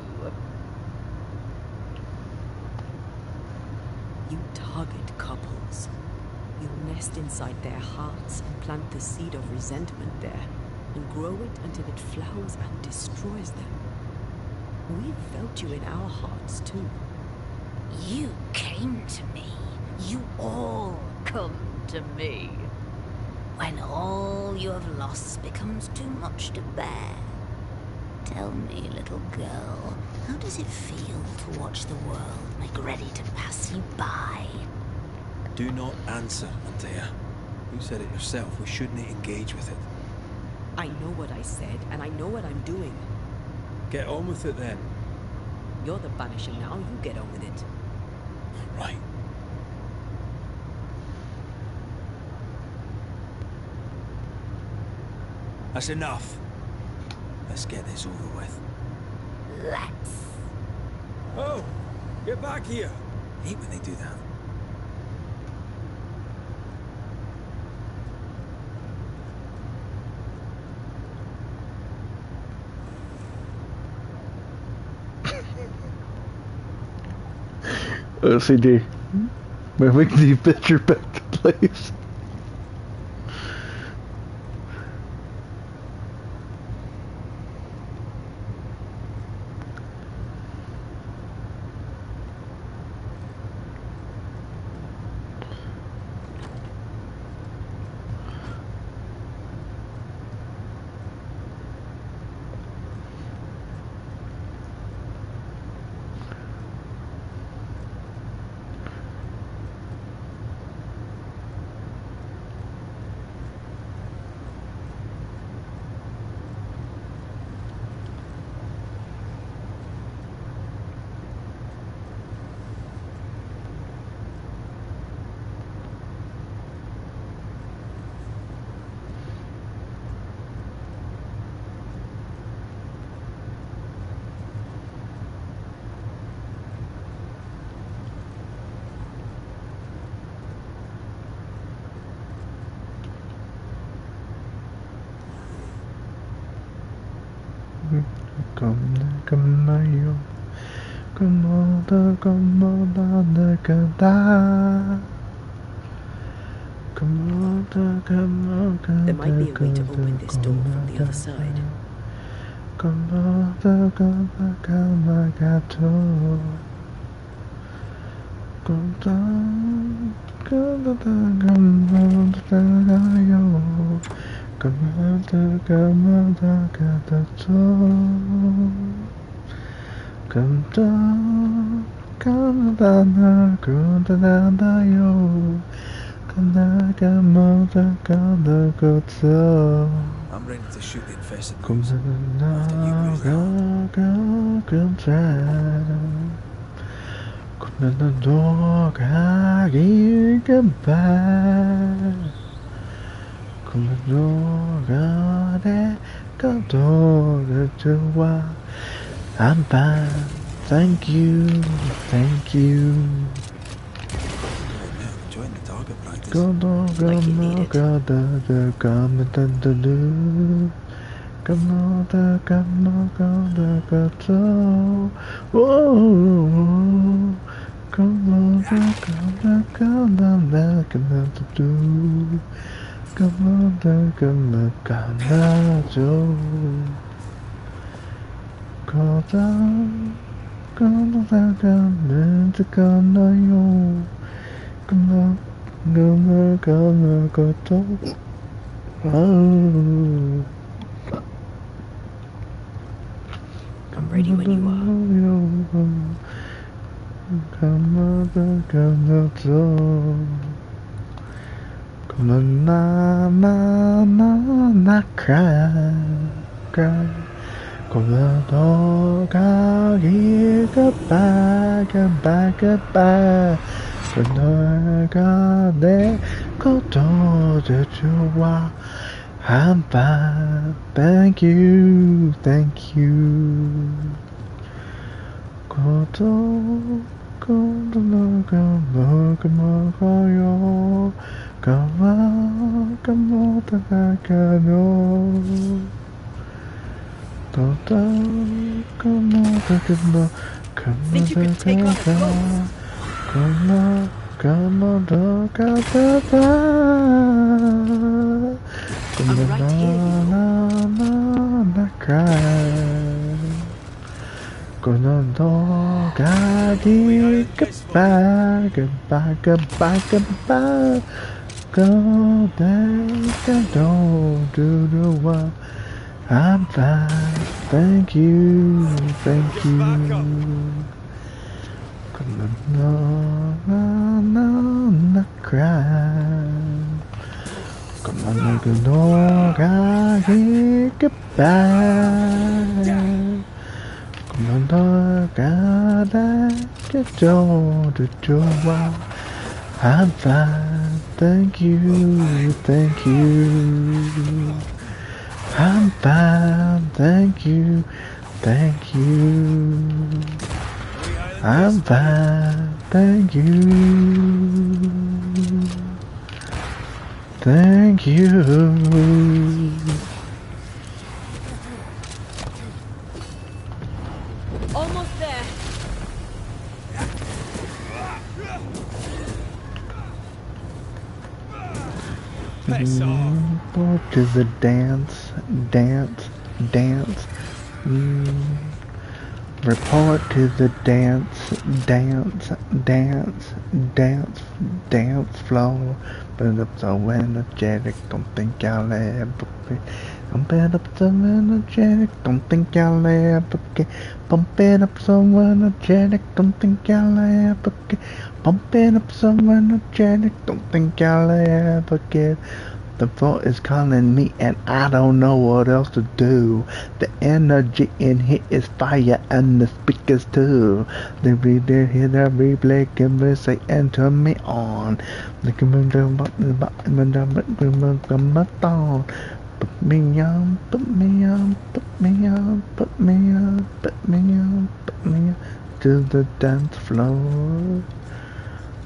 You target couples. You nest inside their hearts and plant the seed of resentment there, and grow it until it flowers and destroys them. We've felt you in our hearts too. You came to me. You all come to me. When all you have lost becomes too much to bear. Tell me, little girl, how does it feel to watch the world make ready to pass you by? Do not answer, Antea. You said it yourself. We shouldn't engage with it. I know what I said, and I know what I'm doing. Get on with it then. You're the Banisher now, you get on with it. Right. That's enough. Let's get this over with. Let's. Oh! Get back here! I hate when they do that. OCD. Moving the picture back to place. There might be a way to open this door from the other side. I'm ready to shoot the infested wolves. After you move I'm fine. Thank you. Thank you. Enjoying the target practice. Like you need it. I'm ready when you are. Na na na na cry, cry. Gonna dog out here, goodbye, goodbye, goodbye. Gonna go there, go to you. I'm fine, thank you, thank you. Go to, go to, come on, come on, come on. Think you could take on a ghost? I'm right here, you know. Gonna dog goodbye, goodbye, goodbye, goodbye. Go back, don't do the one. I'm fine, thank you, thank you. No, cry. Come on, make a dog, I hear goodbye. Come on, dog, I like a dog to do. I'm fine, thank you, thank you. I'm fine, thank you, thank you. I'm fine, thank you, thank you. Almost there. Report to the dance, dance, dance. Report to the dance, dance, dance, dance, dance floor. But up so energetic, don't think I'll ever be. Pump it up so energetic, don't think I'll ever get. Pump it up so energetic, don't think I'll ever get. Pump it up so energetic, don't think I'll ever get. The floor is calling me and I don't know what else to do. The energy in here is fire and the speakers too. They read their hear the replay, give me say and turn me on. Look at me down, but my thong. Put me on, put me on, put me on, put me on, put me on, put me on to the dance floor.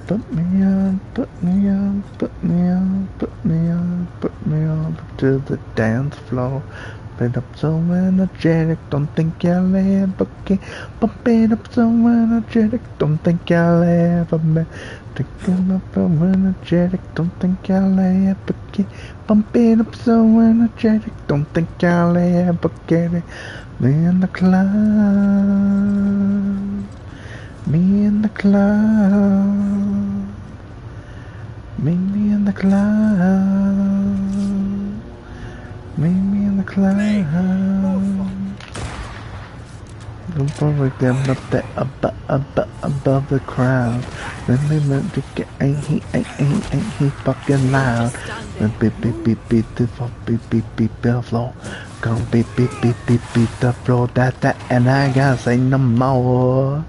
Put me on, put me on, put me on, put me on, put me on to the dance floor. Pump it up so energetic, don't think I'll ever get. Pump it up so energetic, don't think I'll ever get. Think it up so energetic, don't think I'll ever get. Pump it up so energetic, don't think I'll ever get it. Me in the cloud, me in the cloud, meet me in the cloud, meet me in the cloud. Don't forget them up there above the crowd. Then they meant to get ain't he fucking loud. And beep the floor. Gonna beep the floor. That and I gotta say no more.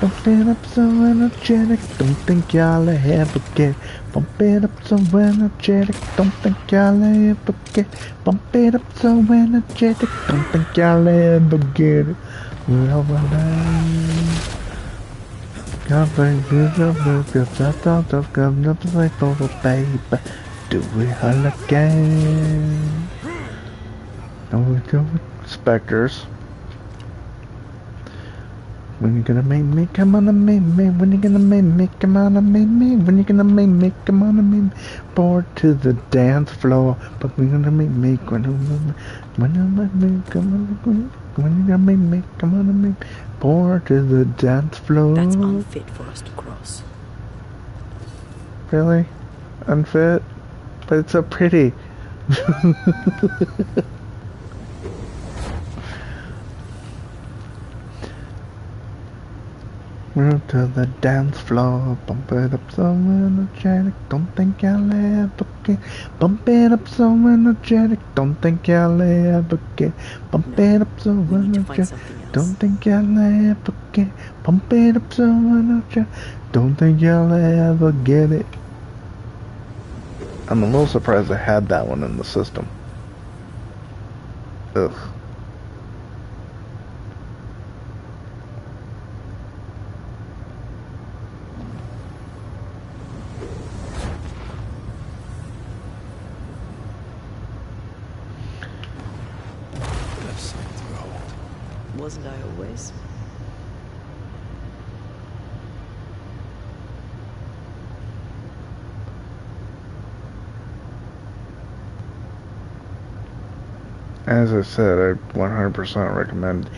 Pump it up so energetic, don't think y'all ever get. Pump it up so energetic, don't think y'all ever get. Pump it up so energetic, don't think y'all ever get it. We're overnight. Can't bring this up, because I thought I've come up to play for the baby. Do it all again. And we do specters. When you gonna make me, come on and make me. When you gonna make me, come on and make me. When you gonna make me, come on and make me. Board to the dance floor. But when you gonna make me, when you make me, come on and make me. When you gonna make me, come on and make me. Board to the dance floor. That's unfit for us to cross. Really? Unfit? But it's so pretty. Move to the dance floor, bump it up so energetic, don't think I'll ever get. Bump it up so energetic, don't think I'll ever get. Bump it up so We need to find energetic, something else. don't think I'll ever get. Bump it up so energetic, don't think I'll ever get it. I'm a little surprised I had that one in the system. Ugh. Wasn't I always? As I said, I 100% recommend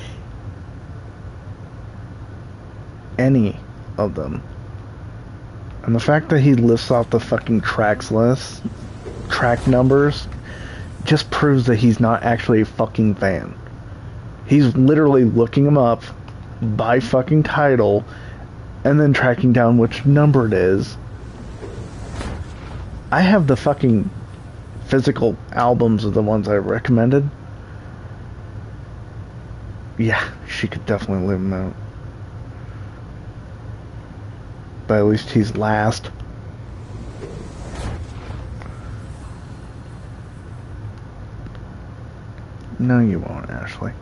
any of them. And the fact that he lists off the fucking track numbers, just proves that he's not actually a fucking fan. He's literally looking them up by fucking title and then tracking down which number it is. I have the fucking physical albums of the ones I recommended. Yeah, she could definitely live them out. But at least he's last. No, you won't, Ashley.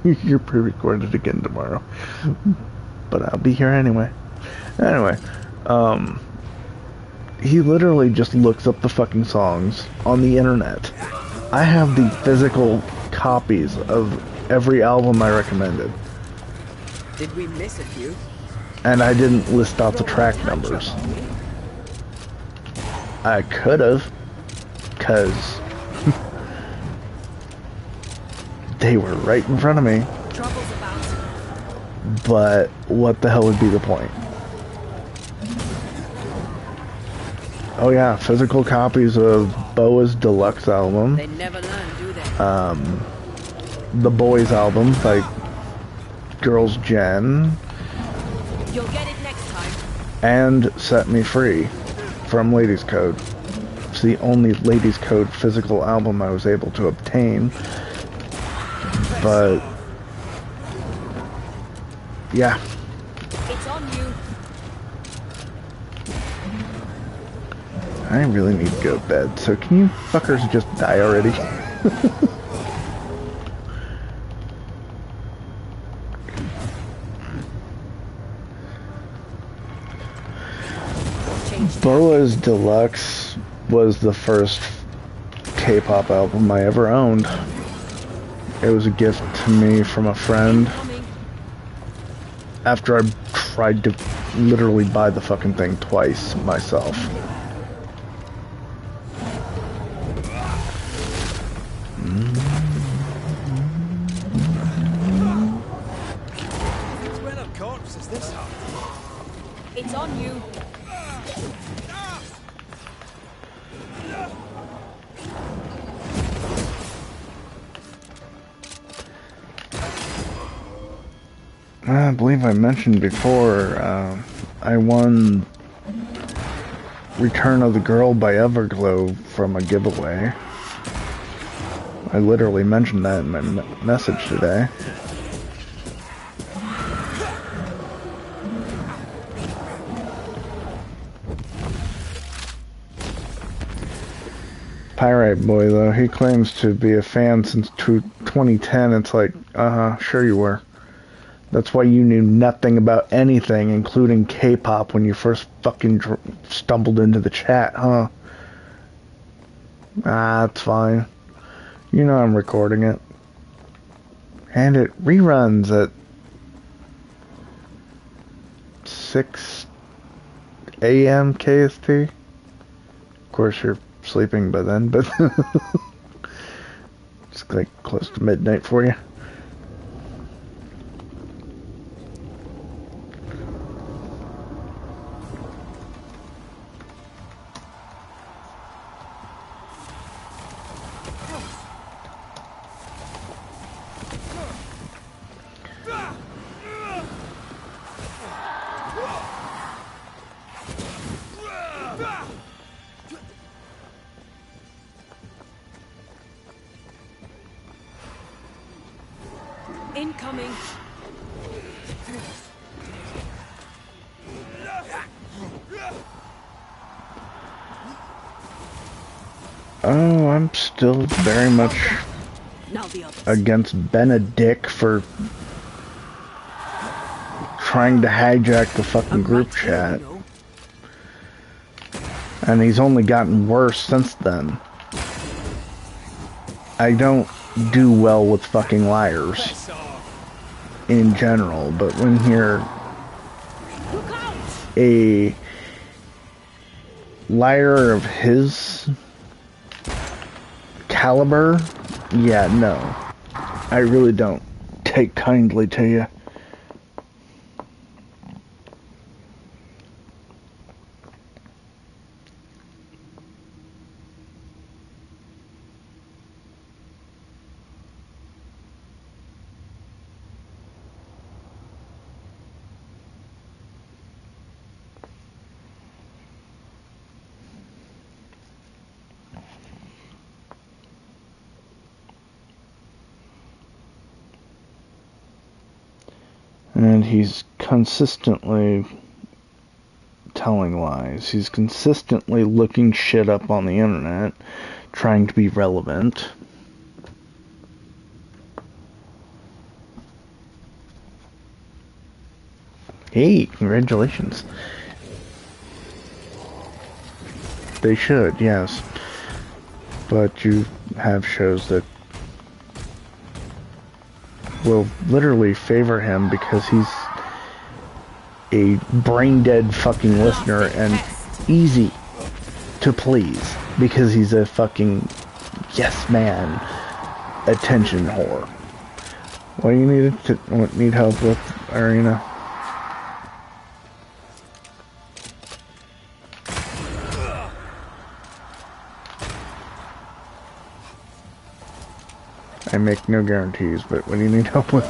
You're pre-recorded again tomorrow. But I'll be here anyway. Anyway, he literally just looks up the fucking songs on the internet. I have the physical copies of every album I recommended. Did we miss a few? And I didn't list out the track numbers. I could have, because they were right in front of me. But what the hell would be the point? Oh yeah, physical copies of Boa's deluxe album. They never learn, do they? The Boys album by Girls Gen. You'll get it next time. And Set Me Free from Ladies Code. It's the only Ladies Code physical album I was able to obtain. But yeah. It's on you. I really need to go to bed, so can you fuckers just die already? Boa's Deluxe was the first K-pop album I ever owned. It was a gift to me from a friend after I tried to literally buy the fucking thing twice myself. When of corpse is this hot? It's on you. I believe I mentioned before, I won Return of the Girl by Everglow from a giveaway. I literally mentioned that in my message today. Pyrite Boy, though, he claims to be a fan since 2010. It's like, sure you were. That's why you knew nothing about anything, including K-pop, when you first fucking stumbled into the chat, huh? Ah, it's fine. You know I'm recording it. And it reruns at 6 a.m. KST. Of course, you're sleeping by then, but it's like close to midnight for you. Incoming. Oh, I'm still very much Now the others. against Benedict for trying to hijack the fucking group chat. And he's only gotten worse since then. I don't do well with fucking liars in general, but when you're a liar of his caliber, yeah, no. I really don't take kindly to you. And he's consistently telling lies. He's consistently looking shit up on the internet, trying to be relevant. Hey, congratulations. They should, yes. But you have shows that will literally favor him because he's a brain-dead fucking listener and easy to please because he's a fucking yes man attention whore. What do you need help with, Arena? I make no guarantees, but what do you need help with?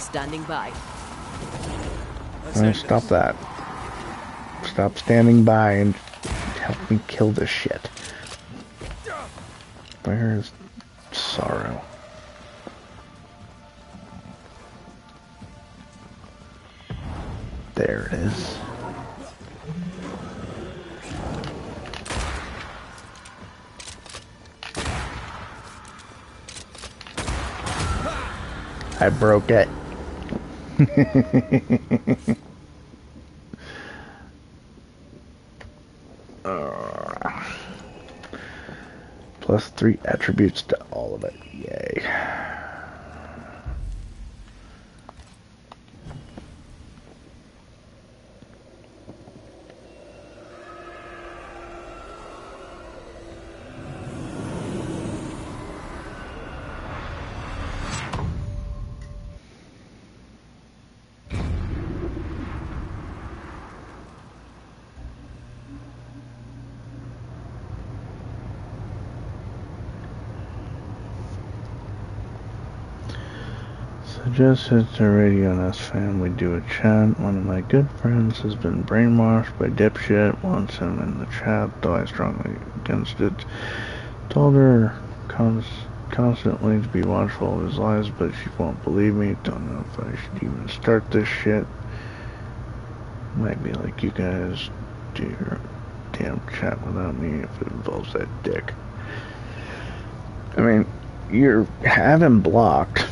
Standing by. Stop that. Stop standing by and help me kill this shit. Where is Sorrow? There it is. I broke it. Plus 3 attributes to all of it. Yay. Suggested to Radio Nest family do a chat. One of my good friends has been brainwashed by dipshit. Wants him in the chat, though I strongly against it. Told her constantly to be watchful of his lies, but she won't believe me. Don't know if I should even start this shit. Might be like you guys do your damn chat without me if it involves that dick. I mean, you have him blocked.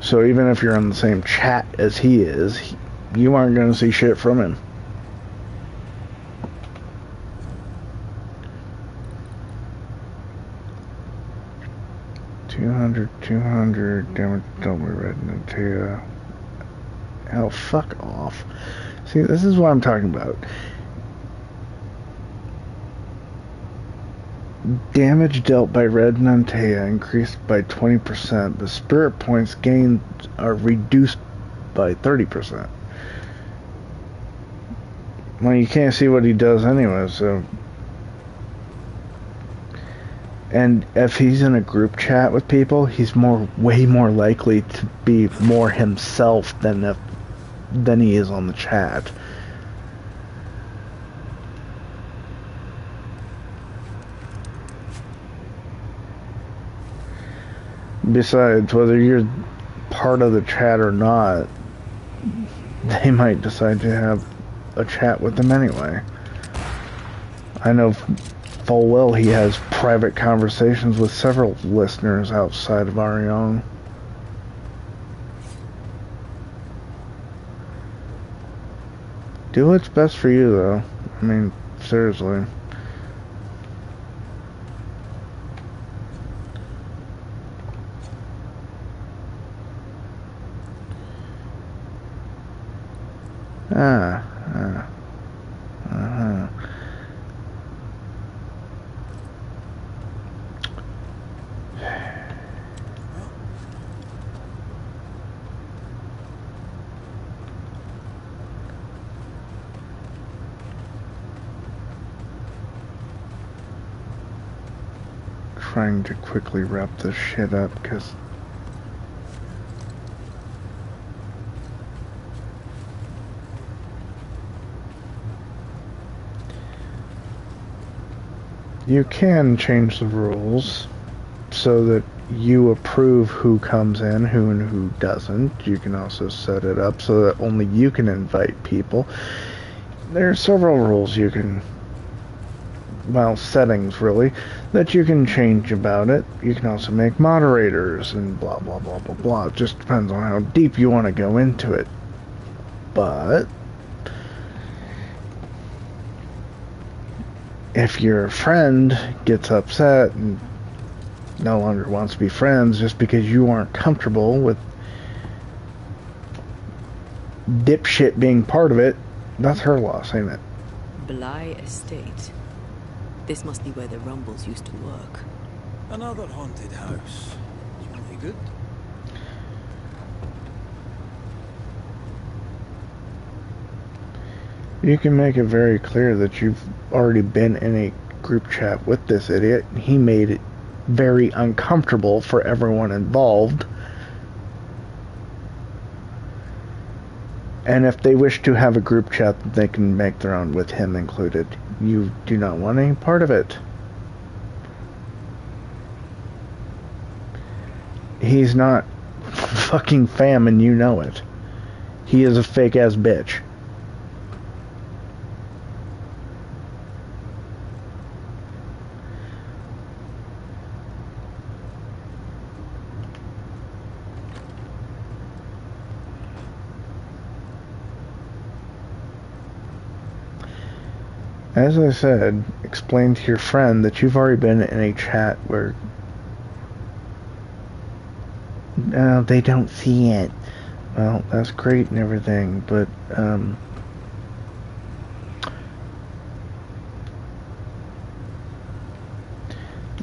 So even if you're in the same chat as he is, you aren't going to see shit from him. $200, damn it, don't be red Nintendo. Hell, fuck off. See, this is what I'm talking about. Damage dealt by Red Nantea increased by 20%. The spirit points gained are reduced by 30%. Well, you can't see what he does anyway, so... And if he's in a group chat with people, he's way more likely to be more himself than he is on the chat. Besides, whether you're part of the chat or not, they might decide to have a chat with them anyway. I know full well he has private conversations with several listeners outside of our own. Do what's best for you, though. I mean, seriously. Trying to quickly wrap this shit up, because you can change the rules so that you approve who comes in, who and who doesn't. You can also set it up so that only you can invite people. There are several rules you can, well, settings really, that you can change about it. You can also make moderators and blah blah blah blah blah. It just depends on how deep you want to go into it. But if your friend gets upset and no longer wants to be friends just because you aren't comfortable with dipshit being part of it, that's her loss, ain't it? Bly Estate. This must be where the Rumbles used to work. Another haunted house. Really good. You can make it very clear that you've already been in a group chat with this idiot. He made it very uncomfortable for everyone involved. And if they wish to have a group chat, they can make their own with him included. You do not want any part of it. He's not fucking fam and you know it. He is a fake ass bitch. As I said, explain to your friend that you've already been in a chat where they don't see it. Well, that's great and everything, but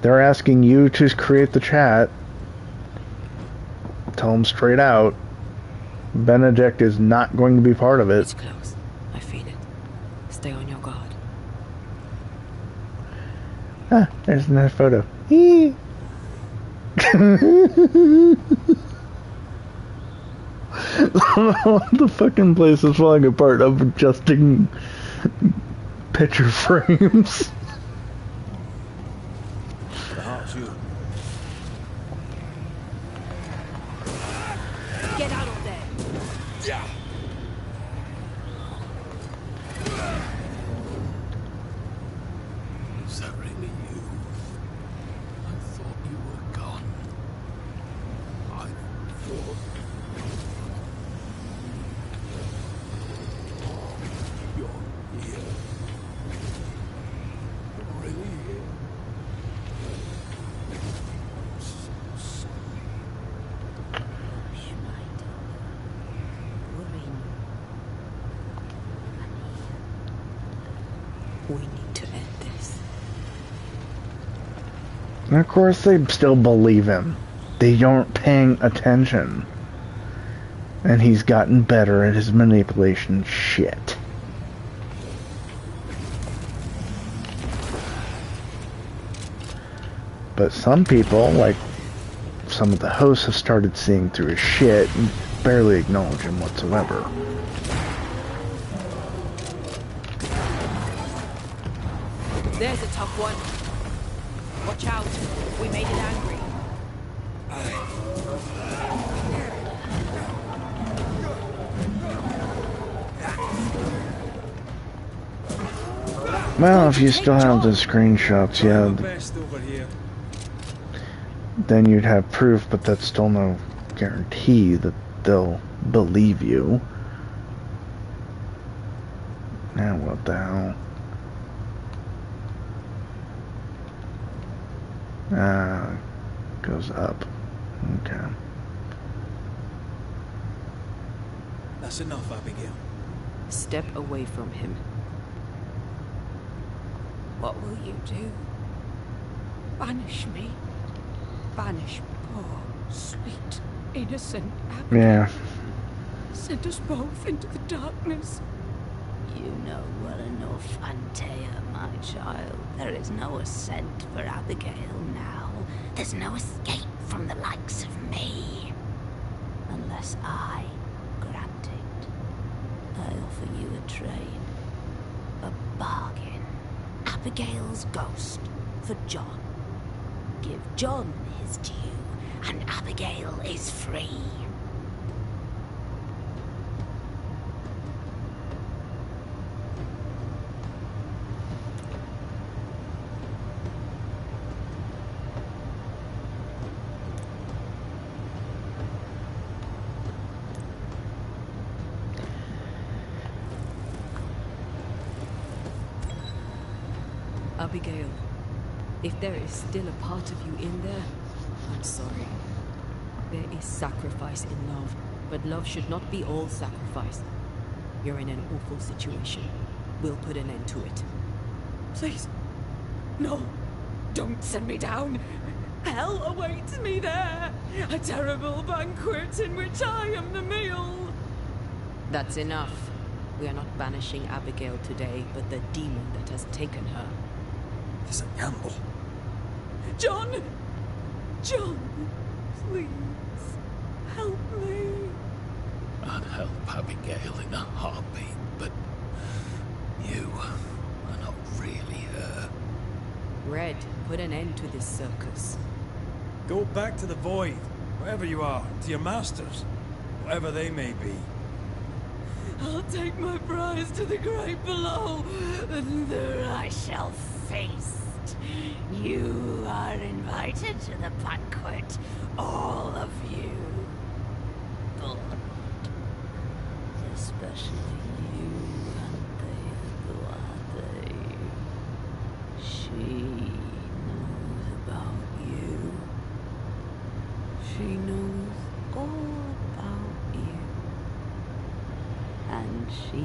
they're asking you to create the chat. Tell them straight out, Benedict is not going to be part of it. It's close. I feel it. Stay on your guard. Ah, there's another photo. The fucking place is falling apart. I'm adjusting picture frames. The heart's you. Get out of there! Yeah. Is that really you? I thought you were gone. I thought... You're here. You're really here. I'm so sorry. Hush, my darling. Worrying. We need to end this. And of course they still believe him. They aren't paying attention. And he's gotten better at his manipulation shit. But some people, like some of the hosts, have started seeing through his shit and barely acknowledge him whatsoever. There's a tough one. Watch out. We made it angry. Aye. Well, if you still have the screenshots, Trying my yeah, best over here. then you'd have proof, but that's still no guarantee that they'll believe you. Now what the hell? Goes up. Okay. That's enough, Abigail. Step away from him. What will you do? Banish me? Banish poor, sweet, innocent Abigail? Yeah. Send us both into the darkness. You know well enough, Antea, my child. There is no ascent for Abigail now. There's no escape from the likes of me. Unless I grant it. I offer you a trade. A bargain. Abigail's ghost for John. Give John his due, and Abigail is free. Abigail, if there is still a part of you in there, I'm sorry. There is sacrifice in love, but love should not be all sacrifice. You're in an awful situation. We'll put an end to it. Please. No. Don't send me down. Hell awaits me there. A terrible banquet in which I am the meal. That's enough. We are not banishing Abigail today, but the demon that has taken her. It's a gamble. John! John! Please. Help me. I'd help Abigail in a heartbeat, but you are not really her. Red, put an end to this circus. Go back to the void, wherever you are, to your masters, whatever they may be. I'll take my prize to the great below, and there I shall feast. You are invited to the banquet, all of you. But especially you, Antea. She knows about you. She knows all about you. And she's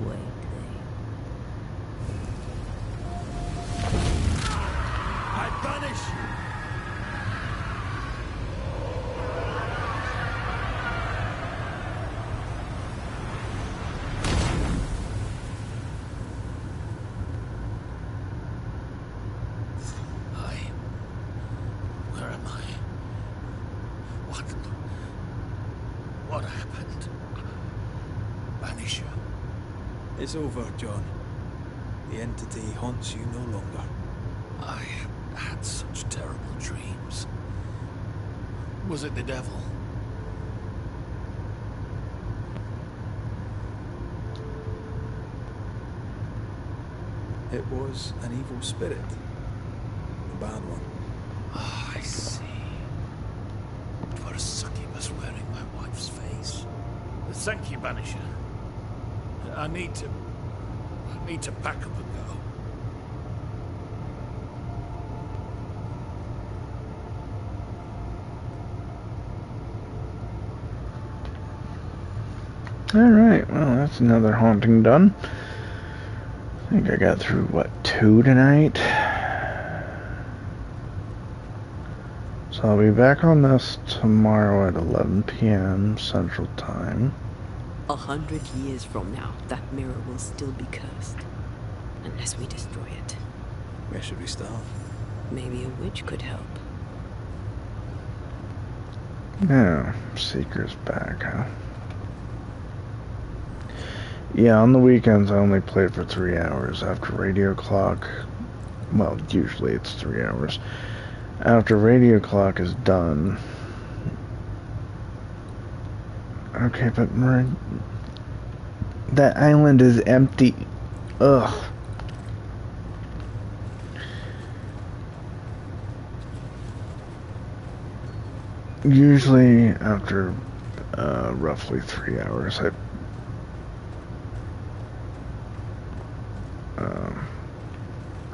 waiting. I banish you! Where am I? What happened? Banisher. It's over, John. The entity haunts you no longer. I had such terrible dreams. Was it the devil? It was an evil spirit. A bad one. Ah, I see. It was a succubus wearing my wife's face. Thank you, Banisher. I need to pack up and go. Alright, well, that's another haunting done. I think I got through, what, 2 tonight? So I'll be back on this tomorrow at 11 p.m. Central Time. 100 years from now, that mirror will still be cursed. Unless we destroy it. Where should we start? Maybe a witch could help. Yeah, Seeker's back, huh? Yeah, on the weekends I only play for 3 hours after radio clock. Well, usually it's 3 hours. After radio clock is done. Okay, but that island is empty. Ugh. usually after roughly 3 hours, I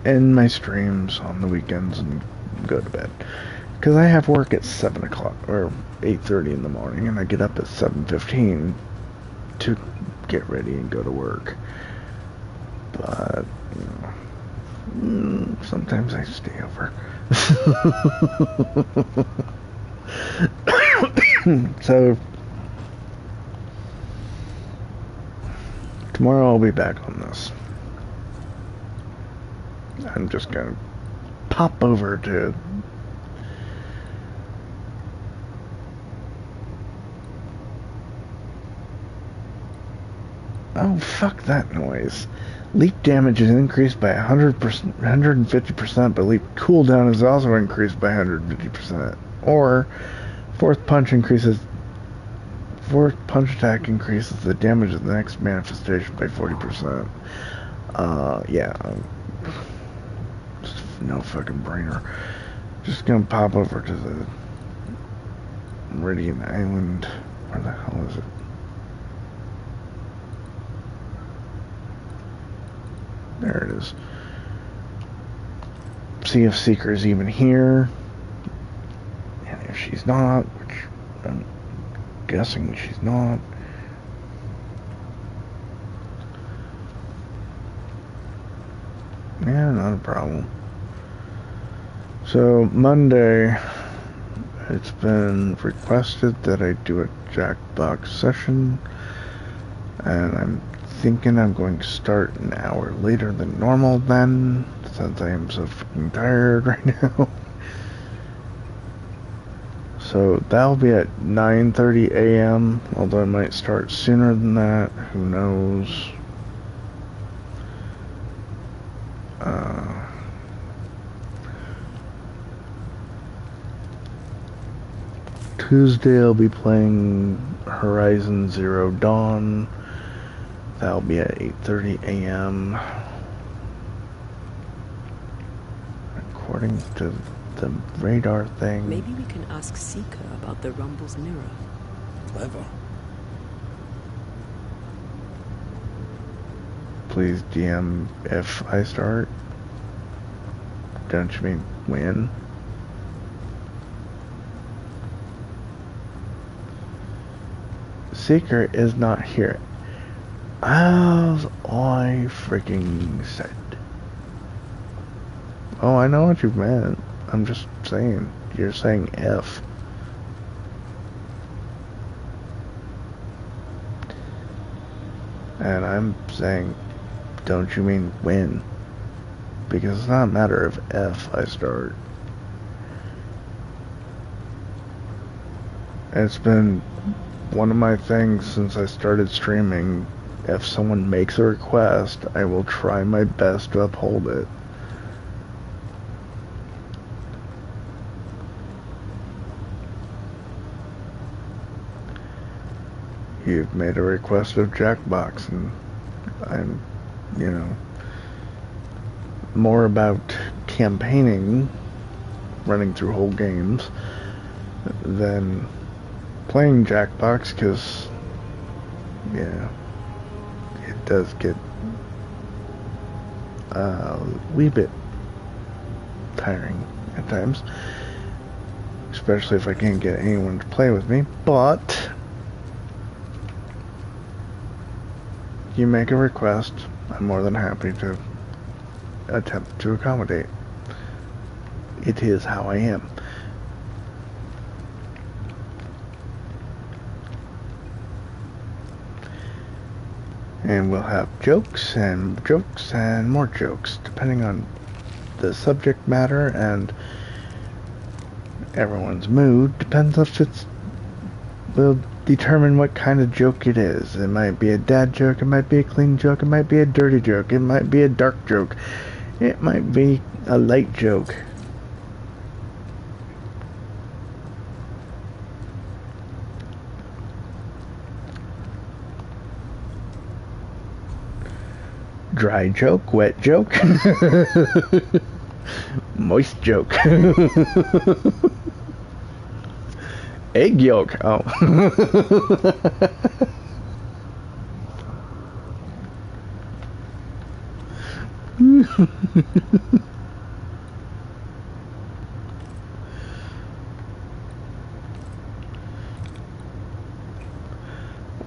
end my streams on the weekends and go to bed. Because I have work at 7 o'clock, or 8:30 in the morning, and I get up at 7:15 to get ready and go to work. But, you know, sometimes I stay over. So, tomorrow I'll be back on this. I'm just gonna pop over to oh, fuck that noise. Leap damage is increased by 100%, 150%, but leap cooldown is also increased by 150%. Or, fourth punch attack increases the damage of the next manifestation by 40%. Yeah. Just no fucking brainer. Just gonna pop over to the Meridian Island. Where the hell is it? There it is. See if Seeker's even here. And if she's not, which I'm guessing she's not. Yeah, not a problem. So, Monday, it's been requested that I do a Jackbox session. And I'm thinking I'm going to start an hour later than normal then, since I am so fucking tired right now. So that'll be at 9:30 a.m., although I might start sooner than that, who knows. Tuesday I'll be playing Horizon Zero Dawn. That'll be at 8:30 a.m. According to the radar thing. Maybe we can ask Seeker about the Rumble's mirror. Clever. Please DM if I start. Don't you mean when? Seeker is not here. As I freaking said. Oh, I know what you meant. I'm just saying. You're saying if. And I'm saying, don't you mean when? Because it's not a matter of if I start. It's been one of my things since I started streaming. If someone makes a request, I will try my best to uphold it. You've made a request of Jackbox, and I'm, you know, more about campaigning, running through whole games, than playing Jackbox, because, yeah, it does get a wee bit tiring at times, especially if I can't get anyone to play with me. But you make a request, I'm more than happy to attempt to accommodate. It is how I am. And we'll have jokes and more jokes, depending on the subject matter and everyone's mood. Depends if it's, will determine what kind of joke it is. It might be a dad joke, it might be a clean joke, it might be a dirty joke, it might be a dark joke, it might be a light joke. Dry joke, wet joke, moist joke. Egg yolk. Oh.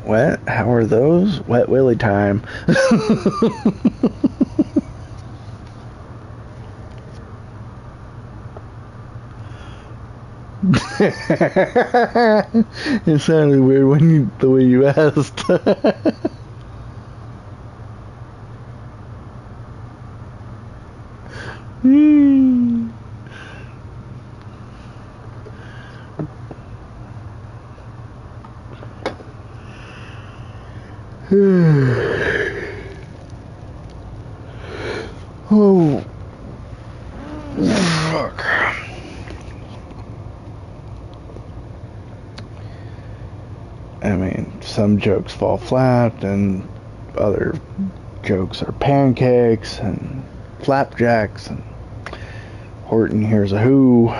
Wet? How are those? Wet willy time. It sounded weird when the way you asked. Oh, fuck. I mean, some jokes fall flat, and other jokes are pancakes and flapjacks, and Horton hears a who.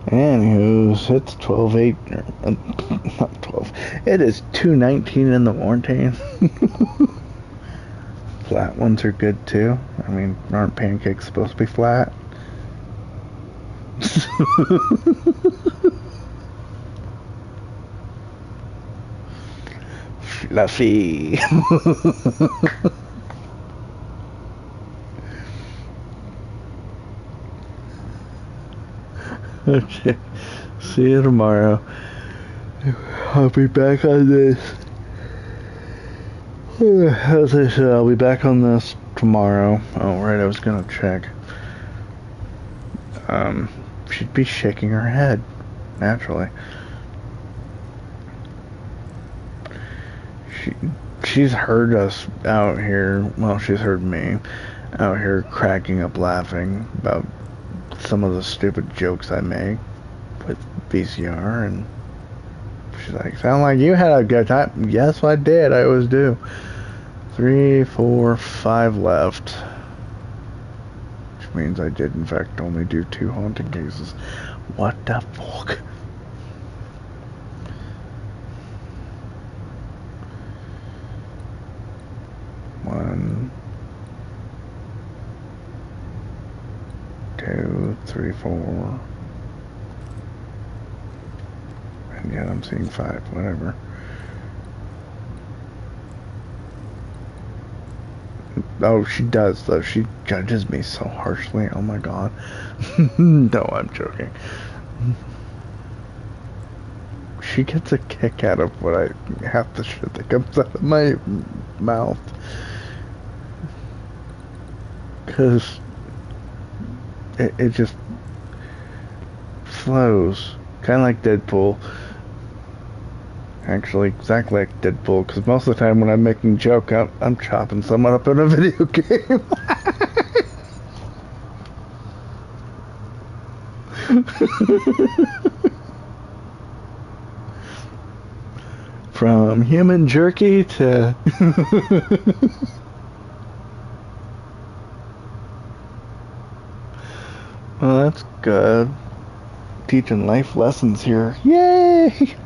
Anywho, it's 12:08, not 12. It is 2:19 in the morning. Flat ones are good too. I mean, aren't pancakes supposed to be flat? Fluffy. Okay. See you tomorrow. I'll be back on this. As I said, I'll be back on this tomorrow. Oh, right, I was gonna check. She'd be shaking her head, naturally. She's heard us out here, well, she's heard me out here cracking up laughing about some of the stupid jokes I make with VCR, and she's like, sound like you had a good time. Yes, I did. I always do. 3, 4, 5 left. Which means I did, in fact, only do 2 haunting cases. What the fuck? One, 2, 3, 4. And yet I'm seeing 5, whatever. Oh, she does, though. She judges me so harshly. Oh my god. No, I'm joking. She gets a kick out of half the shit that comes out of my mouth. Because it just flows. Kind of like Deadpool. Actually, exactly like Deadpool, because most of the time when I'm making a joke, I'm chopping someone up in a video game. From human jerky to... Well, that's good. Teaching life lessons here. Yay!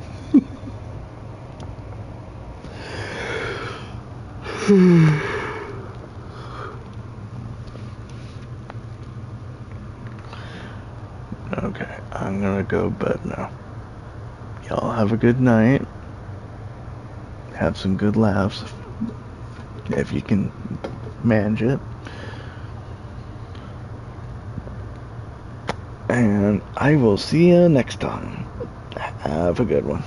Okay, I'm gonna go to bed now. Y'all have a good night. Have some good laughs, if you can manage it. And I will see you next time. Have a good one.